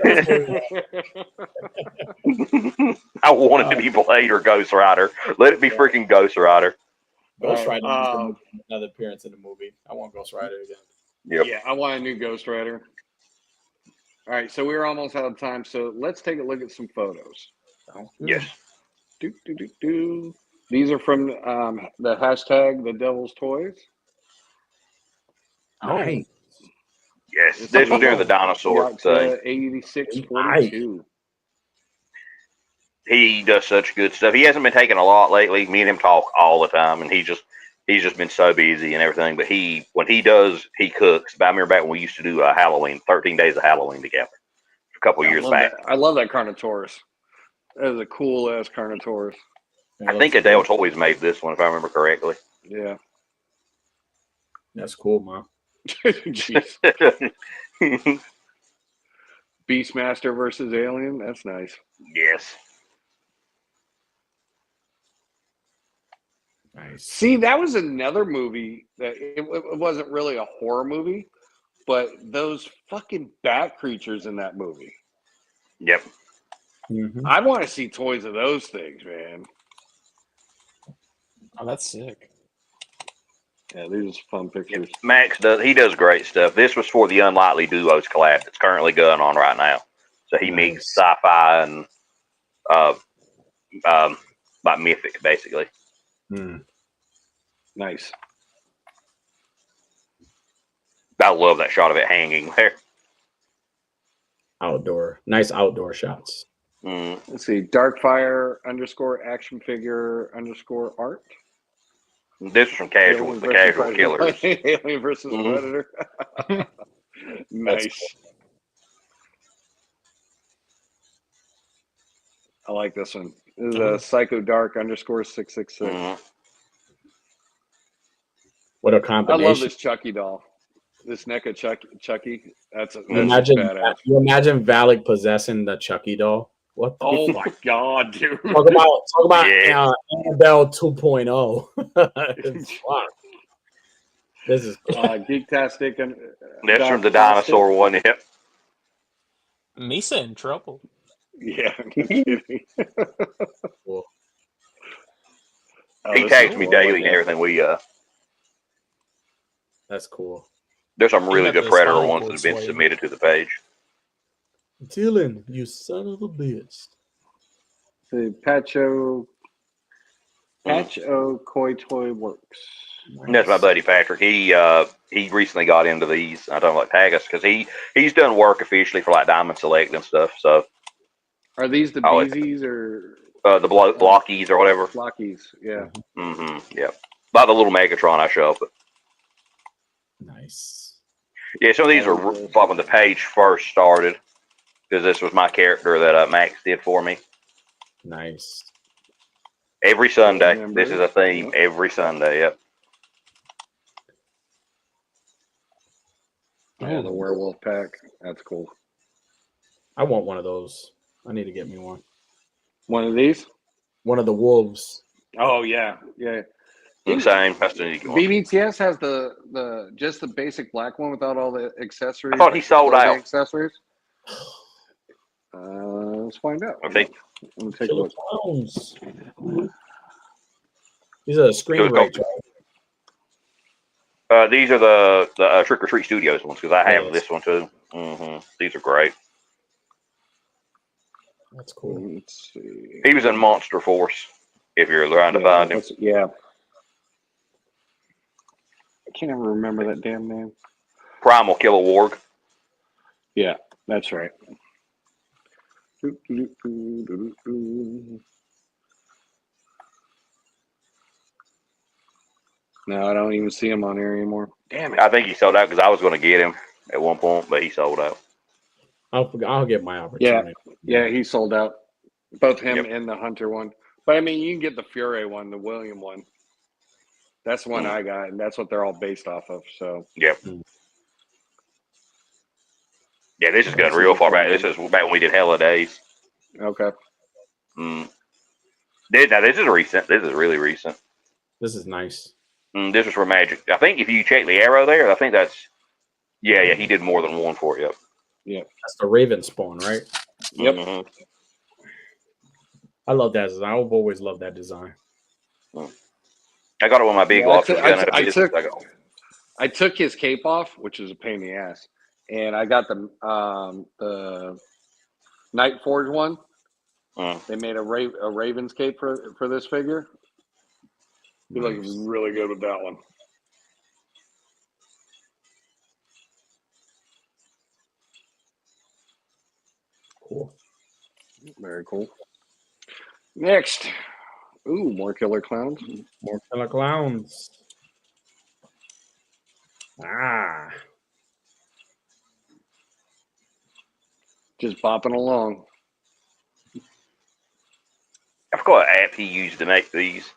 want it to be Blade or Ghost Rider. Let it be freaking Ghost Rider. Ghost Rider another appearance in the movie. I want Ghost Rider again. Yep. Yeah, I want a new Ghost Rider. All right, so we're almost out of time. So let's take a look at some photos. Yes. These are from the hashtag The Devil's Toys. Nice. Yes, this was during the dinosaur thing. 8642. He does such good stuff. He hasn't been taking a lot lately. Me and him talk all the time, and he's just been so busy and everything. But when he does, he cooks. But I remember back when we used to do Halloween, 13 days of Halloween together, a couple years back. I love that Carnotaurus. That is a cool ass Carnotaurus. I think Adele Toys made this one, if I remember correctly. Yeah. That's cool, man. Jeez. Beastmaster versus Alien. That's nice. Yes. Nice. See, that was another movie that it wasn't really a horror movie, but those fucking bat creatures in that movie. Yep. Mm-hmm. I want to see toys of those things, man. Oh, that's sick. Yeah, these are fun pictures. Yep. Max does great stuff. This was for the Unlikely Duos collab that's currently going on right now. So he mixed sci-fi and like mythic, basically. Nice. I love that shot of it hanging there. Nice outdoor shots. Let's see, Darkfire _ action figure _ art. This is from Casual, Alien the Casual Predator. Killers. Alien versus Predator. Nice. I like this one. This is a Psycho Dark _ 666. What a I combination! love this Chucky doll. This NECA Chucky. That's Imagine badass. you imagine Valak possessing the Chucky doll. What? Oh my god, dude! Talk about Annabelle 2.0. Fuck. This is Geektastic and that's from the dinosaur one. Yep. Misa in trouble. Yeah, no kidding. Cool. He tags me daily and everything. That's cool. There's some really good the Predator spinal ones that cord have been swaying. submitted to the page. Dylan, you son of a bitch. The Pacho Koi Toy Works. And that's my buddy Patrick. He recently got into these. I don't like tag us because he's done work officially for like Diamond Select and stuff. So Are these the Beezies or the Blockies or whatever? Flockies? Yeah. Yep. By the little Megatron I show up. Nice. Yeah, some of these are like when the page first started because this was my character that Max did for me. Nice. Every Sunday. This is a theme. Every Sunday. Yep. Yeah, the werewolf pack. That's cool. I want one of those. I need to get me one. One of these? One of the wolves. Oh yeah, yeah. Same. That's the unique one. BBTS has the just the basic black one without all the accessories. I thought he sold out. Accessories. Let's find out. Okay. Let me take a look. Clowns. These are the screen rates, right? These are the Trick or Treat Studios ones because I have this one too. These are great. That's cool. Let's see. He was in Monster Force. If you're trying to find him. Yeah. I can't ever remember that damn name. Primal Killer Warg. Yeah, that's right. No, I don't even see him on here anymore. Damn it. I think he sold out because I was going to get him at one point, but he sold out. I'll get my opportunity. Yeah, he sold out. Both him and the Hunter one. But I mean, you can get the Fury one, the William one. That's the one I got, and that's what they're all based off of. So Yep. Yeah, this is going real far back. This is back when we did Hella Days. Okay. Now this is recent. This is really recent. This is nice. This is for Magic. I think if you check the arrow there, I think that's yeah. He did more than one for it. Yep. Yeah. That's the Raven spawn, right? Yep. Mm-hmm. I love that design. I've always loved that design. I got it with my big lock. I took his cape off, which is a pain in the ass, and I got the Night Forge one. They made a Raven's cape for this figure. He looks really good with that one. Cool. Very cool. Next. Ooh, more killer clowns. More killer clowns. Ah. Just bopping along. I forgot what app he used to make these.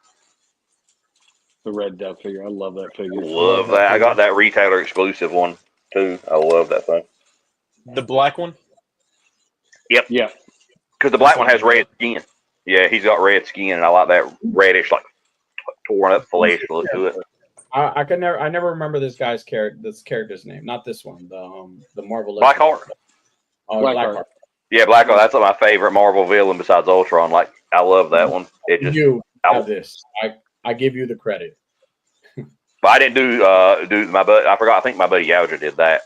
The Red Death figure. I love that figure. Love that. I got that retailer exclusive one too. I love that thing. The black one? Yep. Yeah. Because the black one has red skin. Yeah, he's got red skin, and I like that reddish, like torn up flesh look to it. I never remember this character's name. Not this one. The Marvel. Blackheart. Oh, Blackheart. Yeah, Blackheart. That's my favorite Marvel villain besides Ultron. Like, I love that one. It just you have this. I give you the credit. But I didn't do my buddy. I forgot. I think my buddy Gouger did that.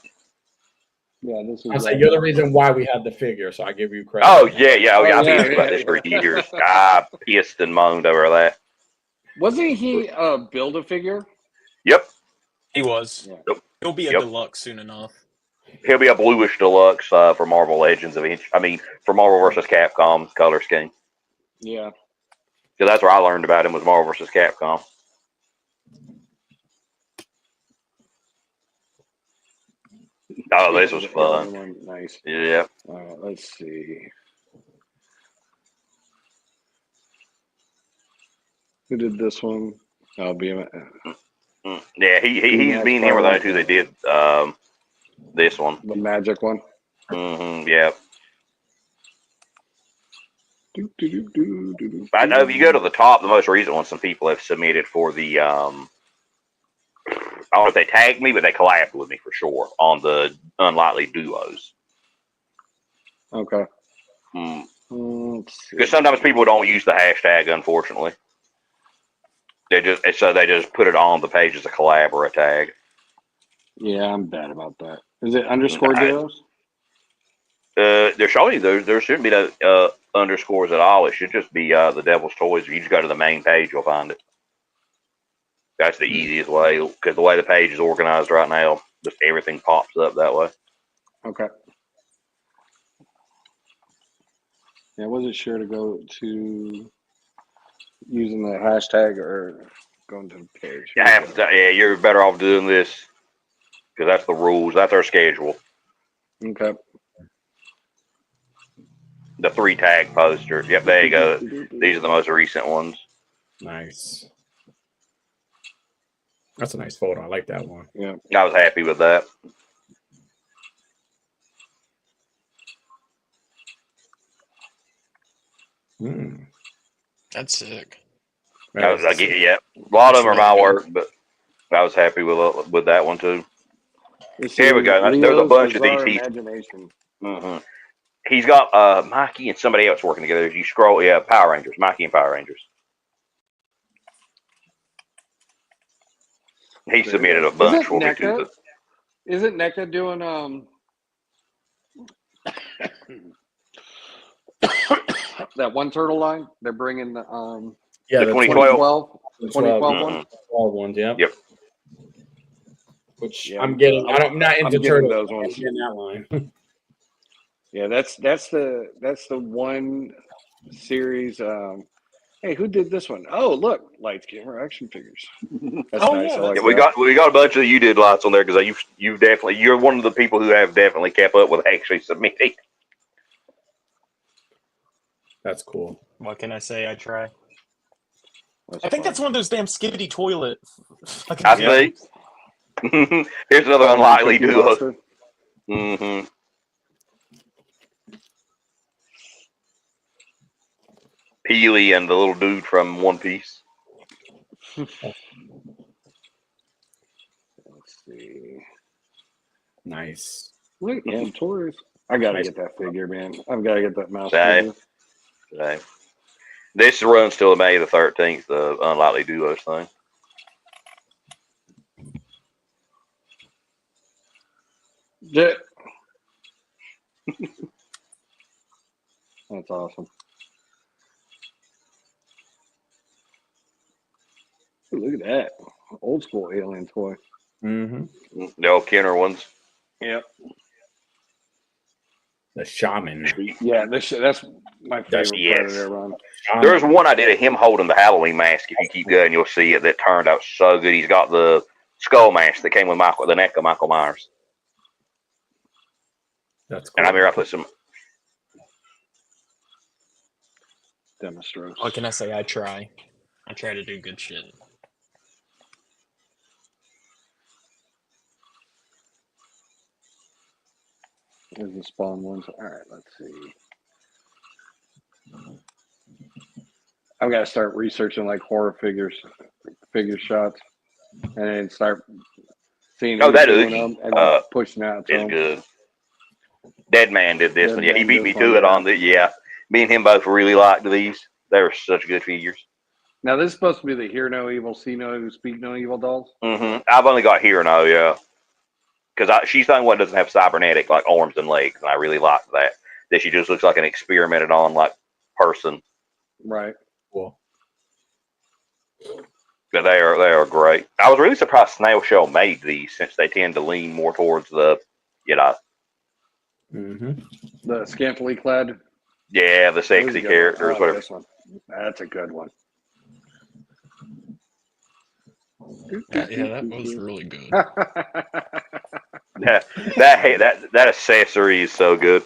Yeah, this is. I say you're the reason why we had the figure, so I give you credit. Oh yeah. I've been about this for years. I pissed and moaned over that. Wasn't he build a figure? Yep. He was. Yep. He'll be a deluxe soon enough. He'll be a bluish deluxe for Marvel Legends for Marvel vs. Capcom color scheme. Yeah. So that's where I learned about him was Marvel vs. Capcom. Oh, this was fun. Nice. Yeah. Let's see. Who did this one? Oh, BMX. Yeah, he's being here with the two. They did this one, the Magic one. Yeah. I know if you go to the top, the most recent one, some people have submitted for the. I don't know if they tagged me, but they collabed with me for sure on the Unlikely Duos. Okay. Because sometimes people don't use the hashtag, unfortunately. They just put it on the page as a collab or a tag. Yeah, I'm bad about that. Is it underscore duos? They're showing you there shouldn't be no underscores at all. It should just be the Devil's Toys. If you just go to the main page, you'll find it. That's the easiest way, because the way the page is organized right now, just everything pops up that way. Okay. Yeah, I wasn't sure to go to using the hashtag or going to the page. Yeah, you're better off doing this because that's the rules. That's our schedule. Okay. The 3 tag posters. Yep, there you go. These are the most recent ones. Nice. That's a nice photo. I like that one. Yeah. I was happy with that. That's sick. Yeah, a lot of them are my work, but I was happy with that one too. Here we go. There's a bunch of these. He's got Mikey and somebody else working together. As you scroll, Power Rangers, Mikey and Power Rangers. He submitted a bunch for me too. Isn't NECA doing that one turtle line? They're bringing the the 2012 one. All ones, yeah. Yep. Which I'm getting. I'm not into turtles. Those ones. I'm getting that line. Yeah, that's the one series Hey, who did this one? Oh, look, lights, camera, action figures. That's Oh, nice. yeah, I like Yeah, that. we got a bunch of you did lots on there because you're one of the people who have definitely kept up with actually submitting. That's cool. What can I say? I try. That's I think fun. that's one of those damn skibbity toilet fucking I things. see. Here's another Call me unlikely Cookie duo. Monster. Mm-hmm. Peely and the little dude from One Piece. Let's see. Nice. Wait, yeah, toys. I gotta Nice. get that figure, man. I've got to get that mouse Same. figure. Same. This runs till May the 13th, the unlikely duos thing. Yeah. That's awesome. Ooh, look at that. Old school alien toy. Mm-hmm. The old Kenner ones. Yep. The shaman. Yeah, that's my favorite Yes. Predator run. There's one I did of him holding the Halloween mask. If you keep going, you'll see it. That turned out so good. He's got the skull mask that came with the neck of Michael Myers. That's cool. And I remember I put some. Demonstros. What can I say? I try. I try to do good shit. There's the Spawn ones. All right, let's see. I've got to start researching like horror figure shots, and then start seeing who's That doing Oogie them and pushing out to is them. good. Dead Man did this Dead one. Yeah, he Man beat did me this to one, it yeah. on the. Yeah, me and him both really liked these. They were such good figures. Now this is supposed to be the Hear No Evil, See No Evil, Speak No Evil dolls. Mm-hmm. I've only got Here No, yeah. Because she's the only one that doesn't have cybernetic like arms and legs, and I really like that. That she just looks like an experimented on like person. Right. Cool. But they are great. I was really surprised Snail Shell made these since they tend to lean more towards the, Mm-hmm. The scantily clad. Yeah, the sexy characters. I like Whatever. this one. That's a good one. Yeah, that was really good. that accessory is so good.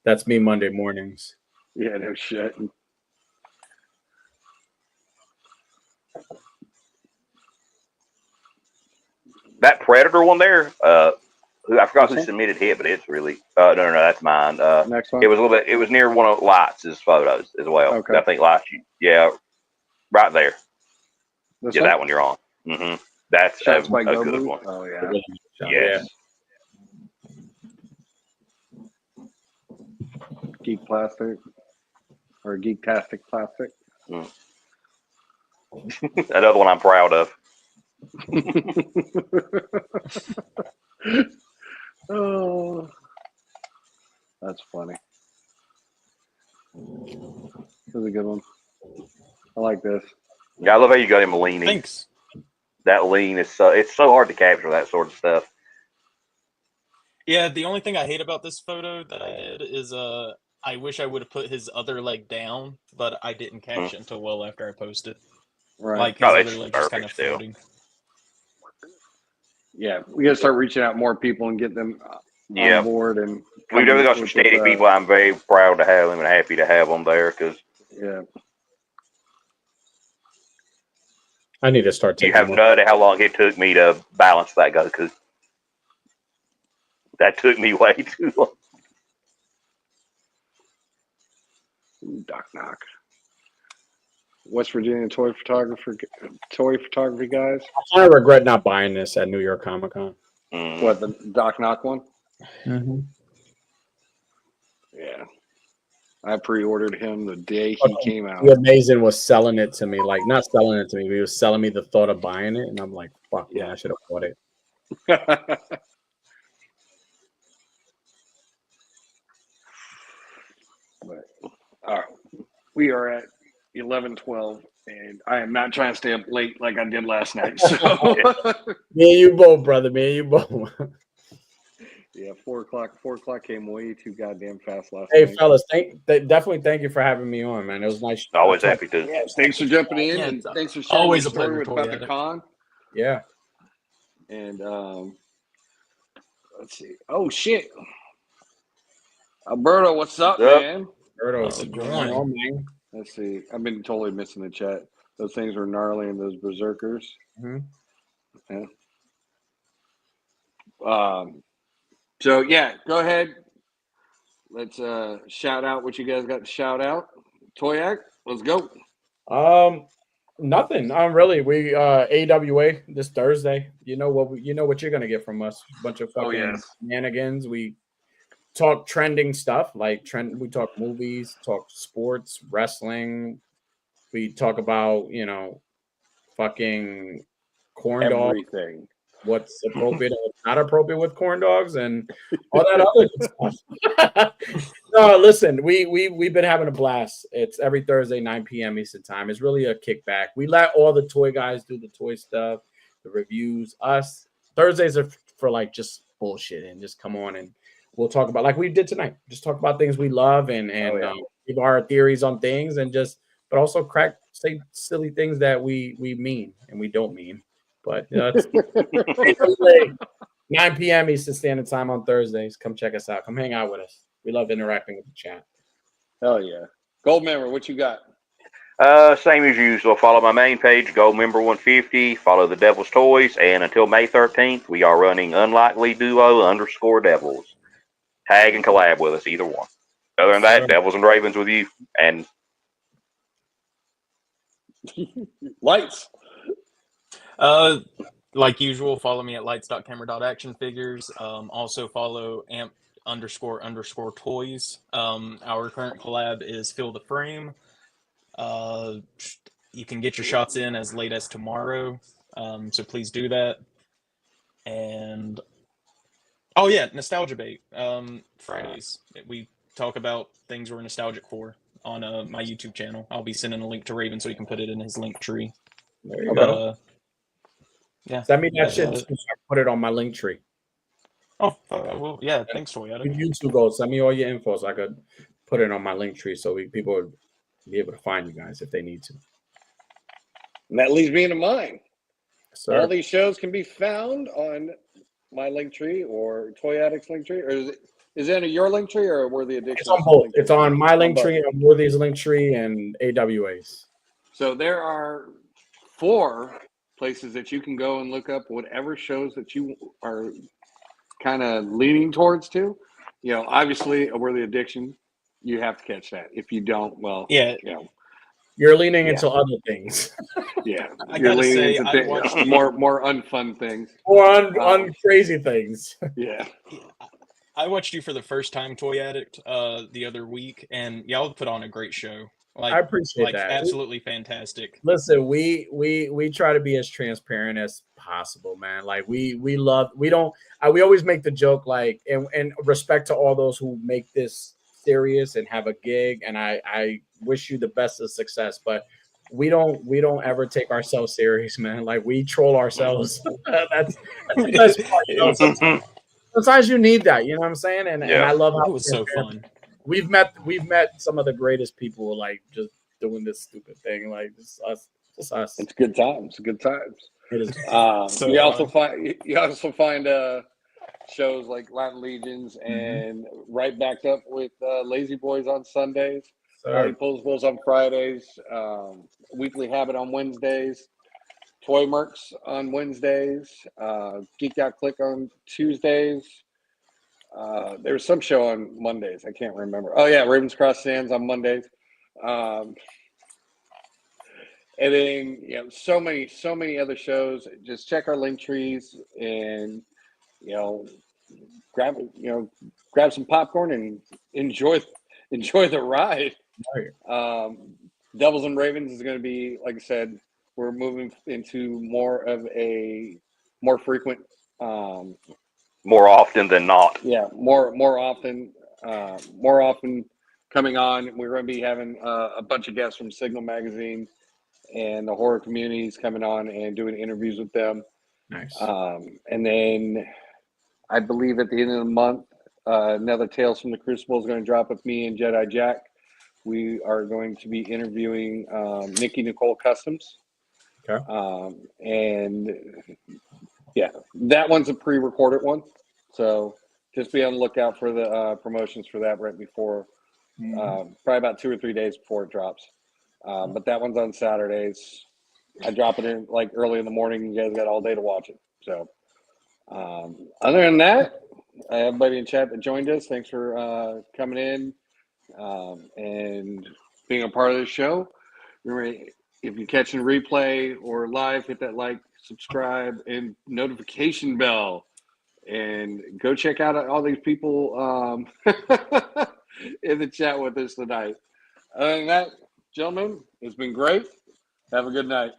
That's me Monday mornings. Yeah, no shit. That Predator one there, who I forgot who This one? submitted it, but it's really no, that's mine. Next one? It was a little bit. It was near one of Lights' photos as well. Okay. I think Lights. Yeah, right there. This Yeah, one? that one you're on. Mm-hmm. That's a Shots by good Gobu? one. Oh yeah. Yes. Geek plastic or geek-tastic plastic. Mm. Another one I'm proud of. Oh, that's funny. This is a good one. I like this. Yeah, I love how you got him leaning. Thanks. That lean is it's so hard to capture that sort of stuff. Yeah, the only thing I hate about this photo that I did is I wish I would have put his other leg down, but I didn't catch it until well after I posted. Right. Like his other leg just kind of floating. Yeah, we got to start reaching out more people and get them on board. And we've definitely got some steady people. I'm very proud to have them and happy to have them there because I need to start taking. You have no idea how long it took me to balance that Goku. That took me way too long. Doc Knock. West Virginia toy photography guys. I regret not buying this at New York Comic Con. What, the Doc Knock one? Mm-hmm. Yeah. I pre-ordered him the day he came out. The Amazing was selling it to me, like not selling it to me, but he was selling me the thought of buying it, and I'm like, "Fuck yeah, I should have bought it." But, all right, we are at 11:12, and I am not trying to stay up late like I did last night. So Me and you both, brother. Me and you both. Yeah, 4 o'clock. 4 o'clock came way too goddamn fast last Hey, night. fellas, definitely thank you for having me on, man. It was nice. Always happy to. Yeah, thanks for jumping in, Yeah, and it's thanks for sharing always your a pleasure, story Toy about the Addict. con. Yeah. And let's see. Oh shit, Alberto, what's up, What's up? man? Alberto, How's it going? man? Let's see. I've been totally missing the chat. Those things were gnarly, and those berserkers. Mhm. Yeah. So yeah, go ahead. Let's shout out what you guys got to shout out. Toyak, let's go. Nothing. Really. We AWA this Thursday. You know what you're gonna get from us. A bunch of Oh fucking yes. shenanigans. We talk trending stuff like we talk movies, talk sports, wrestling. We talk about, fucking corn dogs, Everything. what's appropriate and what's not appropriate with corn dogs, and all that other stuff. No, listen, we've been having a blast. It's every Thursday, 9 p.m. Eastern time. It's really a kickback. We let all the toy guys do the toy stuff, the reviews. Us Thursdays are for like just bullshit and just come on and we'll talk about, like we did tonight. Just talk about things we love and give our theories on things and but also say silly things that we mean and we don't mean. But it's 9 p.m. Eastern Standard Time on Thursdays. Come check us out. Come hang out with us. We love interacting with the chat. Hell yeah. Gold member, what you got? Same as usual. Follow my main page, Gold Member 150. Follow the Devil's Toys, and until May 13th, we are running Unlikely Duo _Devils. Tag and collab with us, either one. Other than that, Devils and Ravens with you, and Lights. Like usual, follow me at lights.camera.actionfigures. Also follow amp__toys. Our current collab is Fill the Frame. You can get your shots in as late as tomorrow, so please do that. And oh yeah, Nostalgia Bait. Fridays we talk about things we're nostalgic for on my YouTube channel. I'll be sending a link to Raven so he can put it in his link tree. There you go. Yeah, send me that shit. So I put it on my link tree. Oh, well, yeah. Thanks, Toy Addict. YouTube goes. Send me all your info so I could put it on my link tree so people would be able to find you guys if they need to. And that leads me into mine. Sir. All these shows can be found on my link tree or Toy Addict's link tree, or is it under your link tree or were the addiction? It's on both. It's on my link tree, on Worthy's link tree, and AWA's. So there are 4 places that you can go and look up whatever shows that you are kind of leaning towards to. Obviously, a Worthy Addiction, you have to catch that. If you don't, well, you're leaning into other things. Yeah, you're leaning into more unfun things, or crazy things. Yeah. I watched you for the first time, Toy Addict, the other week, and y'all put on a great show. I appreciate that. Absolutely fantastic. Listen, we try to be as transparent as possible, man. Like we always make the joke, like, and respect to all those who make this serious and have a gig, and I wish you the best of success, but we don't ever take ourselves serious, man. Like we troll ourselves. that's the best part. Sometimes you need that, you know what I'm saying? And I love how it was so fun. We've met some of the greatest people, like just doing this stupid thing, like just us. It's good times. Good times. It is. You also find shows like Latin Legions and right backed up with Lazy Boys on Sundays, Party Pulls Bulls on Fridays, Weekly Habit on Wednesdays, Toy Mercs on Wednesdays, Geeked Out Click on Tuesdays. There's some show on Mondays. I can't remember. Oh yeah, Ravens Cross Sands on Mondays. And then so many other shows. Just check our link trees and grab some popcorn and enjoy the ride. Devils and Ravens is going to be, like I said, we're moving into more of a more frequent, more often than not. Yeah, more often coming on. We're going to be having a bunch of guests from Signal Magazine and the horror communities coming on and doing interviews with them. Nice. And then I believe at the end of the month, another Tales from the Crucible is going to drop with me and Jedi Jack. We are going to be interviewing Nikki Nicole Customs. Okay. And yeah, that one's a pre-recorded one. So just be on the lookout for the promotions for that right before, probably about 2 or 3 days before it drops. But that one's on Saturdays. I drop it in like early in the morning. You guys got all day to watch it. So other than that, everybody in chat that joined us, thanks for coming in and being a part of the show. Remember, if you're catching a replay or live, hit that like, subscribe, and notification bell. And go check out all these people in the chat with us tonight. Other than that, gentlemen, it's been great. Have a good night.